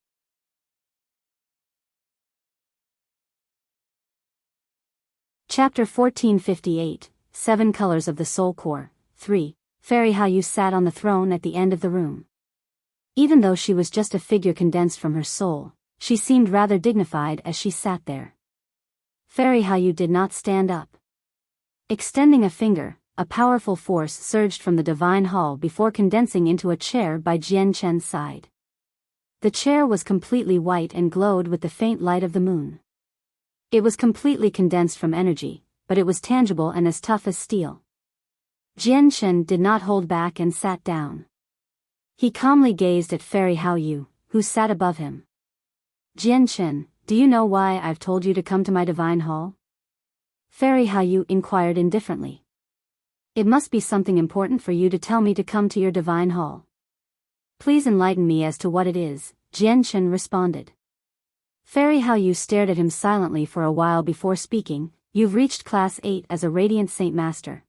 Chapter 1458, 7 Colors of the Soul Core, 3. Fairy Hao Yu sat on the throne at the end of the room. Even though she was just a figure condensed from her soul, she seemed rather dignified as she sat there. Fairy Hao Yu did not stand up. Extending a finger, a powerful force surged from the divine hall before condensing into a chair by Jianchen's side. The chair was completely white and glowed with the faint light of the moon. It was completely condensed from energy, but it was tangible and as tough as steel. Jianchen did not hold back and sat down. He calmly gazed at Fairy Hao Yu, who sat above him. Jianchen, do you know why I've told you to come to my divine hall? Fairy Hao Yu inquired indifferently. It must be something important for you to tell me to come to your divine hall. Please enlighten me as to what it is, Jianchen responded. Fairy Hao Yu stared at him silently for a while before speaking. You've reached Class 8 as a Radiant Saint Master.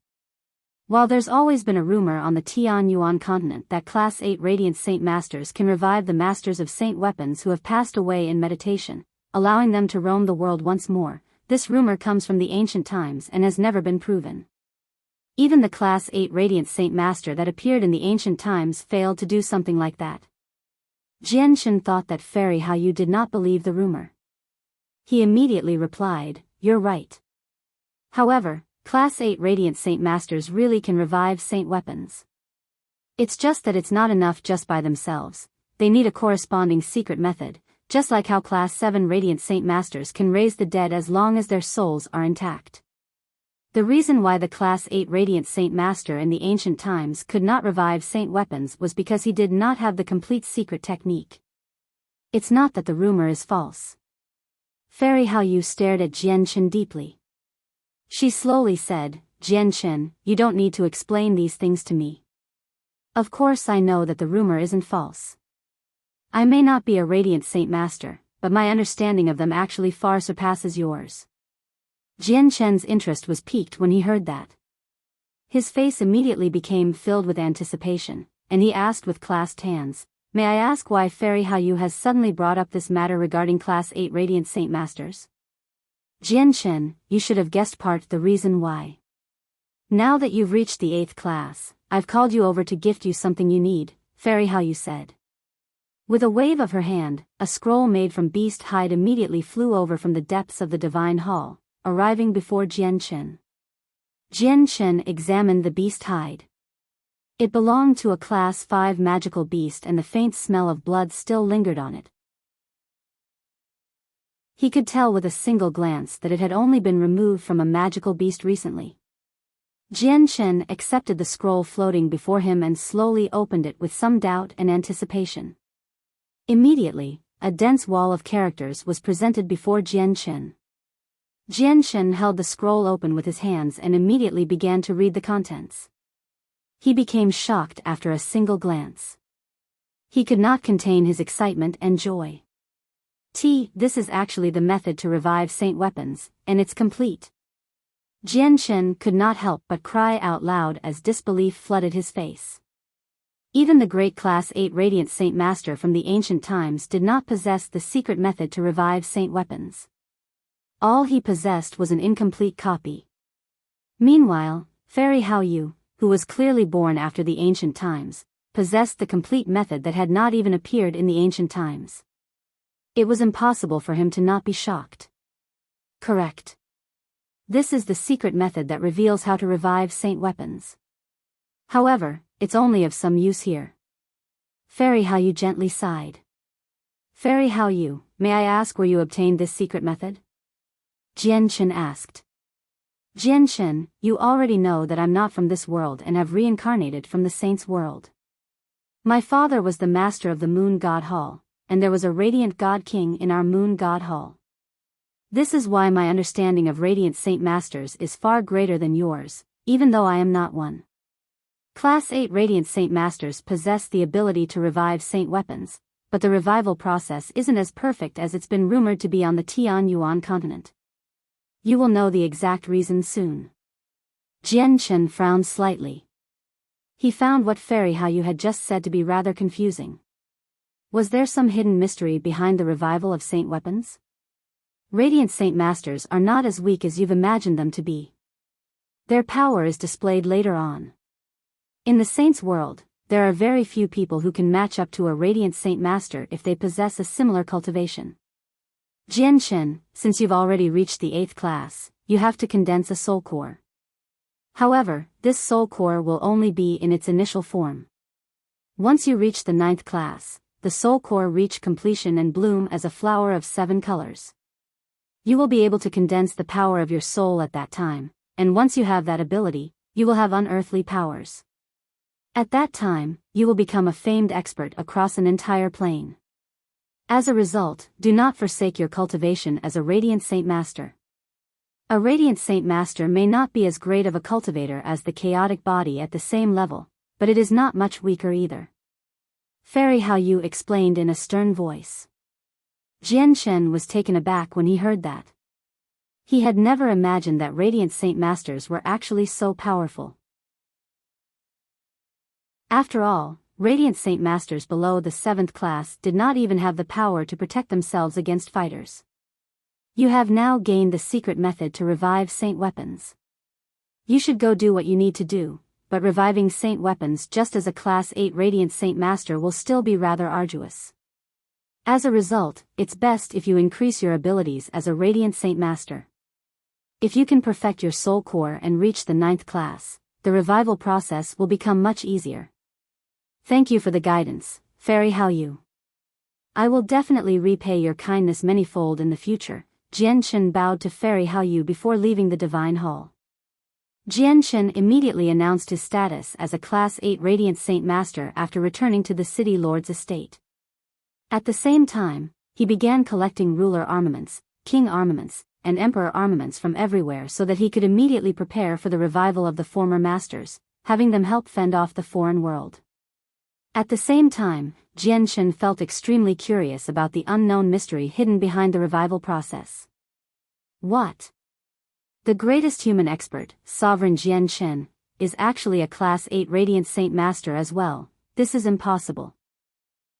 While there's always been a rumor on the Tianyuan continent that Class 8 Radiant Saint Masters can revive the Masters of Saint Weapons who have passed away in meditation, allowing them to roam the world once more, this rumor comes from the ancient times and has never been proven. Even the Class 8 Radiant Saint Master that appeared in the ancient times failed to do something like that. Jianchen thought that Fairy Hao Yu did not believe the rumor. He immediately replied, "You're right. However, Class 8 Radiant Saint Masters really can revive Saint Weapons. It's just that it's not enough just by themselves, they need a corresponding secret method, just like how Class 7 Radiant Saint Masters can raise the dead as long as their souls are intact. The reason why the Class 8 Radiant Saint Master in the ancient times could not revive Saint Weapons was because he did not have the complete secret technique. It's not that the rumor is false." Fairy Hao Yu stared at Jianchen deeply. She slowly said, "Jianchen, you don't need to explain these things to me. Of course I know that the rumor isn't false. I may not be a Radiant Saint Master, but my understanding of them actually far surpasses yours." Jianchen's interest was piqued when he heard that. His face immediately became filled with anticipation, and he asked with clasped hands, "May I ask why Fairy Hao Yu has suddenly brought up this matter regarding Class 8 Radiant Saint Masters?" "Jianchen, you should have guessed part the reason why. Now that you've reached the 8th class, I've called you over to gift you something you need," Fairy Hao Yu said. With a wave of her hand, a scroll made from beast hide immediately flew over from the depths of the divine hall, arriving before Jianchen. Jianchen examined the beast hide. It belonged to a Class 5 magical beast and the faint smell of blood still lingered on it. He could tell with a single glance that it had only been removed from a magical beast recently. Jianchen accepted the scroll floating before him and slowly opened it with some doubt and anticipation. Immediately, a dense wall of characters was presented before Jianchen. Jianchen held the scroll open with his hands and immediately began to read the contents. He became shocked after a single glance. He could not contain his excitement and joy. This is actually the method to revive Saint Weapons, and it's complete. Jianchen could not help but cry out loud as disbelief flooded his face. Even the great Class 8 Radiant Saint Master from the ancient times did not possess the secret method to revive Saint Weapons. All he possessed was an incomplete copy. Meanwhile, Fairy Hao Yu, who was clearly born after the ancient times, possessed the complete method that had not even appeared in the ancient times. It was impossible for him to not be shocked. Correct. This is the secret method that reveals how to revive Saint Weapons. However, it's only of some use here. Fairy Hao Yu gently sighed. Fairy Hao Yu, may I ask where you obtained this secret method? Jianchen asked. Jianchen, you already know that I'm not from this world and have reincarnated from the saint's world. My father was the master of the Moon God Hall, and there was a radiant God King in our Moon God Hall. This is why my understanding of Radiant Saint Masters is far greater than yours, even though I am not one. Class 8 Radiant Saint Masters possess the ability to revive saint weapons, but the revival process isn't as perfect as it's been rumored to be on the Tianyuan continent. You will know the exact reason soon. Jian Chen frowned slightly. He found what Fairy Haoyu had just said to be rather confusing. Was there some hidden mystery behind the revival of saint weapons? Radiant Saint Masters are not as weak as you've imagined them to be. Their power is displayed later on. In the Saints' world, there are very few people who can match up to a Radiant Saint Master if they possess a similar cultivation. Jian Chen, since you've already reached the 8th class, you have to condense a soul core. However, this soul core will only be in its initial form. Once you reach the 9th class, the soul core reach completion and bloom as a flower of 7 colors. You will be able to condense the power of your soul at that time, and once you have that ability, you will have unearthly powers. At that time, you will become a famed expert across an entire plane. As a result, do not forsake your cultivation as a Radiant Saint Master. A Radiant Saint Master may not be as great of a cultivator as the chaotic body at the same level, but it is not much weaker either. Fairy Haoyu explained in a stern voice. Jian Chen was taken aback when he heard that. He had never imagined that Radiant Saint Masters were actually so powerful. After all, Radiant Saint Masters below the 7th class did not even have the power to protect themselves against fighters. You have now gained the secret method to revive saint weapons. You should go do what you need to do, but reviving saint weapons just as a Class 8 Radiant Saint Master will still be rather arduous. As a result, it's best if you increase your abilities as a Radiant Saint Master. If you can perfect your soul core and reach the 9th class, the revival process will become much easier. Thank you for the guidance, Fairy Haoyu. I will definitely repay your kindness manyfold in the future. Jian Chen bowed to Fairy Haoyu before leaving the Divine Hall. Jian Chen immediately announced his status as a Class 8 Radiant Saint Master after returning to the City Lord's estate. At the same time, he began collecting ruler armaments, king armaments, and emperor armaments from everywhere so that he could immediately prepare for the revival of the former masters, having them help fend off the foreign world. At the same time, Jian Chen felt extremely curious about the unknown mystery hidden behind the revival process. What? The greatest human expert, Sovereign Jian Chen, is actually a Class 8 Radiant Saint Master as well. This is impossible.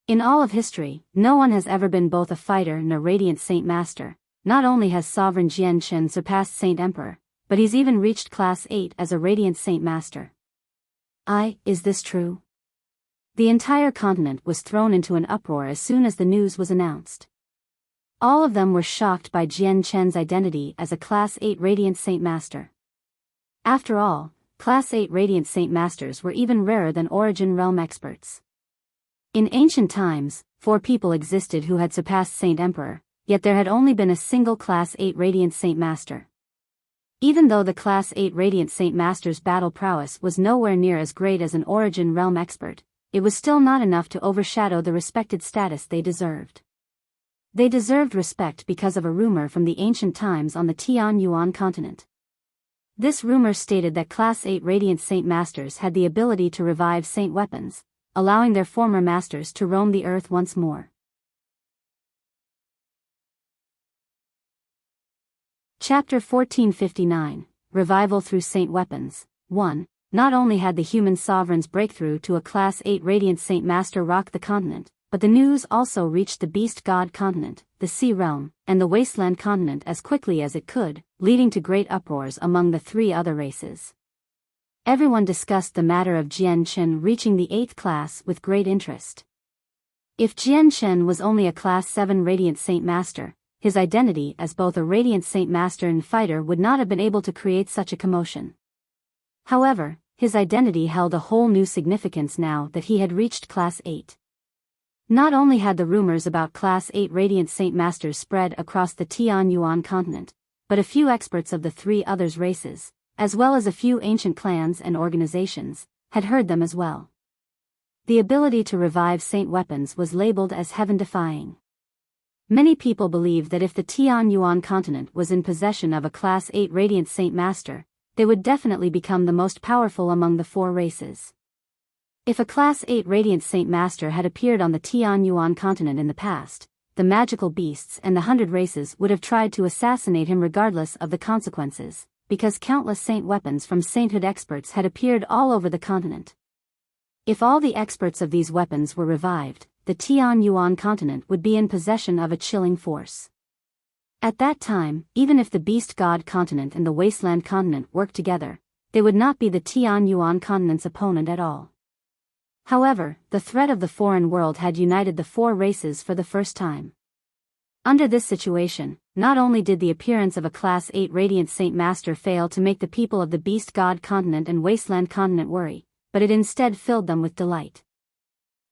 In all of history, no one has ever been both a fighter and a Radiant Saint Master. Not only has Sovereign Jian Chen surpassed Saint Emperor, but he's even reached Class 8 as a Radiant Saint Master. Is this true? The entire continent was thrown into an uproar as soon as the news was announced. All of them were shocked by Jian Chen's identity as a Class 8 Radiant Saint Master. After all, Class 8 Radiant Saint Masters were even rarer than Origin Realm experts. In ancient times, 4 people existed who had surpassed Saint Emperor, yet there had only been a single Class 8 Radiant Saint Master. Even though the Class 8 Radiant Saint Master's battle prowess was nowhere near as great as an Origin Realm expert, it was still not enough to overshadow the respected status they deserved. They deserved respect because of a rumor from the ancient times on the Tianyuan continent. This rumor stated that Class 8 Radiant Saint Masters had the ability to revive saint weapons, allowing their former masters to roam the earth once more. Chapter 1459, Revival Through Saint Weapons. 1. Not only had the human sovereign's breakthrough to a Class 8 Radiant Saint Master rocked the continent, but the news also reached the Beast God continent, the Sea Realm, and the Wasteland continent as quickly as it could, leading to great uproars among the 3 other races. Everyone discussed the matter of Jian Chen reaching the 8th class with great interest. If Jian Chen was only a Class 7 Radiant Saint Master, his identity as both a Radiant Saint Master and fighter would not have been able to create such a commotion. However, his identity held a whole new significance now that he had reached Class 8. Not only had the rumors about Class 8 Radiant Saint Masters spread across the Tianyuan continent, but a few experts of the 3 others races, as well as a few ancient clans and organizations, had heard them as well. The ability to revive saint weapons was labeled as heaven-defying. Many people believe that if the Tianyuan continent was in possession of a Class 8 Radiant Saint Master, they would definitely become the most powerful among the four races. If a Class 8 Radiant Saint Master had appeared on the Tianyuan continent in the past, the magical beasts and the 100 races would have tried to assassinate him regardless of the consequences, because countless saint weapons from sainthood experts had appeared all over the continent. If all the experts of these weapons were revived, the Tianyuan continent would be in possession of a chilling force. At that time, even if the Beast God continent and the Wasteland continent worked together, they would not be the Tianyuan continent's opponent at all. However, the threat of the foreign world had united the four races for the first time. Under this situation, not only did the appearance of a Class 8 Radiant Saint Master fail to make the people of the Beast God continent and Wasteland continent worry, but it instead filled them with delight.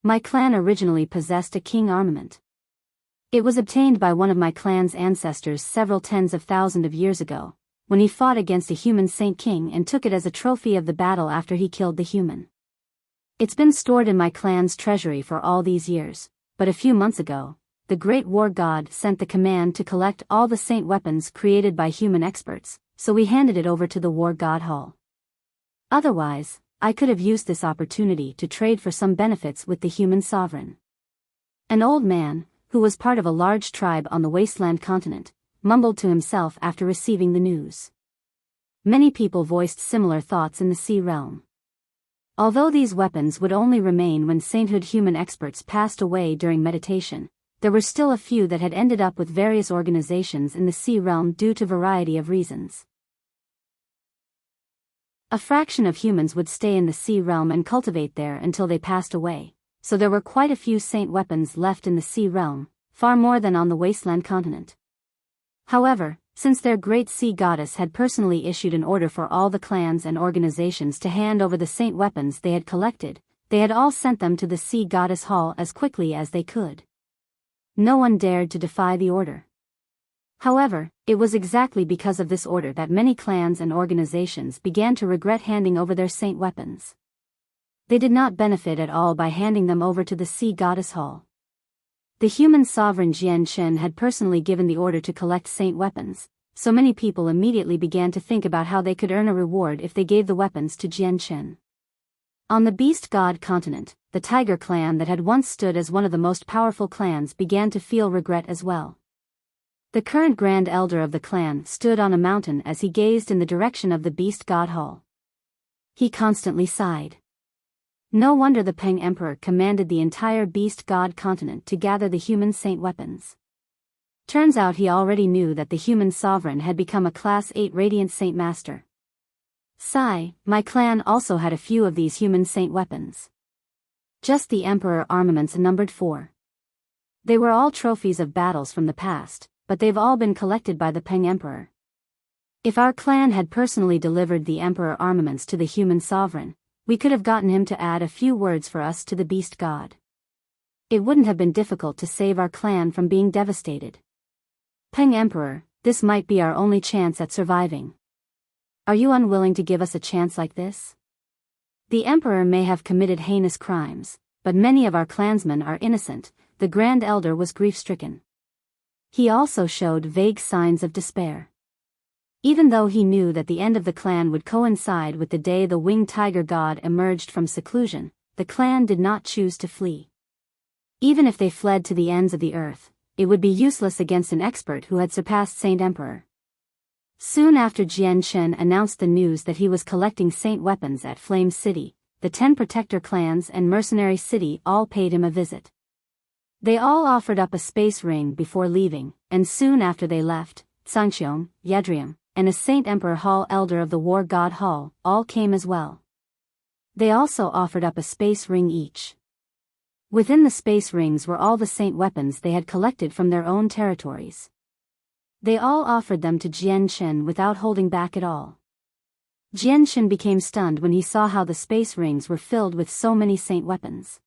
My clan originally possessed a king armament. It was obtained by one of my clan's ancestors several tens of thousands of years ago, when he fought against a human saint king and took it as a trophy of the battle after he killed the human. It's been stored in my clan's treasury for all these years, but a few months ago, the great war god sent the command to collect all the saint weapons created by human experts, so we handed it over to the war god hall. Otherwise, I could have used this opportunity to trade for some benefits with the human sovereign. An old man, who was part of a large tribe on the Wasteland continent, mumbled to himself after receiving the news. Many people voiced similar thoughts in the sea realm. Although these weapons would only remain when sainthood human experts passed away during meditation, there were still a few that had ended up with various organizations in the sea realm due to a variety of reasons. A fraction of humans would stay in the sea realm and cultivate there until they passed away, so there were quite a few saint weapons left in the sea realm, far more than on the Wasteland continent. However, since their great sea goddess had personally issued an order for all the clans and organizations to hand over the saint weapons they had collected, they had all sent them to the sea goddess hall as quickly as they could. No one dared to defy the order. However, it was exactly because of this order that many clans and organizations began to regret handing over their saint weapons. They did not benefit at all by handing them over to the sea goddess hall. The human sovereign Jian Shen had personally given the order to collect saint weapons, so many people immediately began to think about how they could earn a reward if they gave the weapons to Jian Shen. On the Beast God continent, the Tiger clan that had once stood as one of the most powerful clans began to feel regret as well. The current Grand Elder of the clan stood on a mountain as he gazed in the direction of the Beast God Hall. He constantly sighed. No wonder the Peng Emperor commanded the entire Beast God continent to gather the human saint weapons. Turns out he already knew that the human sovereign had become a Class 8 Radiant Saint Master. My clan also had a few of these human saint weapons. Just the Emperor armaments numbered 4. They were all trophies of battles from the past, but they've all been collected by the Peng Emperor. If our clan had personally delivered the Emperor armaments to the human sovereign, we could have gotten him to add a few words for us to the Beast God. It wouldn't have been difficult to save our clan from being devastated. Peng Emperor, this might be our only chance at surviving. Are you unwilling to give us a chance like this? The Emperor may have committed heinous crimes, but many of our clansmen are innocent. The Grand Elder was grief-stricken. He also showed vague signs of despair. Even though he knew that the end of the clan would coincide with the day the winged tiger god emerged from seclusion, the clan did not choose to flee. Even if they fled to the ends of the earth, it would be useless against an expert who had surpassed Saint Emperor. Soon after Jian Shen announced the news that he was collecting saint weapons at Flame City, the 10 protector clans and Mercenary City all paid him a visit. They all offered up a space ring before leaving, and soon after they left, Sangxiong, Yadrium, and a Saint Emperor Hall Elder of the War God Hall all came as well. They also offered up a space ring each. Within the space rings were all the saint weapons they had collected from their own territories. They all offered them to Jian Shen without holding back at all. Jian Shen became stunned when he saw how the space rings were filled with so many saint weapons.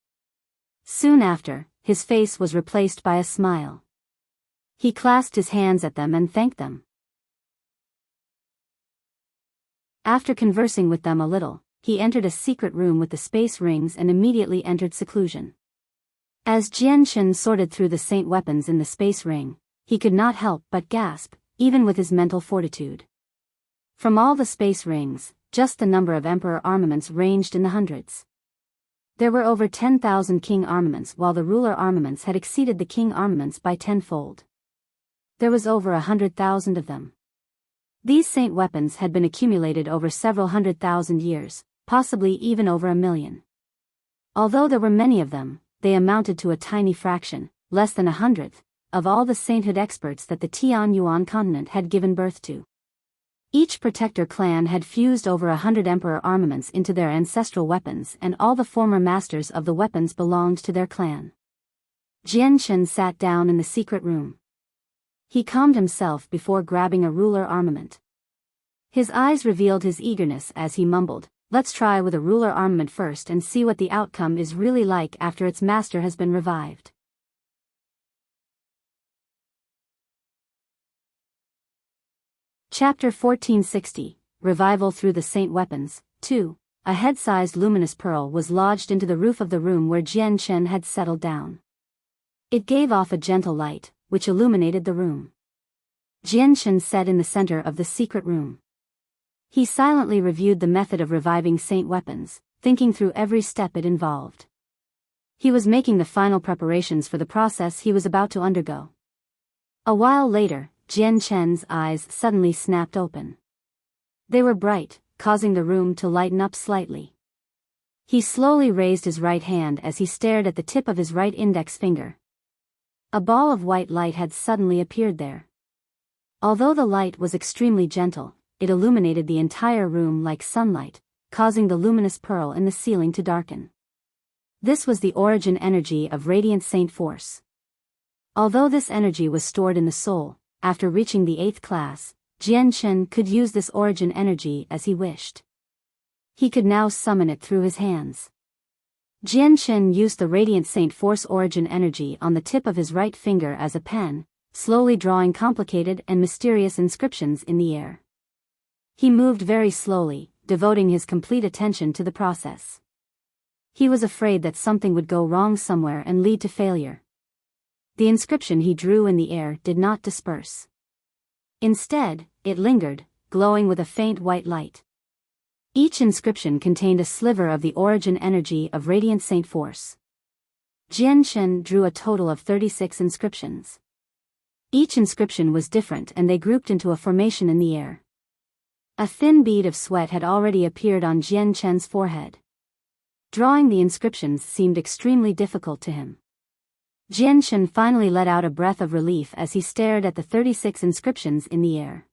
Soon after, his face was replaced by a smile. He clasped his hands at them and thanked them. After conversing with them a little, he entered a secret room with the space rings and immediately entered seclusion. As Jianshen sorted through the saint weapons in the space ring, he could not help but gasp, even with his mental fortitude. From all the space rings, just the number of emperor armaments ranged in the hundreds. There were over 10,000 king armaments, while the ruler armaments had exceeded the king armaments by tenfold. There was over 100,000 of them. These saint weapons had been accumulated over several 100,000 years, possibly even over 1,000,000. Although there were many of them, they amounted to a tiny fraction, less than 100th, of all the sainthood experts that the Tianyuan continent had given birth to. Each protector clan had fused over 100 emperor armaments into their ancestral weapons, and all the former masters of the weapons belonged to their clan. Jianshen sat down in the secret room. He calmed himself before grabbing a ruler armament. His eyes revealed his eagerness as he mumbled, "Let's try with a ruler armament first and see what the outcome is really like after its master has been revived." Chapter 1460, Revival Through the Saint Weapons, 2. A head-sized luminous pearl was lodged into the roof of the room where Jianshen had settled down. It gave off a gentle light, which illuminated the room. Jianshen sat in the center of the secret room. He silently reviewed the method of reviving saint weapons, thinking through every step it involved. He was making the final preparations for the process he was about to undergo. A while later, Jianshen's eyes suddenly snapped open. They were bright, causing the room to lighten up slightly. He slowly raised his right hand as he stared at the tip of his right index finger. A ball of white light had suddenly appeared there. Although the light was extremely gentle, it illuminated the entire room like sunlight, causing the luminous pearl in the ceiling to darken. This was the origin energy of radiant saint force. Although this energy was stored in the soul, after reaching the 8th class, Jianshen could use this origin energy as he wished. He could now summon it through his hands. Jianshen used the radiant saint force origin energy on the tip of his right finger as a pen, slowly drawing complicated and mysterious inscriptions in the air. He moved very slowly, devoting his complete attention to the process. He was afraid that something would go wrong somewhere and lead to failure. The inscription he drew in the air did not disperse. Instead, it lingered, glowing with a faint white light. Each inscription contained a sliver of the origin energy of radiant saint force. Jianshen drew a total of 36 inscriptions. Each inscription was different and they grouped into a formation in the air. A thin bead of sweat had already appeared on Jianshen's forehead. Drawing the inscriptions seemed extremely difficult to him. Jianshen finally let out a breath of relief as he stared at the 36 inscriptions in the air.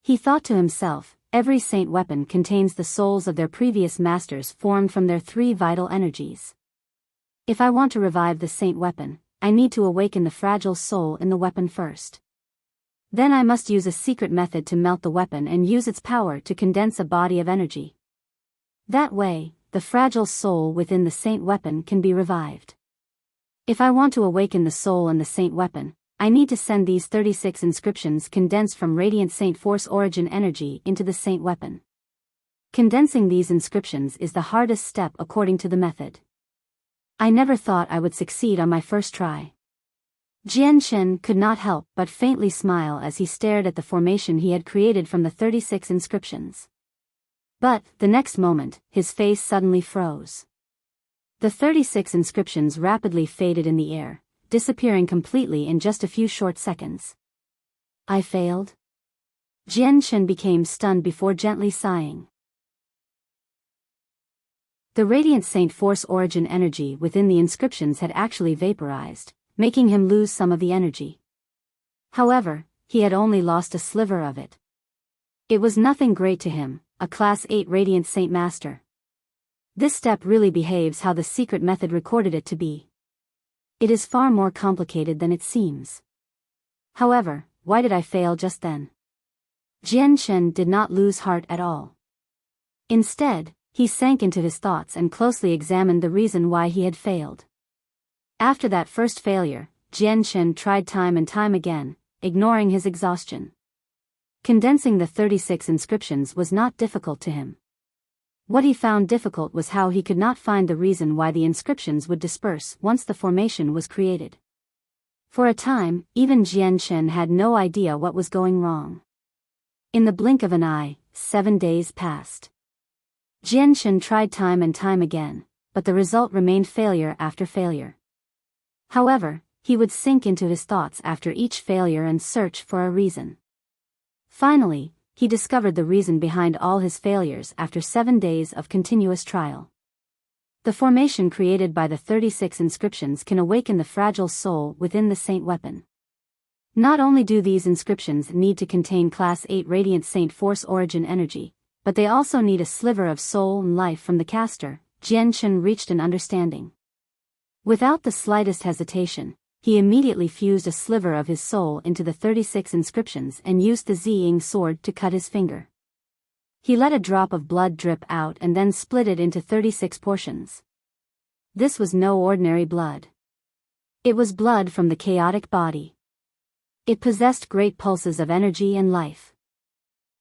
He thought to himself, every saint weapon contains the souls of their previous masters formed from their 3 vital energies. If I want to revive the saint weapon, I need to awaken the fragile soul in the weapon first. Then I must use a secret method to melt the weapon and use its power to condense a body of energy. That way, the fragile soul within the saint weapon can be revived. If I want to awaken the soul in the saint weapon, I need to send these 36 inscriptions condensed from radiant saint force origin energy into the saint weapon. Condensing these inscriptions is the hardest step according to the method. I never thought I would succeed on my first try. Jianshen could not help but faintly smile as he stared at the formation he had created from the 36 inscriptions. But, the next moment, his face suddenly froze. The 36 inscriptions rapidly faded in the air, disappearing completely in just a few short seconds. I failed? Jianshen became stunned before gently sighing. The radiant saint force origin energy within the inscriptions had actually vaporized, making him lose some of the energy. However, he had only lost a sliver of it. It was nothing great to him, a Class 8 radiant saint master. This step really behaves how the secret method recorded it to be. It is far more complicated than it seems. However, why did I fail just then? Jianshen did not lose heart at all. Instead, he sank into his thoughts and closely examined the reason why he had failed. After that first failure, Jianshen tried time and time again, ignoring his exhaustion. Condensing the 36 inscriptions was not difficult to him. What he found difficult was how he could not find the reason why the inscriptions would disperse once the formation was created. For a time, even Jian Chen had no idea what was going wrong. In the blink of an eye, 7 days passed. Jian Chen tried time and time again, but the result remained failure after failure. However, he would sink into his thoughts after each failure and search for a reason. Finally, he discovered the reason behind all his failures after 7 days of continuous trial. The formation created by the 36 inscriptions can awaken the fragile soul within the saint weapon. Not only do these inscriptions need to contain Class 8 Radiant Saint Force Origin energy, but they also need a sliver of soul and life from the caster. Jian Chen reached an understanding. Without the slightest hesitation, he immediately fused a sliver of his soul into the 36 inscriptions and used the Ziying sword to cut his finger. He let a drop of blood drip out and then split it into 36 portions. This was no ordinary blood. It was blood from the chaotic body. It possessed great pulses of energy and life.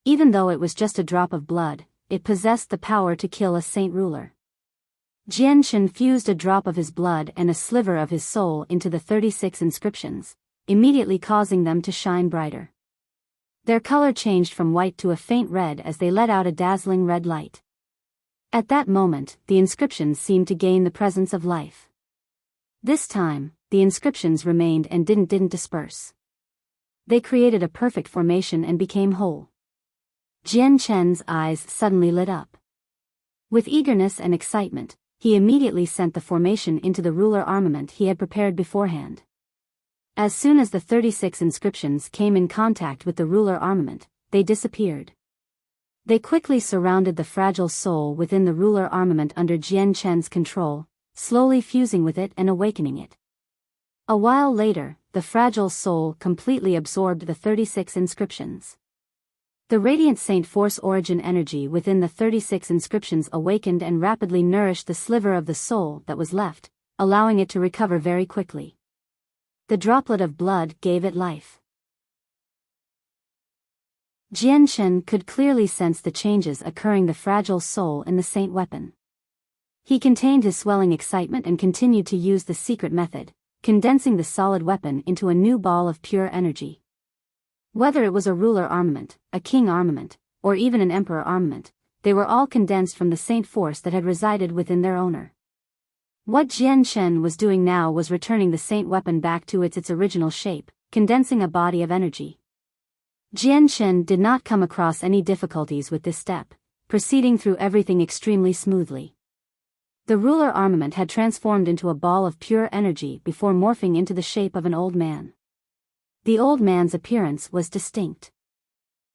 Even though it was just a drop of blood, it possessed the power to kill a saint ruler. Jian Chen fused a drop of his blood and a sliver of his soul into the 36 inscriptions, immediately causing them to shine brighter. Their color changed from white to a faint red as they let out a dazzling red light. At that moment, the inscriptions seemed to gain the presence of life. This time, the inscriptions remained and didn't disperse. They created a perfect formation and became whole. Jian Chen's eyes suddenly lit up. With eagerness and excitement, he immediately sent the formation into the ruler armament he had prepared beforehand. As soon as the 36 inscriptions came in contact with the ruler armament, they disappeared. They quickly surrounded the fragile soul within the ruler armament under Jian Chen's control, slowly fusing with it and awakening it. A while later, the fragile soul completely absorbed the 36 inscriptions. The Radiant Saint Force Origin energy within the 36 inscriptions awakened and rapidly nourished the sliver of the soul that was left, allowing it to recover very quickly. The droplet of blood gave it life. Jian Chen could clearly sense the changes occurring the fragile soul in the saint weapon. He contained his swelling excitement and continued to use the secret method, condensing the solid weapon into a new ball of pure energy. Whether it was a ruler armament, a king armament, or even an emperor armament, they were all condensed from the saint force that had resided within their owner. What Jian Chen was doing now was returning the saint weapon back to its original shape, condensing a body of energy. Jian Chen did not come across any difficulties with this step, proceeding through everything extremely smoothly. The ruler armament had transformed into a ball of pure energy before morphing into the shape of an old man. The old man's appearance was distinct.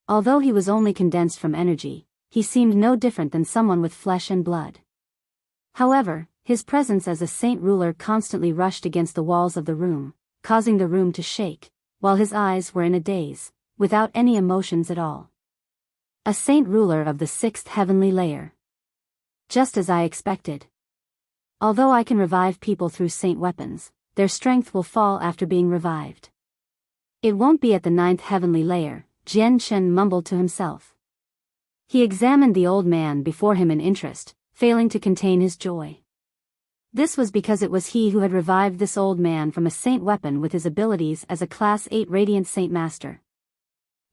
Although he was only condensed from energy, he seemed no different than someone with flesh and blood. However, his presence as a saint ruler constantly rushed against the walls of the room, causing the room to shake, while his eyes were in a daze, without any emotions at all. A saint ruler of the 6th heavenly layer. Just as I expected. Although I can revive people through saint weapons, their strength will fall after being revived. It won't be at the 9th heavenly layer, Jian Chen mumbled to himself. He examined the old man before him in interest, failing to contain his joy. This was because it was he who had revived this old man from a saint weapon with his abilities as a Class 8 Radiant Saint Master.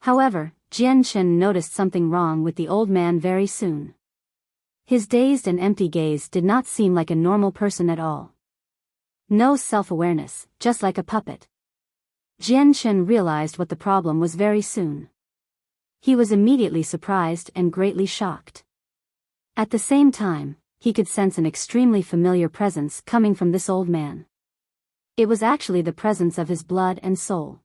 However, Jian Chen noticed something wrong with the old man very soon. His dazed and empty gaze did not seem like a normal person at all. No self-awareness, just like a puppet. Jian Chen realized what the problem was very soon. He was immediately surprised and greatly shocked. At the same time, he could sense an extremely familiar presence coming from this old man. It was actually the presence of his blood and soul.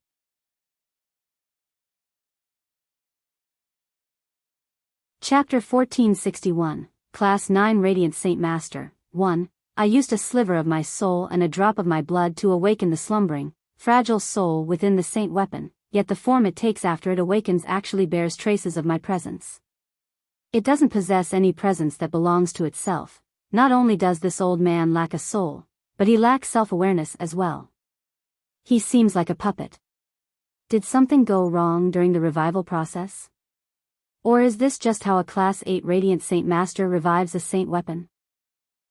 Chapter 1461, Class 9 Radiant Saint Master, 1. I used a sliver of my soul and a drop of my blood to awaken the slumbering, fragile soul within the saint weapon, yet the form it takes after it awakens actually bears traces of my presence. It doesn't possess any presence that belongs to itself. Not only does this old man lack a soul, but he lacks self-awareness as well. He seems like a puppet. Did something go wrong during the revival process? Or is this just how a Class 8 Radiant Saint Master revives a saint weapon?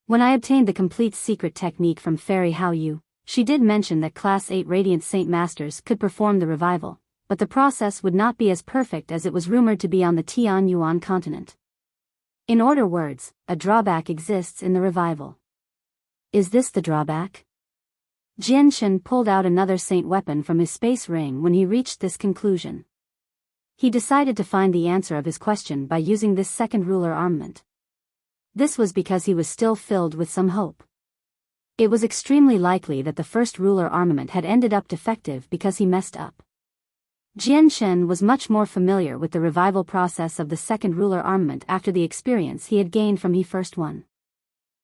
When I obtained the complete secret technique from Fairy Hao Yu, she did mention that Class 8 Radiant Saint Masters could perform the revival, but the process would not be as perfect as it was rumored to be on the Tian Yuan continent. In other words, a drawback exists in the revival. Is this the drawback? Jian Shen pulled out another saint weapon from his space ring when he reached this conclusion. He decided to find the answer of his question by using this second ruler armament. This was because he was still filled with some hope. It was extremely likely that the first ruler armament had ended up defective because he messed up. Jian Shen was much more familiar with the revival process of the second ruler armament after the experience he had gained from the first one.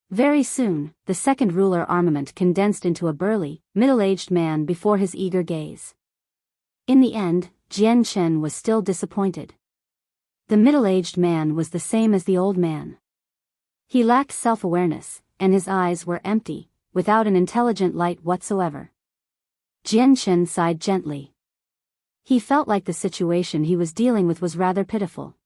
Very soon, the second ruler armament condensed into a burly, middle-aged man before his eager gaze. In the end, Jian Shen was still disappointed. The middle-aged man was the same as the old man. He lacked self-awareness, and his eyes were empty, without an intelligent light whatsoever. Jian Shen sighed gently. He felt like the situation he was dealing with was rather pitiful.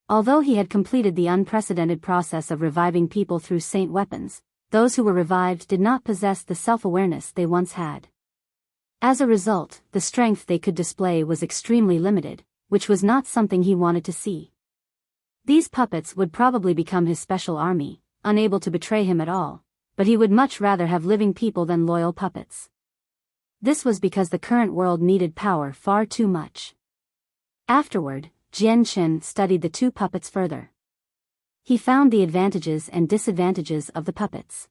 Although he had completed the unprecedented process of reviving people through saint weapons, those who were revived did not possess the self-awareness they once had. As a result, the strength they could display was extremely limited, which was not something he wanted to see. These puppets would probably become his special army, unable to betray him at all, but he would much rather have living people than loyal puppets. This was because the current world needed power far too much. Afterward, Jian Shen studied the two puppets further. He found the advantages and disadvantages of the puppets.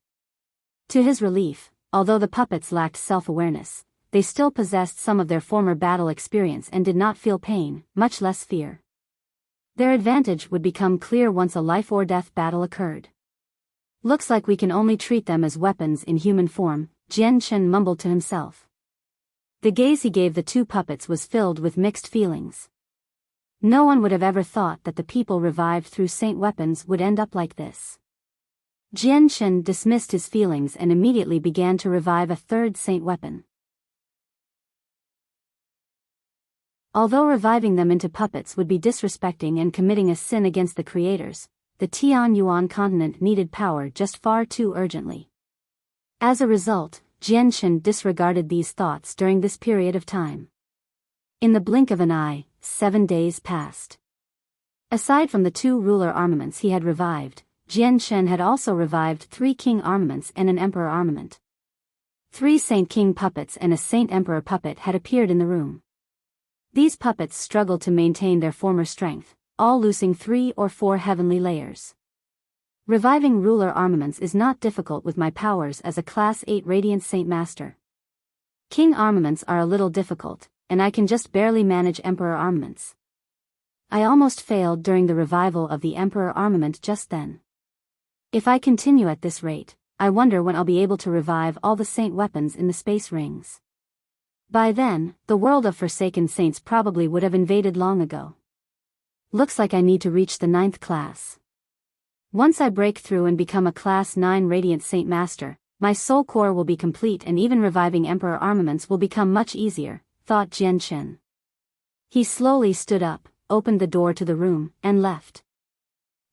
To his relief, although the puppets lacked self-awareness, they still possessed some of their former battle experience and did not feel pain, much less fear. Their advantage would become clear once a life-or-death battle occurred. Looks like we can only treat them as weapons in human form, Jian Shen mumbled to himself. The gaze he gave the two puppets was filled with mixed feelings. No one would have ever thought that the people revived through saint weapons would end up like this. Jian Shen dismissed his feelings and immediately began to revive a third saint weapon. Although reviving them into puppets would be disrespecting and committing a sin against the creators, the Tian Yuan continent needed power just far too urgently. As a result, Jian Shen disregarded these thoughts during this period of time. In the blink of an eye, 7 days passed. Aside from the two ruler armaments he had revived, Jian Shen had also revived 3 king armaments and an emperor armament. 3 Saint King puppets and a Saint Emperor puppet had appeared in the room. These puppets struggled to maintain their former strength, all losing 3 or 4 heavenly layers. Reviving ruler armaments is not difficult with my powers as a Class 8 Radiant Saint Master. King armaments are a little difficult, and I can just barely manage Emperor armaments. I almost failed during the revival of the Emperor armament just then. If I continue at this rate, I wonder when I'll be able to revive all the saint weapons in the space rings. By then, the world of Forsaken Saints probably would have invaded long ago. Looks like I need to reach the 9th class. Once I break through and become a Class 9 Radiant Saint Master, my soul core will be complete and even reviving Emperor armaments will become much easier, thought Jian Shen. He slowly stood up, opened the door to the room, and left.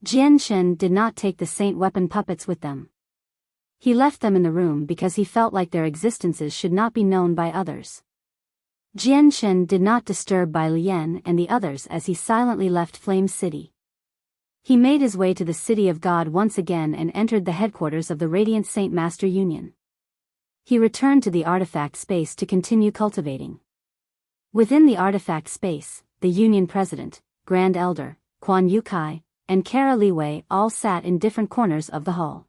Jian Shen did not take the saint weapon puppets with them. He left them in the room because he felt like their existences should not be known by others. Jian Shen did not disturb Bai Lian and the others as he silently left Flame City. He made his way to the City of God once again and entered the headquarters of the Radiant Saint Master Union. He returned to the artifact space to continue cultivating. Within the artifact space, the Union President, Grand Elder, Quan Yukai, and Kara Liwei all sat in different corners of the hall.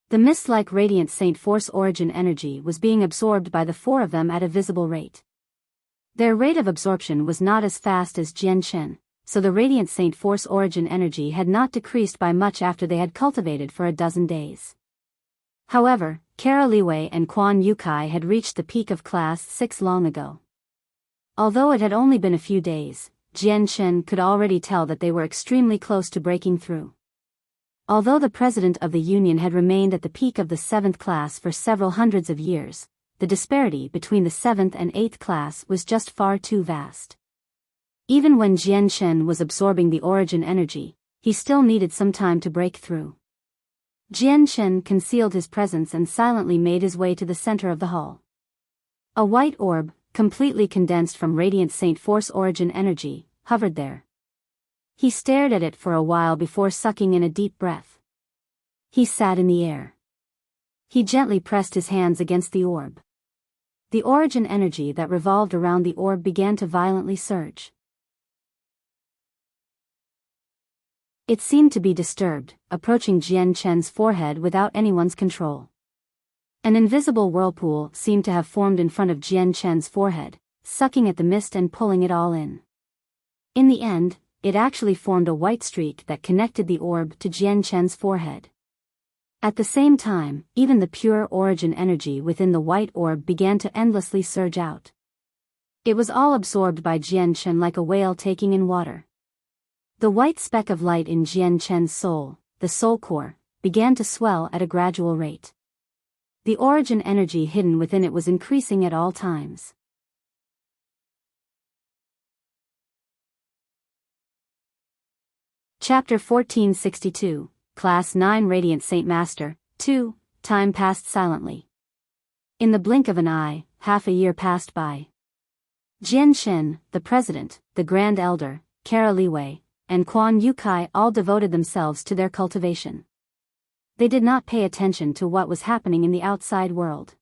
The mist-like Radiant Saint Force origin energy was being absorbed by the 4 of them at a visible rate. Their rate of absorption was not as fast as Jian Shen, so the Radiant Saint Force origin energy had not decreased by much after they had cultivated for a dozen days. However, Kara Liwei and Quan Yukai had reached the peak of Class 6 long ago. Although it had only been a few days, Jian Shen could already tell that they were extremely close to breaking through. Although the President of the Union had remained at the peak of the 7th class for several hundreds of years, the disparity between the 7th and 8th class was just far too vast. Even when Jian Shen was absorbing the origin energy, he still needed some time to break through. Jian Shen concealed his presence and silently made his way to the center of the hall. A white orb, completely condensed from radiant Saint Force origin energy, hovered there. He stared at it for a while before sucking in a deep breath. He sat in the air. He gently pressed his hands against the orb. The origin energy that revolved around the orb began to violently surge. It seemed to be disturbed, approaching Jian Shen's forehead without anyone's control. An invisible whirlpool seemed to have formed in front of Jian Shen's forehead, sucking at the mist and pulling it all in. In the end, it actually formed a white streak that connected the orb to Jian Shen's forehead. At the same time, even the pure origin energy within the white orb began to endlessly surge out. It was all absorbed by Jian Shen like a whale taking in water. The white speck of light in Jian Shen's soul, the soul core, began to swell at a gradual rate. The origin energy hidden within it was increasing at all times. Chapter 1462, Class 9 Radiant Saint Master, 2, Time passed silently. In the blink of an eye, half a year passed by. Jian Shen, the president, the Grand Elder, Kara Liwei, and Quan Yukai all devoted themselves to their cultivation. They did not pay attention to what was happening in the outside world.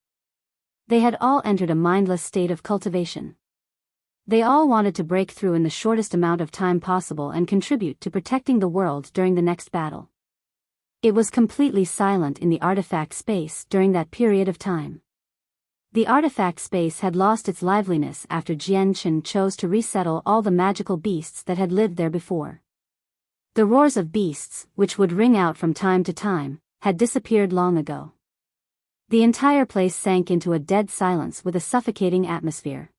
They had all entered a mindless state of cultivation. They all wanted to break through in the shortest amount of time possible and contribute to protecting the world during the next battle. It was completely silent in the artifact space during that period of time. The artifact space had lost its liveliness after Jian Shen chose to resettle all the magical beasts that had lived there before. The roars of beasts, which would ring out from time to time, had disappeared long ago. The entire place sank into a dead silence with a suffocating atmosphere.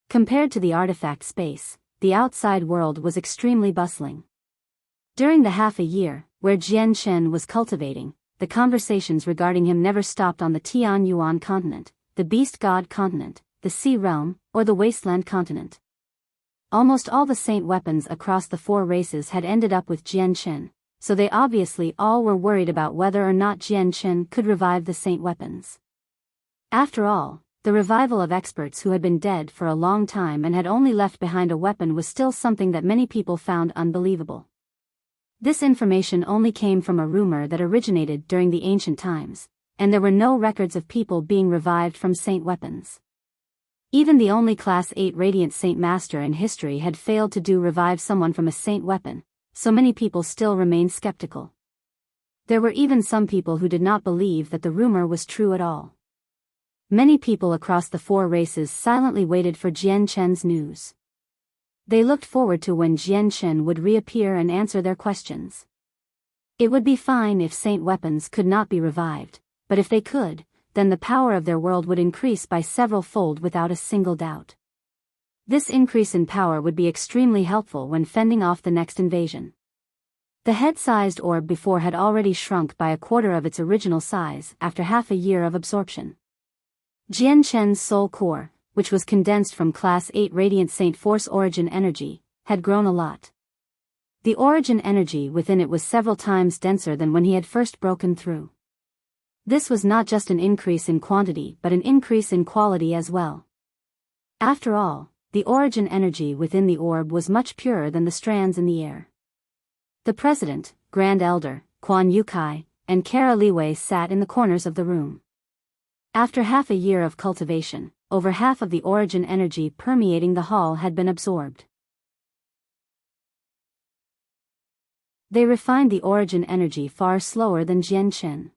Compared to the artifact space, the outside world was extremely bustling. During the half a year, where Jian Shen was cultivating, the conversations regarding him never stopped on the Tian Yuan continent, the Beast God continent, the Sea Realm, or the Wasteland continent. Almost all the saint weapons across the 4 races had ended up with Jian Shen, so they obviously all were worried about whether or not Jian Shen could revive the saint weapons. After all, the revival of experts who had been dead for a long time and had only left behind a weapon was still something that many people found unbelievable. This information only came from a rumor that originated during the ancient times, and there were no records of people being revived from saint weapons. Even the only Class 8 Radiant Saint Master in history had failed to revive someone from a saint weapon, so many people still remained skeptical. There were even some people who did not believe that the rumor was true at all. Many people across the 4 races silently waited for Jian Shen's news. They looked forward to when Jian Shen would reappear and answer their questions. It would be fine if saint weapons could not be revived, but if they could, then the power of their world would increase by several fold without a single doubt. This increase in power would be extremely helpful when fending off the next invasion. The head-sized orb before had already shrunk by a quarter of its original size after half a year of absorption. Jian Shen's soul core, which was condensed from Class 8 Radiant Saint Force origin energy, had grown a lot. The origin energy within it was several times denser than when he had first broken through. This was not just an increase in quantity but an increase in quality as well. After all, the origin energy within the orb was much purer than the strands in the air. The President, Grand Elder, Quan Yukai, and Kara Liwei sat in the corners of the room. After half a year of cultivation, over half of the origin energy permeating the hall had been absorbed. They refined the origin energy far slower than Jian Shen.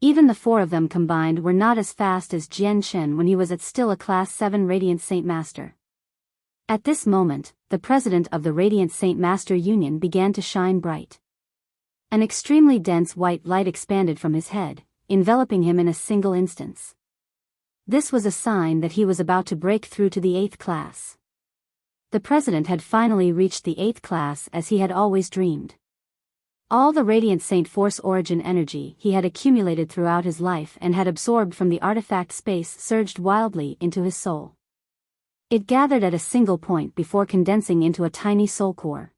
Even the 4 of them combined were not as fast as Jian Shen when he was still a Class 7 Radiant Saint Master. At this moment, the president of the Radiant Saint Master Union began to shine bright. An extremely dense white light expanded from his head, enveloping him in a single instance. This was a sign that he was about to break through to the 8th class. The president had finally reached the 8th class as he had always dreamed. All the Radiant Saint Force origin energy he had accumulated throughout his life and had absorbed from the artifact space surged wildly into his soul. It gathered at a single point before condensing into a tiny soul core.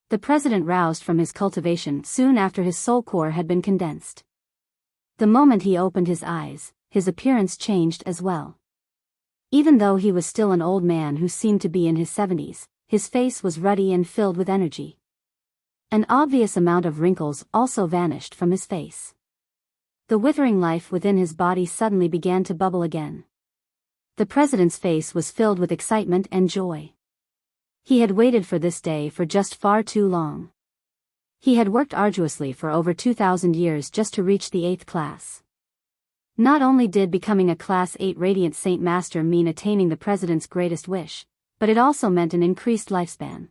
The president roused from his cultivation soon after his soul core had been condensed. The moment he opened his eyes, his appearance changed as well. Even though he was still an old man who seemed to be in his 70s, his face was ruddy and filled with energy. An obvious amount of wrinkles also vanished from his face. The withering life within his body suddenly began to bubble again. The president's face was filled with excitement and joy. He had waited for this day for just far too long. He had worked arduously for over 2,000 years just to reach the 8th class. Not only did becoming a Class 8 Radiant Saint Master mean attaining the president's greatest wish, but it also meant an increased lifespan.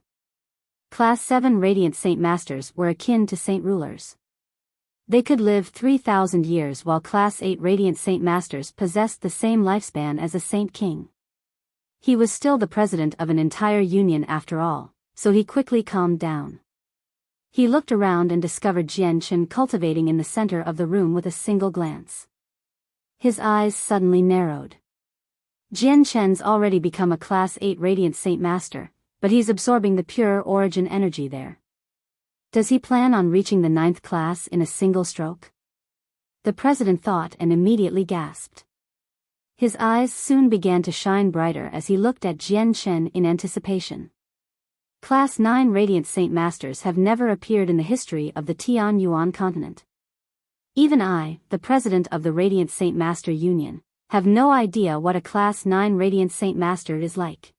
Class 7 Radiant Saint Masters were akin to saint rulers. They could live 3,000 years, while Class 8 Radiant Saint Masters possessed the same lifespan as a saint king. He was still the president of an entire union after all, so he quickly calmed down. He looked around and discovered Jian Chen cultivating in the center of the room with a single glance. His eyes suddenly narrowed. Jian Chen's already become a Class 8 Radiant Saint Master, but he's absorbing the pure origin energy there. Does he plan on reaching the 9th class in a single stroke? The president thought and immediately gasped. His eyes soon began to shine brighter as he looked at Jian Chen in anticipation. Class 9 Radiant Saint Masters have never appeared in the history of the Tianyuan continent. Even I, the president of the Radiant Saint Master Union, have no idea what a Class 9 Radiant Saint Master is like.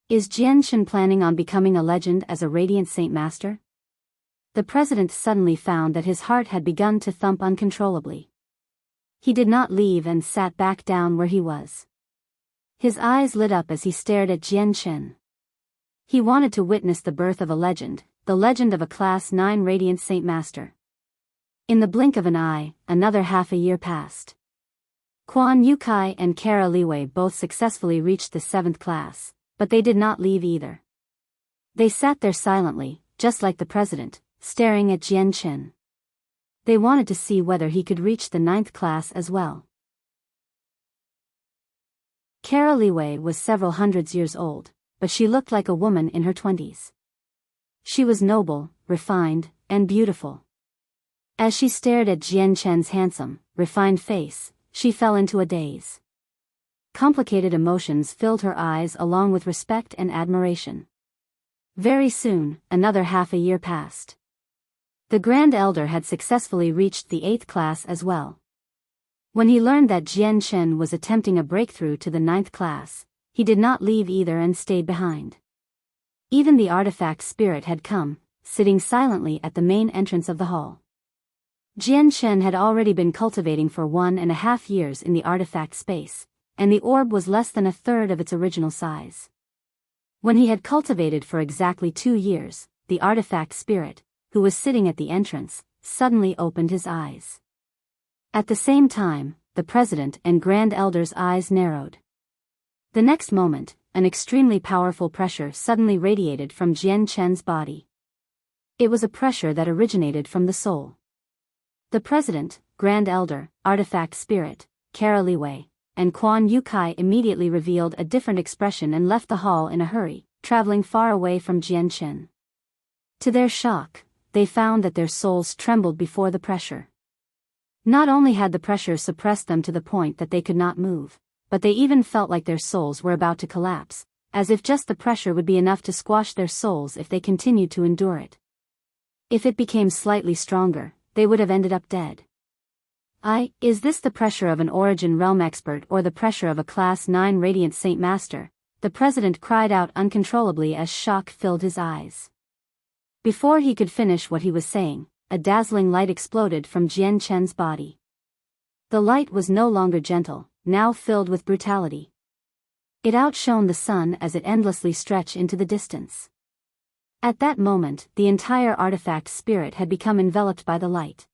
Is Jian Chen planning on becoming a legend as a Radiant Saint Master? The president suddenly found that his heart had begun to thump uncontrollably. He did not leave and sat back down where he was. His eyes lit up as he stared at Jian Chen. He wanted to witness the birth of a legend, the legend of a Class 9 Radiant Saint Master. In the blink of an eye, another half a year passed. Quan Yukai and Kara Liwei both successfully reached the 7th class, but they did not leave either. They sat there silently, just like the president, staring at Jian Chen. They wanted to see whether he could reach the 9th class as well. Kara Liwei was several hundreds years old, but she looked like a woman in her 20s. She was noble, refined, and beautiful. As she stared at Jian Chen's handsome, refined face, she fell into a daze. Complicated emotions filled her eyes along with respect and admiration. Very soon, another half a year passed. The Grand Elder had successfully reached the 8th class as well. When he learned that Jian Chen was attempting a breakthrough to the 9th class, he did not leave either and stayed behind. Even the artifact spirit had come, sitting silently at the main entrance of the hall. Jian Chen had already been cultivating for 1.5 years in the artifact space, and the orb was less than a third of its original size. When he had cultivated for exactly 2 years, the artifact spirit, who was sitting at the entrance, suddenly opened his eyes. At the same time, the president and Grand Elder's eyes narrowed. The next moment, an extremely powerful pressure suddenly radiated from Jian Chen's body. It was a pressure that originated from the soul. The president, Grand Elder, artifact spirit, Kara Liwei, and Quan Yukai immediately revealed a different expression and left the hall in a hurry, traveling far away from Jian Chen. To their shock, they found that their souls trembled before the pressure. Not only had the pressure suppressed them to the point that they could not move, but they even felt like their souls were about to collapse, as if just the pressure would be enough to squash their souls if they continued to endure it. If it became slightly stronger, they would have ended up dead. Is this the pressure of an Origin Realm expert or the pressure of a Class 9 Radiant Saint Master? The president cried out uncontrollably as shock filled his eyes. Before he could finish what he was saying, a dazzling light exploded from Jian Chen's body. The light was no longer gentle, now filled with brutality. It outshone the sun as it endlessly stretched into the distance. At that moment, the entire artifact spirit had become enveloped by the light.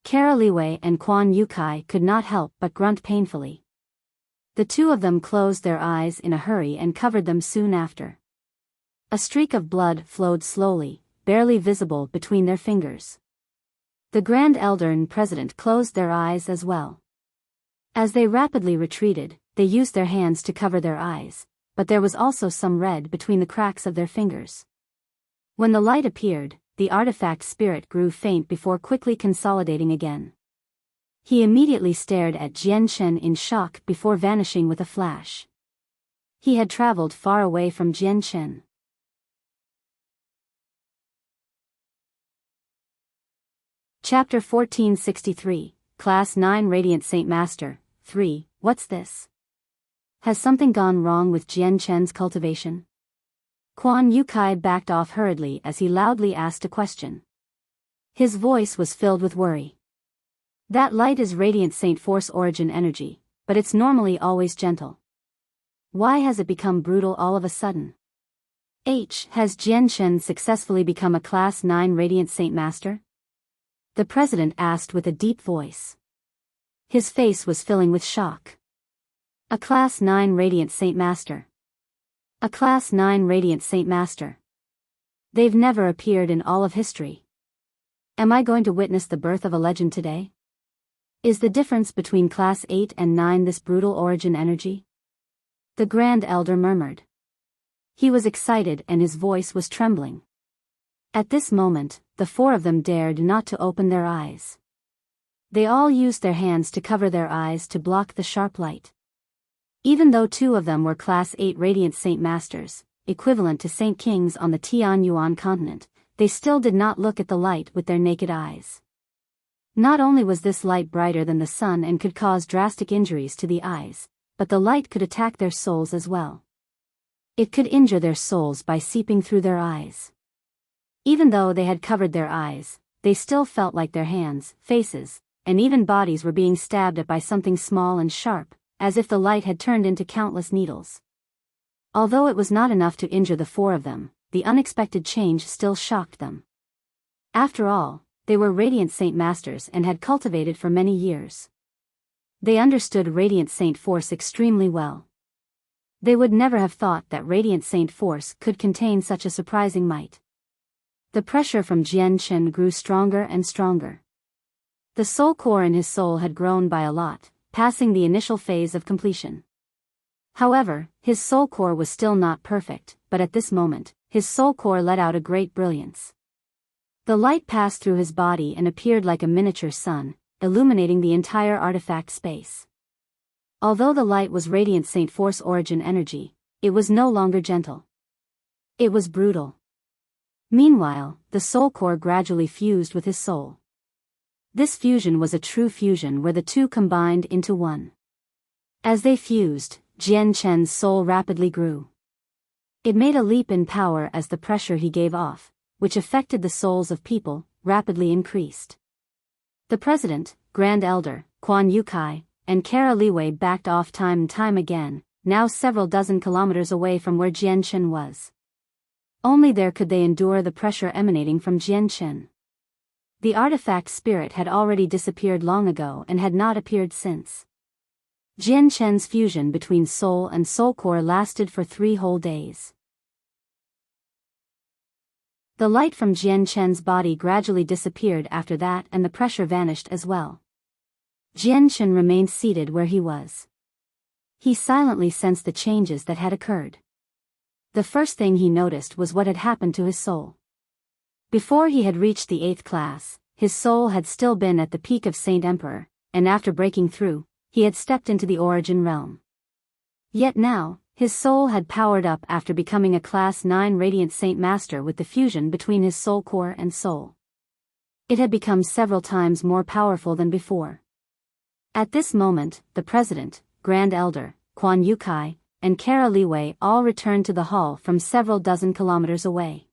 Kara Liwei and Quan Yukai could not help but grunt painfully. The two of them closed their eyes in a hurry and covered them soon after. A streak of blood flowed slowly, barely visible between their fingers. The Grand Elder and President closed their eyes as well. As they rapidly retreated, they used their hands to cover their eyes, but there was also some red between the cracks of their fingers. When the light appeared, the artifact spirit grew faint before quickly consolidating again. He immediately stared at Jian Chen in shock before vanishing with a flash. He had traveled far away from Jian Chen. Chapter 1463, Class 9 Radiant Saint Master, 3, What's this? Has something gone wrong with Jian Chen's cultivation? Quan Yukai backed off hurriedly as he loudly asked a question. His voice was filled with worry. That light is Radiant Saint Force origin energy, but it's normally always gentle. Why has it become brutal all of a sudden? Has Jian Chen successfully become a Class 9 Radiant Saint Master? The president asked with a deep voice. His face was filling with shock. A Class 9 Radiant Saint Master. A Class 9 Radiant Saint Master. They've never appeared in all of history. Am I going to witness the birth of a legend today? Is the difference between Class 8 and 9 this brutal origin energy? The Grand Elder murmured. He was excited and his voice was trembling. At this moment, the four of them dared not to open their eyes. They all used their hands to cover their eyes to block the sharp light. Even though two of them were Class 8 Radiant Saint Masters, equivalent to Saint Kings on the Tianyuan continent, they still did not look at the light with their naked eyes. Not only was this light brighter than the sun and could cause drastic injuries to the eyes, but the light could attack their souls as well. It could injure their souls by seeping through their eyes. Even though they had covered their eyes, they still felt like their hands, faces, and even bodies were being stabbed at by something small and sharp, as if the light had turned into countless needles. Although it was not enough to injure the four of them, the unexpected change still shocked them. After all, they were Radiant Saint Masters and had cultivated for many years. They understood Radiant Saint Force extremely well. They would never have thought that Radiant Saint Force could contain such a surprising might. The pressure from Jian Chen grew stronger and stronger. The soul core in his soul had grown by a lot, passing the initial phase of completion. However, his soul core was still not perfect, but at this moment, his soul core let out a great brilliance. The light passed through his body and appeared like a miniature sun, illuminating the entire artifact space. Although the light was Radiant Saint Force origin energy, it was no longer gentle. It was brutal. Meanwhile, the soul core gradually fused with his soul. This fusion was a true fusion where the two combined into one. As they fused, Jian Chen's soul rapidly grew. It made a leap in power as the pressure he gave off, which affected the souls of people, rapidly increased. The president, Grand Elder, Quan Yukai, and Kara Liwei backed off time and time again, now several dozen kilometers away from where Jian Chen was. Only there could they endure the pressure emanating from Jian Chen. The artifact spirit had already disappeared long ago and had not appeared since. Jian Chen's fusion between soul and soul core lasted for 3 whole days. The light from Jian Chen's body gradually disappeared after that and the pressure vanished as well. Jian Chen remained seated where he was. He silently sensed the changes that had occurred. The first thing he noticed was what had happened to his soul. Before he had reached the 8th class, his soul had still been at the peak of Saint Emperor, and after breaking through, he had stepped into the origin realm. Yet now, his soul had powered up after becoming a Class 9 Radiant Saint Master with the fusion between his soul core and soul. It had become several times more powerful than before. At this moment, the President, Grand Elder, Quan Yukai, and Kara Liwei all returned to the hall from several dozen kilometers away.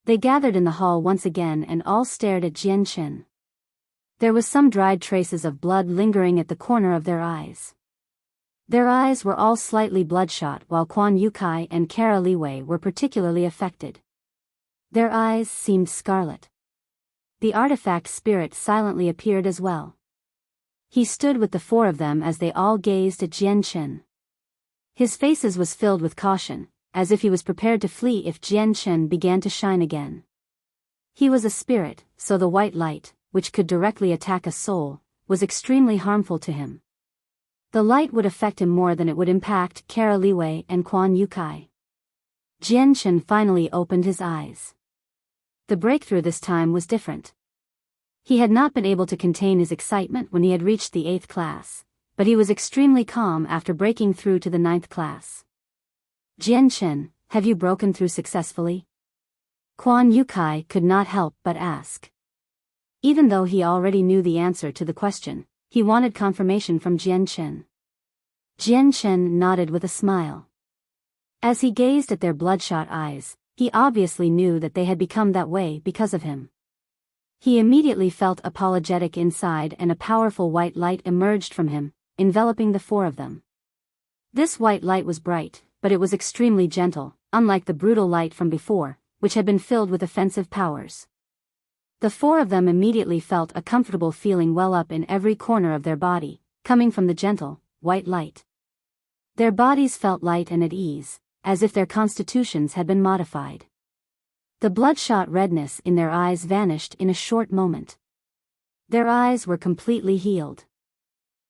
They gathered in the hall once again and all stared at Jian Chen. There was some dried traces of blood lingering at the corner of their eyes. Their eyes were all slightly bloodshot while Quan Yukai and Kara Liwei were particularly affected. Their eyes seemed scarlet. The artifact spirit silently appeared as well. He stood with the 4 of them as they all gazed at Jian Chen. His faces was filled with caution, as if he was prepared to flee if Jian Chen began to shine again. He was a spirit, so the white light, which could directly attack a soul, was extremely harmful to him. The light would affect him more than it would impact Kara Liwei and Quan Yukai. Jian Chen finally opened his eyes. The breakthrough this time was different. He had not been able to contain his excitement when he had reached the 8th class, but he was extremely calm after breaking through to the 9th class. Jian Chen, have you broken through successfully? Quan Yukai could not help but ask. Even though he already knew the answer to the question, he wanted confirmation from Jian Chen. Jian Chen nodded with a smile. As he gazed at their bloodshot eyes, he obviously knew that they had become that way because of him. He immediately felt apologetic inside and a powerful white light emerged from him, enveloping the 4 of them. This white light was bright, but it was extremely gentle, unlike the brutal light from before, which had been filled with offensive powers. The 4 of them immediately felt a comfortable feeling well up in every corner of their body, coming from the gentle, white light. Their bodies felt light and at ease, as if their constitutions had been modified. The bloodshot redness in their eyes vanished in a short moment. Their eyes were completely healed.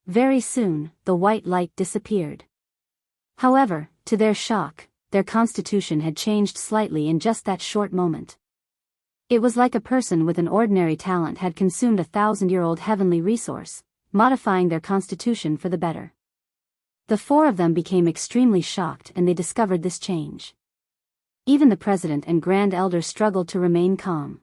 Very soon, the white light disappeared. However, to their shock, their constitution had changed slightly in just that short moment. It was like a person with an ordinary talent had consumed a 1,000-year-old heavenly resource, modifying their constitution for the better. The 4 of them became extremely shocked and they discovered this change. Even the president and grand elder struggled to remain calm.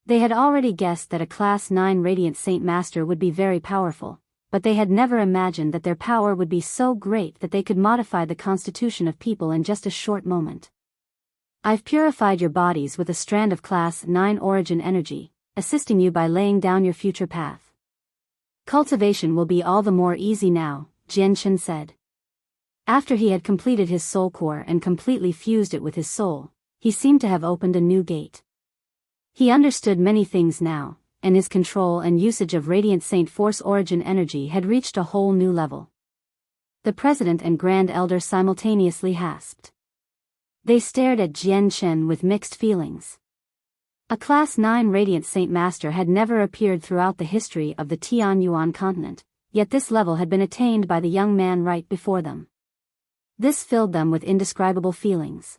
They had already guessed that a Class 9 Radiant Saint Master would be very powerful, but they had never imagined that their power would be so great that they could modify the constitution of people in just a short moment. I've purified your bodies with a strand of Class 9 origin energy, assisting you by laying down your future path. Cultivation will be all the more easy now, Jian Chen said. After he had completed his soul core and completely fused it with his soul, he seemed to have opened a new gate. He understood many things now, and his control and usage of Radiant Saint Force origin energy had reached a whole new level. The president and grand elder simultaneously hasped. They stared at Jian Chen with mixed feelings. A Class 9 Radiant Saint Master had never appeared throughout the history of the Tianyuan continent, yet this level had been attained by the young man right before them. This filled them with indescribable feelings.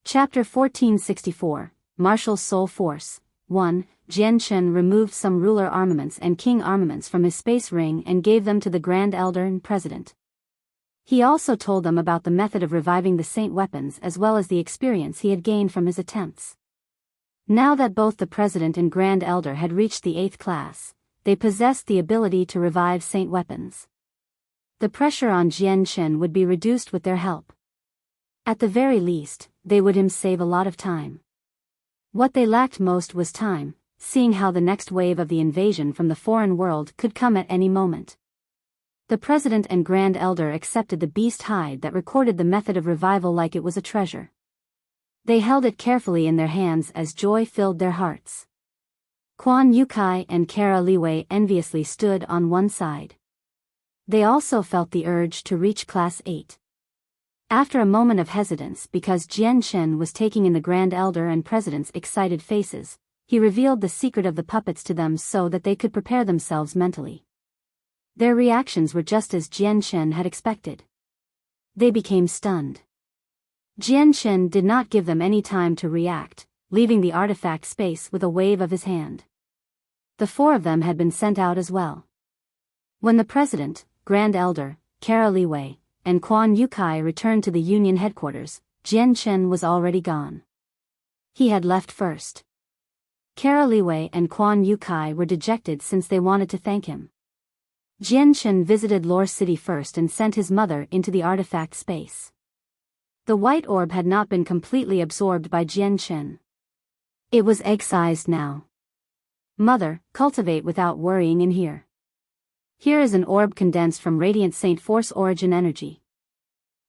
Chapter 1464, Martial Soul Force. 1. Jian Chen removed some ruler armaments and king armaments from his space ring and gave them to the Grand Elder and President. He also told them about the method of reviving the saint weapons as well as the experience he had gained from his attempts. Now that both the President and Grand Elder had reached the 8th class, they possessed the ability to revive saint weapons. The pressure on Jian Chen would be reduced with their help. At the very least, they would save a lot of time. What they lacked most was time, seeing how the next wave of the invasion from the foreign world could come at any moment. The President and Grand Elder accepted the beast hide that recorded the method of revival like it was a treasure. They held it carefully in their hands as joy filled their hearts. Quan Yukai and Kara Liwei enviously stood on one side. They also felt the urge to reach Class 8. After a moment of hesitance because Jian Chen was taking in the Grand Elder and President's excited faces, he revealed the secret of the puppets to them so that they could prepare themselves mentally. Their reactions were just as Jian Chen had expected. They became stunned. Jian Chen did not give them any time to react, leaving the artifact space with a wave of his hand. The 4 of them had been sent out as well. When the President, Grand Elder, Kara Liwei, and Quan Yukai returned to the Union headquarters, Jian Chen was already gone. He had left first. Kara Liwei and Quan Yukai were dejected since they wanted to thank him. Jian Chen visited Lore City first and sent his mother into the artifact space. The white orb had not been completely absorbed by Jian Chen. It was egg-sized now. Mother, cultivate without worrying in here. Here is an orb condensed from Radiant Saint Force origin energy.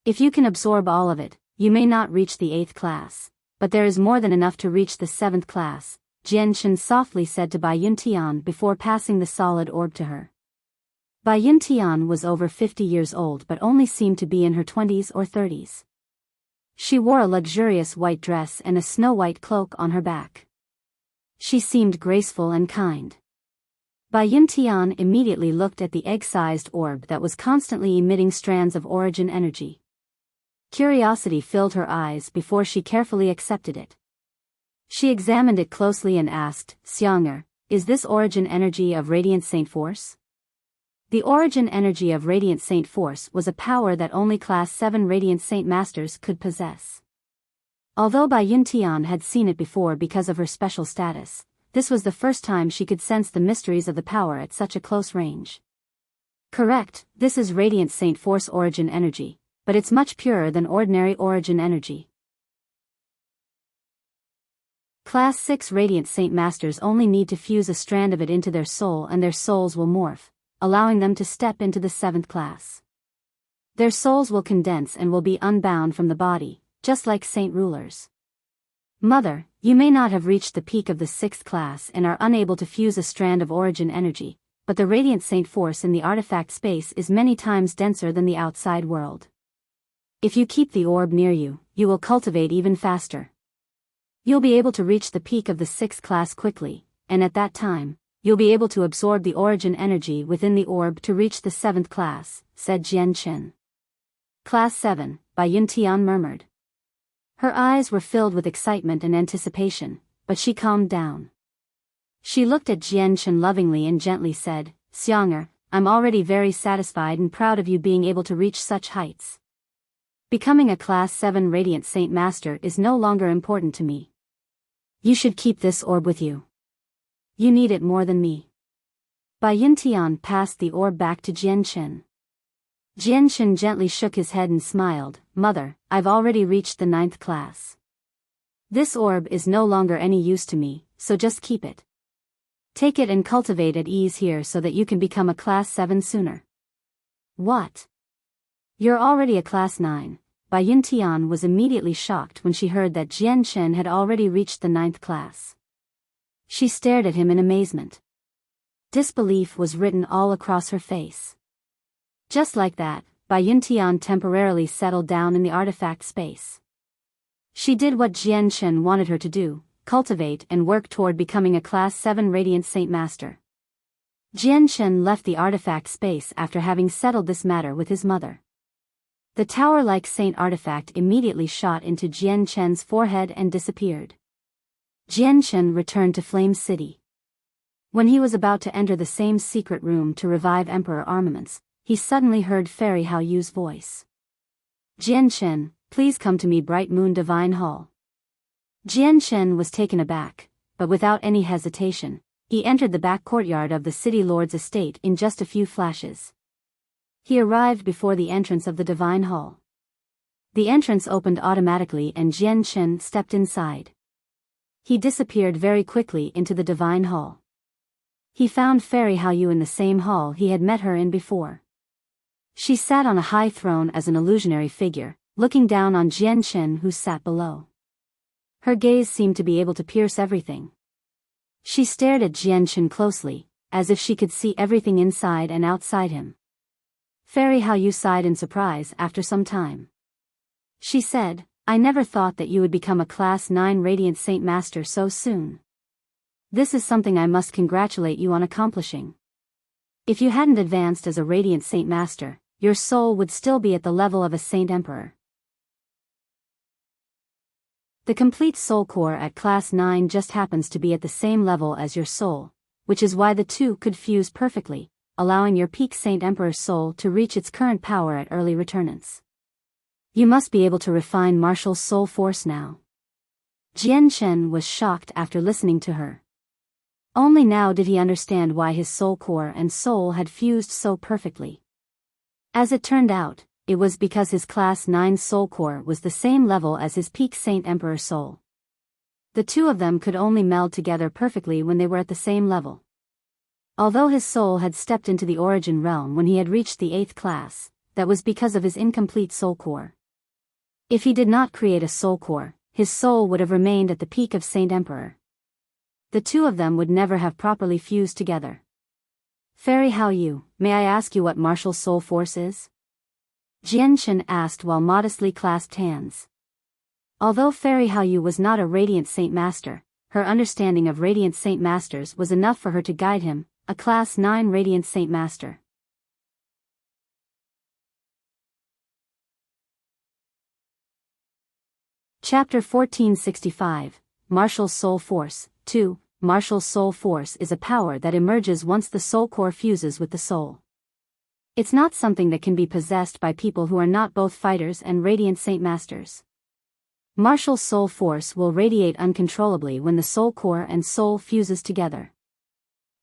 If you can absorb all of it, you may not reach the 8th class, but there is more than enough to reach the 7th class, Jian Chen softly said to Bai Yuntian before passing the solid orb to her. Bai Yuntian was over 50 years old but only seemed to be in her 20s or 30s. She wore a luxurious white dress and a snow-white cloak on her back. She seemed graceful and kind. Bai Yuntian immediately looked at the egg-sized orb that was constantly emitting strands of origin energy. Curiosity filled her eyes before she carefully accepted it. She examined it closely and asked, Xianger, is this origin energy of Radiant Saint Force? The origin energy of Radiant Saint Force was a power that only Class 7 Radiant Saint Masters could possess. Although Bai Yuntian had seen it before because of her special status, this was the first time she could sense the mysteries of the power at such a close range. Correct, this is Radiant Saint Force origin energy, but it's much purer than ordinary origin energy. Class 6 Radiant Saint Masters only need to fuse a strand of it into their soul and their souls will morph, allowing them to step into the 7th class. Their souls will condense and will be unbound from the body, just like saint rulers. Mother, you may not have reached the peak of the 6th class and are unable to fuse a strand of origin energy, but the Radiant Saint Force in the artifact space is many times denser than the outside world. If you keep the orb near you, you will cultivate even faster. You'll be able to reach the peak of the 6th class quickly, and at that time, you'll be able to absorb the origin energy within the orb to reach the 7th class, said Jian Chen. Class 7, Bai Yuntian murmured. Her eyes were filled with excitement and anticipation, but she calmed down. She looked at Jian Chen lovingly and gently said, Xianger, I'm already very satisfied and proud of you being able to reach such heights. Becoming a Class 7 Radiant Saint Master is no longer important to me. You should keep this orb with you. You need it more than me. Bai Yuntian passed the orb back to Jian Chen. Jian Chen gently shook his head and smiled, Mother, I've already reached the 9th class. This orb is no longer any use to me, so just keep it. Take it and cultivate at ease here so that you can become a Class 7 sooner. What? You're already a Class 9. Bai Yuntian was immediately shocked when she heard that Jian Chen had already reached the 9th class. She stared at him in amazement. Disbelief was written all across her face. Just like that, Bai Yuntian temporarily settled down in the artifact space. She did what Jian Chen wanted her to do, cultivate and work toward becoming a Class 7 Radiant Saint Master. Jian Chen left the artifact space after having settled this matter with his mother. The tower-like saint artifact immediately shot into Jian Chen's forehead and disappeared. Jian Chen returned to Flame City. When he was about to enter the same secret room to revive Emperor armaments, he suddenly heard Fairy Hao Yu's voice. Jian Chen, please come to me, Bright Moon Divine Hall. Jian Chen was taken aback, but without any hesitation, he entered the back courtyard of the city lord's estate in just a few flashes. He arrived before the entrance of the Divine Hall. The entrance opened automatically and Jian Chen stepped inside. He disappeared very quickly into the Divine Hall. He found Fairy Hao Yu in the same hall he had met her in before. She sat on a high throne as an illusionary figure, looking down on Jian Chen who sat below. Her gaze seemed to be able to pierce everything. She stared at Jian Chen closely, as if she could see everything inside and outside him. Fairy Hao Yu sighed in surprise after some time. She said, I never thought that you would become a Class 9 Radiant Saint Master so soon. This is something I must congratulate you on accomplishing. If you hadn't advanced as a Radiant Saint Master, your soul would still be at the level of a Saint Emperor. The complete soul core at Class 9 just happens to be at the same level as your soul, which is why the two could fuse perfectly, allowing your peak Saint Emperor soul to reach its current power at early returnance. You must be able to refine Martial's soul force now. Jian Chen was shocked after listening to her. Only now did he understand why his soul core and soul had fused so perfectly. As it turned out, it was because his Class 9 soul core was the same level as his peak Saint Emperor soul. The two of them could only meld together perfectly when they were at the same level. Although his soul had stepped into the origin realm when he had reached the 8th class, that was because of his incomplete soul core. If he did not create a soul core, his soul would have remained at the peak of Saint Emperor. The two of them would never have properly fused together. Fairy Hao Yu, may I ask you what Martial's soul force is? Jian Chen asked while modestly clasped hands. Although Fairy Haoyu was not a Radiant Saint Master, her understanding of Radiant Saint Masters was enough for her to guide him, a Class 9 Radiant Saint Master. Chapter 1465, Martial Soul Force. 2. Martial Soul Force is a power that emerges once the soul core fuses with the soul. It's not something that can be possessed by people who are not both fighters and Radiant Saint Masters. Martial Soul Force will radiate uncontrollably when the soul core and soul fuses together.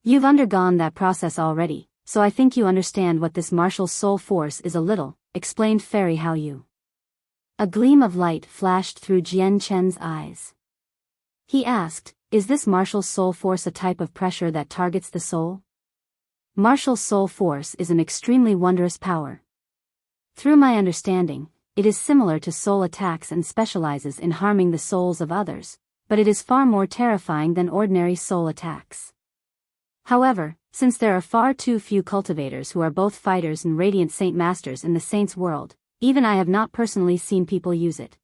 You've undergone that process already, so I think you understand what this Martial Soul Force is a little, explained Fairy Haoyu. A gleam of light flashed through Jian Chen's eyes. He asked, is this Martial Soul Force a type of pressure that targets the soul? Martial Soul Force is an extremely wondrous power. Through my understanding, it is similar to soul attacks and specializes in harming the souls of others, but it is far more terrifying than ordinary soul attacks. However, since there are far too few cultivators who are both fighters and Radiant Saint Masters in the Saints world, even I have not personally seen people use it.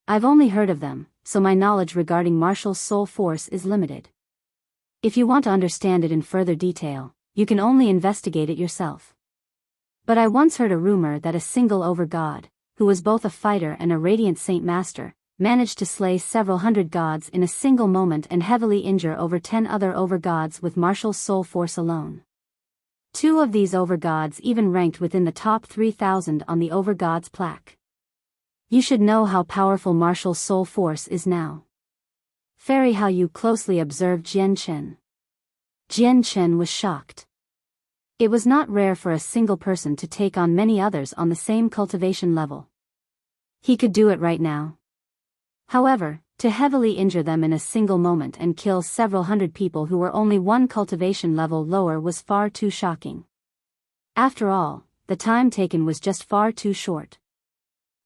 I've only heard of them, so my knowledge regarding Martial Soul Force is limited. If you want to understand it in further detail, you can only investigate it yourself. But I once heard a rumor that a single over-god, who was both a fighter and a Radiant Saint Master, managed to slay several hundred gods in a single moment and heavily injure over 10 other over-gods with Martial Soul Force alone. 2 of these over-gods even ranked within the top 3,000 on the over-gods plaque. You should know how powerful Martial Soul Force is now. Fairy Haoyu closely observed Jian Chen. Jian Chen was shocked. It was not rare for a single person to take on many others on the same cultivation level. He could do it right now. However, to heavily injure them in a single moment and kill several hundred people who were only one cultivation level lower was far too shocking. After all, the time taken was just far too short.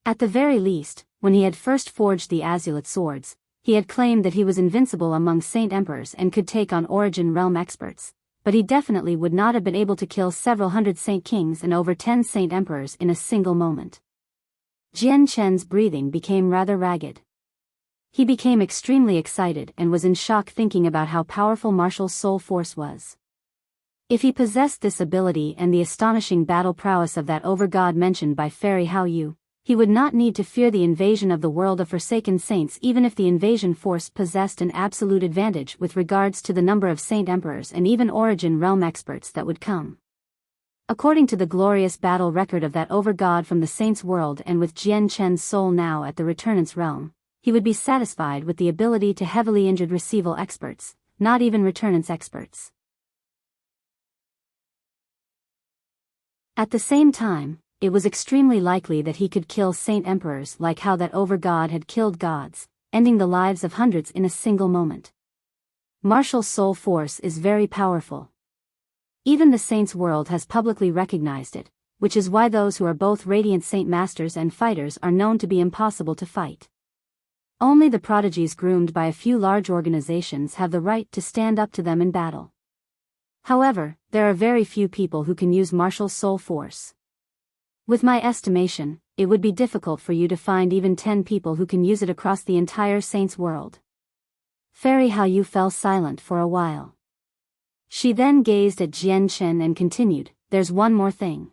At the very least, when he had first forged the Azulite swords, he had claimed that he was invincible among Saint Emperors and could take on Origin Realm experts, but he definitely would not have been able to kill several hundred Saint Kings and over 10 Saint Emperors in a single moment. Jian Chen's breathing became rather ragged. He became extremely excited and was in shock thinking about how powerful Martial Soul Force was. If he possessed this ability and the astonishing battle prowess of that over-god mentioned by Fairy Haoyu, he would not need to fear the invasion of the world of Forsaken Saints even if the invasion force possessed an absolute advantage with regards to the number of Saint Emperors and even Origin Realm experts that would come. According to the glorious battle record of that over-god from the Saints world and with Jian Chen's soul now at the Returnant's realm, he would be satisfied with the ability to heavily injured Receival experts, not even Returnant's experts. At the same time, it was extremely likely that he could kill Saint Emperors like how that over-god had killed gods, ending the lives of hundreds in a single moment. Martial Soul Force is very powerful. Even the Saints world has publicly recognized it, which is why those who are both Radiant Saint Masters and fighters are known to be impossible to fight. Only the prodigies groomed by a few large organizations have the right to stand up to them in battle. However, there are very few people who can use Martial Soul Force. With my estimation, it would be difficult for you to find even 10 people who can use it across the entire Saints world. Fairy Haoyu fell silent for a while. She then gazed at Jian Chen and continued, there's one more thing.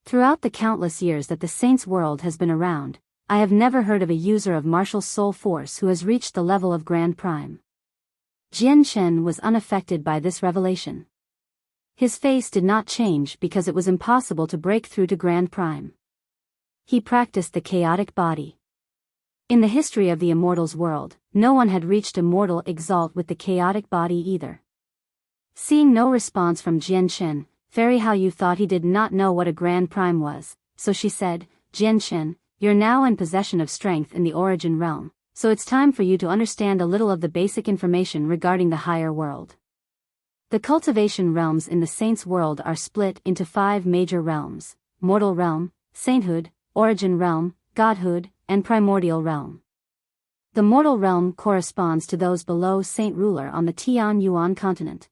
Throughout the countless years that the Saints world has been around, I have never heard of a user of Martial Soul Force who has reached the level of Grand Prime. Jian Chen was unaffected by this revelation. His face did not change because it was impossible to break through to Grand Prime. He practiced the chaotic body. In the history of the Immortals world, no one had reached Immortal Exalt with the chaotic body either. Seeing no response from Jian Chen, Fairy Haoyu thought he did not know what a Grand Prime was, so she said, Jian Chen, you're now in possession of strength in the Origin Realm, so it's time for you to understand a little of the basic information regarding the higher world. The cultivation realms in the Saints world are split into 5 major realms: Mortal Realm, Sainthood, Origin Realm, Godhood, and Primordial Realm. The Mortal Realm corresponds to those below Saint Ruler on the Tian Yuan continent.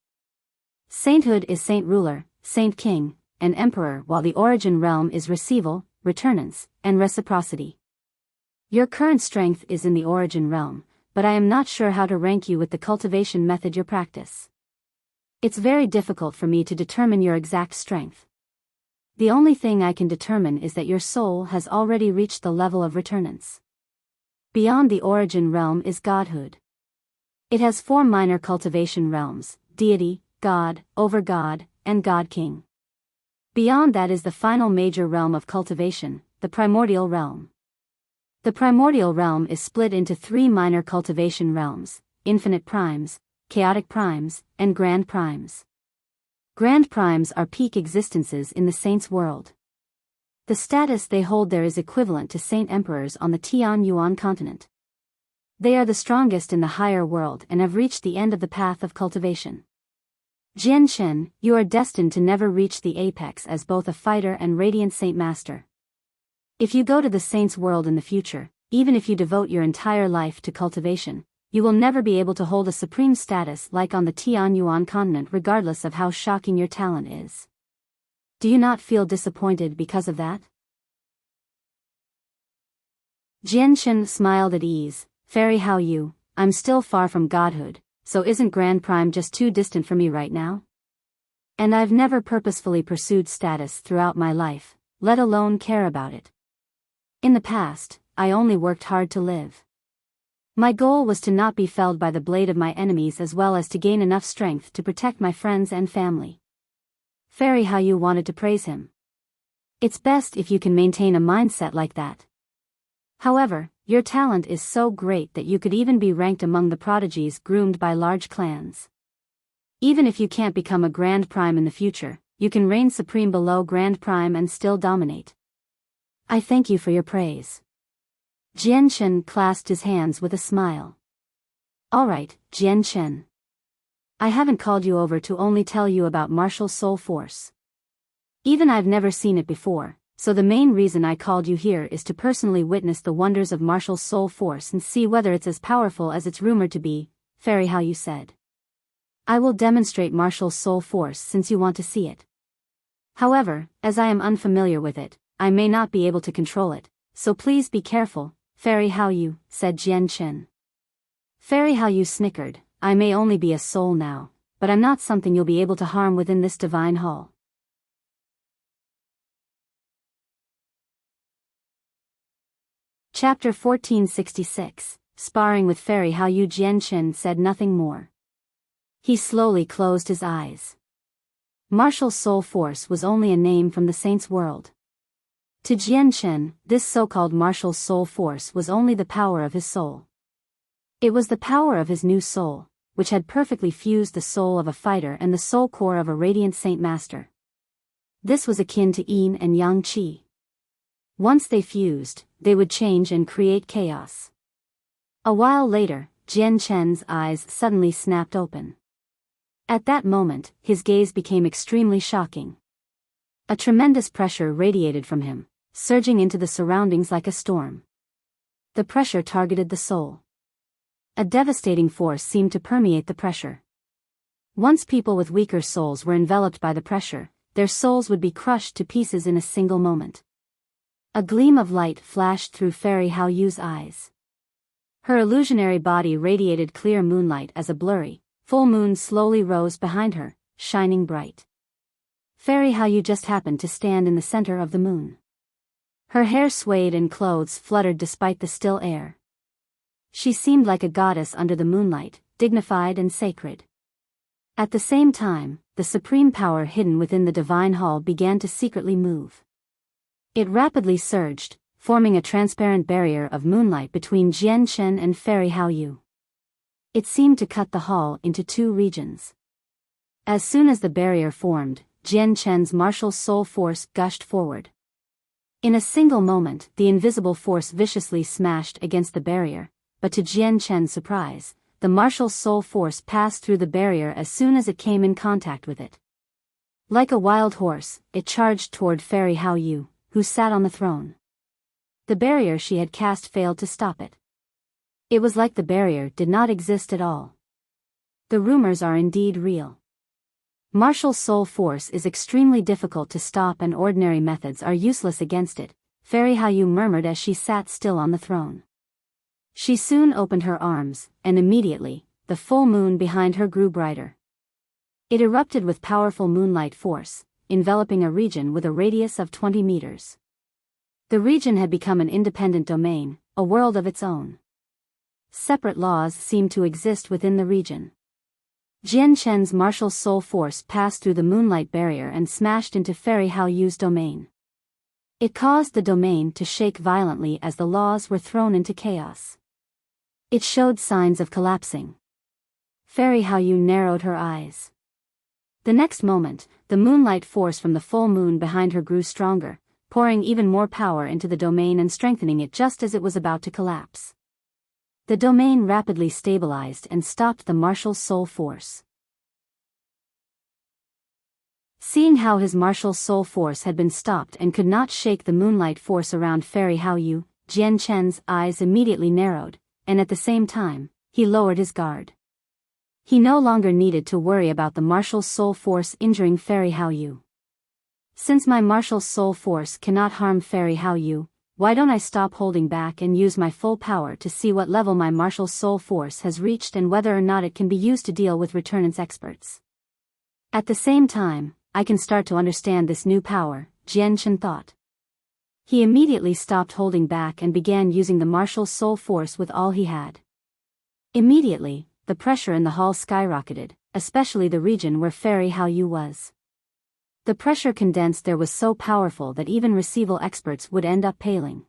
Sainthood is Saint Ruler, Saint King, and Emperor, while the Origin Realm is Receival, Returnance, and Reciprocity. Your current strength is in the origin realm, but I am not sure how to rank you with the cultivation method you practice. It's very difficult for me to determine your exact strength. The only thing I can determine is that your soul has already reached the level of returnance. Beyond the origin realm is godhood. It has 4 minor cultivation realms: deity, God, over-God, and God-king. Beyond that is the final major realm of cultivation, the primordial realm. The primordial realm is split into 3 minor cultivation realms: infinite primes, chaotic primes, and grand primes. Grand primes are peak existences in the saints' world. The status they hold there is equivalent to saint emperors on the Tianyuan continent. They are the strongest in the higher world and have reached the end of the path of cultivation. Jian Shen, you are destined to never reach the apex as both a fighter and radiant saint master. If you go to the saints' world in the future, even if you devote your entire life to cultivation, you will never be able to hold a supreme status like on the Tianyuan continent regardless of how shocking your talent is. Do you not feel disappointed because of that? Jian Shen smiled at ease. Fairy Hao Yu, I'm still far from godhood, so isn't Grand Prime just too distant for me right now? And I've never purposefully pursued status throughout my life, let alone care about it. In the past, I only worked hard to live. My goal was to not be felled by the blade of my enemies as well as to gain enough strength to protect my friends and family. Fairy Hao Yu wanted to praise him. It's best if you can maintain a mindset like that. However, your talent is so great that you could even be ranked among the prodigies groomed by large clans. Even if you can't become a Grand Prime in the future, you can reign supreme below Grand Prime and still dominate. I thank you for your praise. Jian Shen clasped his hands with a smile. Alright, Jian Shen. I haven't called you over to only tell you about Martial Soul Force. Even I've never seen it before, so the main reason I called you here is to personally witness the wonders of Martial Soul Force and see whether it's as powerful as it's rumored to be, Fairy Hao Yu said. I will demonstrate Martial Soul Force since you want to see it. However, as I am unfamiliar with it, I may not be able to control it, so please be careful, Fairy Hao Yu, said Jian Shen. Fairy Hao Yu snickered. I may only be a soul now, but I'm not something you'll be able to harm within this divine hall. Chapter 1466, Sparring with Fairy Hao Yu. Jian Shen said nothing more. He slowly closed his eyes. Martial Soul Force was only a name from the saints' world. To Jian Shen, this so-called Martial Soul Force was only the power of his soul. It was the power of his new soul, which had perfectly fused the soul of a fighter and the soul core of a radiant saint master. This was akin to yin and yang qi. Once they fused, they would change and create chaos. A while later, Jian Shen's eyes suddenly snapped open. At that moment, his gaze became extremely shocking. A tremendous pressure radiated from him, surging into the surroundings like a storm. The pressure targeted the soul. A devastating force seemed to permeate the pressure. Once people with weaker souls were enveloped by the pressure, their souls would be crushed to pieces in a single moment. A gleam of light flashed through Fairy Hao Yu's eyes. Her illusionary body radiated clear moonlight as a blurry, full moon slowly rose behind her, shining bright. Fairy Hao Yu just happened to stand in the center of the moon. Her hair swayed and clothes fluttered despite the still air. She seemed like a goddess under the moonlight, dignified and sacred. At the same time, the supreme power hidden within the divine hall began to secretly move. It rapidly surged, forming a transparent barrier of moonlight between Jian Shen and Fairy Hao Yu. It seemed to cut the hall into 2 regions. As soon as the barrier formed, Jian Shen's martial soul force gushed forward. In a single moment, the invisible force viciously smashed against the barrier, but to Jian Shen's surprise, the martial soul force passed through the barrier as soon as it came in contact with it. Like a wild horse, it charged toward Fairy Hao Yu, who sat on the throne. The barrier she had cast failed to stop it. It was like the barrier did not exist at all. The rumors are indeed real. Martial soul force is extremely difficult to stop and ordinary methods are useless against it, Fairy Hao murmured as she sat still on the throne. She soon opened her arms, and immediately, the full moon behind her grew brighter. It erupted with powerful moonlight force, enveloping a region with a radius of 20 meters. The region had become an independent domain, a world of its own. Separate laws seemed to exist within the region. Jian Chen's martial soul force passed through the moonlight barrier and smashed into Fairy Haoyu's domain. It caused the domain to shake violently as the laws were thrown into chaos. It showed signs of collapsing. Fairy Haoyu narrowed her eyes. The next moment, the moonlight force from the full moon behind her grew stronger, pouring even more power into the domain and strengthening it just as it was about to collapse. The domain rapidly stabilized and stopped the martial soul force. Seeing how his martial soul force had been stopped and could not shake the moonlight force around Fairy Haoyu, Jian Chen's eyes immediately narrowed, and at the same time, he lowered his guard. He no longer needed to worry about the martial soul force injuring Fairy Haoyu. Since my martial soul force cannot harm Fairy Haoyu, why don't I stop holding back and use my full power to see what level my martial soul force has reached and whether or not it can be used to deal with returnance experts. At the same time, I can start to understand this new power, Jian Chen thought. He immediately stopped holding back and began using the martial soul force with all he had. Immediately, the pressure in the hall skyrocketed, especially the region where Fairy Haoyu was. The pressure condensed there was so powerful that even receival experts would end up paling.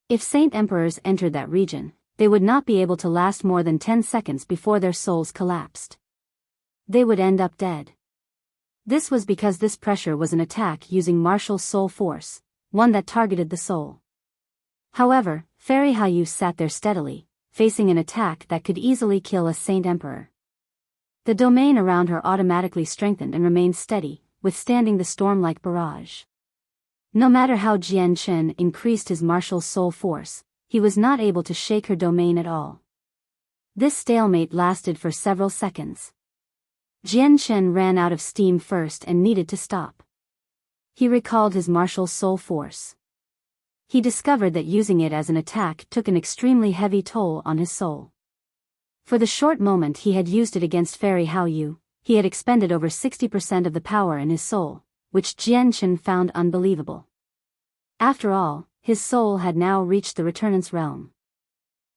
If Saint Emperors entered that region, they would not be able to last more than 10 seconds before their souls collapsed. They would end up dead. This was because this pressure was an attack using martial soul force, one that targeted the soul. However, Fairy Haoyu sat there steadily, facing an attack that could easily kill a Saint Emperor. The domain around her automatically strengthened and remained steady, withstanding the storm like barrage. No matter how Jian Chen increased his martial soul force, he was not able to shake her domain at all. This stalemate lasted for several seconds. Jian Chen ran out of steam first and needed to stop. He recalled his martial soul force. He discovered that using it as an attack took an extremely heavy toll on his soul. For the short moment he had used it against Fairy Haoyu, he had expended over 60% of the power in his soul, which Jian Chen found unbelievable. After all, his soul had now reached the returnance realm.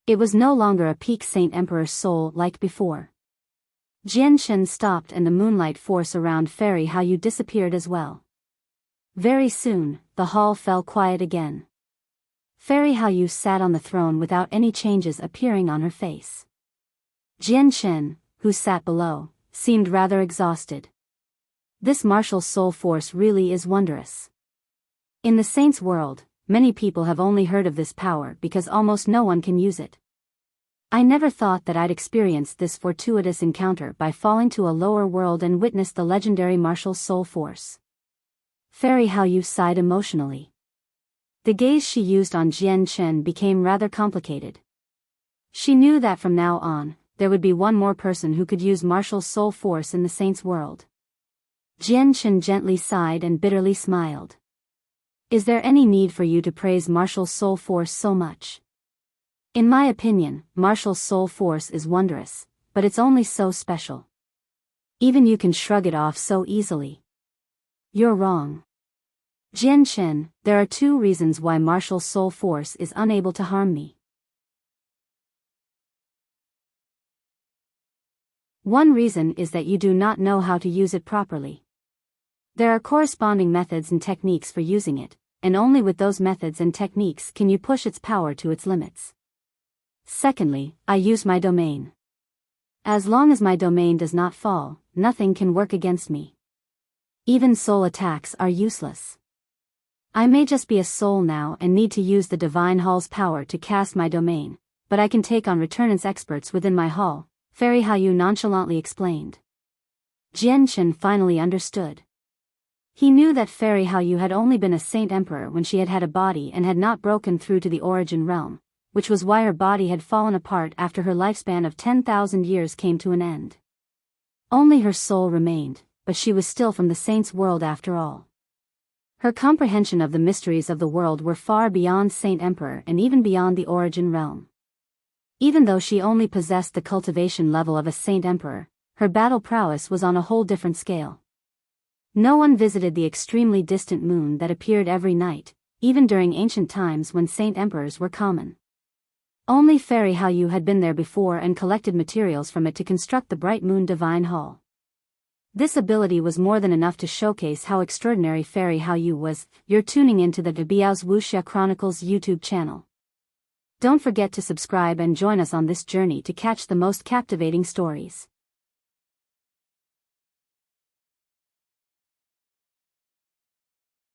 It was no longer a peak Saint Emperor's soul like before. Jian Chen stopped and the moonlight force around Fairy Haoyu disappeared as well. Very soon, the hall fell quiet again. Fairy Haoyu sat on the throne without any changes appearing on her face. Jian Chen, who sat below, seemed rather exhausted. This martial soul force really is wondrous. In the saints' world, many people have only heard of this power because almost no one can use it. I never thought that I'd experience this fortuitous encounter by falling to a lower world and witness the legendary martial soul force. Fairy Haoyu sighed emotionally. The gaze she used on Jian Chen became rather complicated. She knew that from now on, there would be one more person who could use martial soul force in the saints' world. Jian Chen gently sighed and bitterly smiled. Is there any need for you to praise martial soul force so much? In my opinion, martial soul force is wondrous, but it's only so special. Even you can shrug it off so easily. You're wrong. Jian Chen, there are 2 reasons why martial soul force is unable to harm me. One reason is that you do not know how to use it properly. There are corresponding methods and techniques for using it, and only with those methods and techniques can you push its power to its limits. Secondly, I use my domain. As long as my domain does not fall, nothing can work against me. Even soul attacks are useless. I may just be a soul now and need to use the Divine Hall's power to cast my domain, but I can take on returnance experts within my hall, Fairy Haoyu nonchalantly explained. Jian Chen finally understood. He knew that Fairy Haoyu had only been a Saint Emperor when she had had a body and had not broken through to the origin realm, which was why her body had fallen apart after her lifespan of 10,000 years came to an end. Only her soul remained, but she was still from the saints' world after all. Her comprehension of the mysteries of the world were far beyond Saint Emperor and even beyond the origin realm. Even though she only possessed the cultivation level of a Saint Emperor, her battle prowess was on a whole different scale. No one visited the extremely distant moon that appeared every night, even during ancient times when Saint Emperors were common. Only Fairy Hao Yu had been there before and collected materials from it to construct the Bright Moon Divine Hall. This ability was more than enough to showcase how extraordinary Fairy Hao Yu was. You're tuning into the Biyao's Wuxia Chronicles YouTube channel. Don't forget to subscribe and join us on this journey to catch the most captivating stories.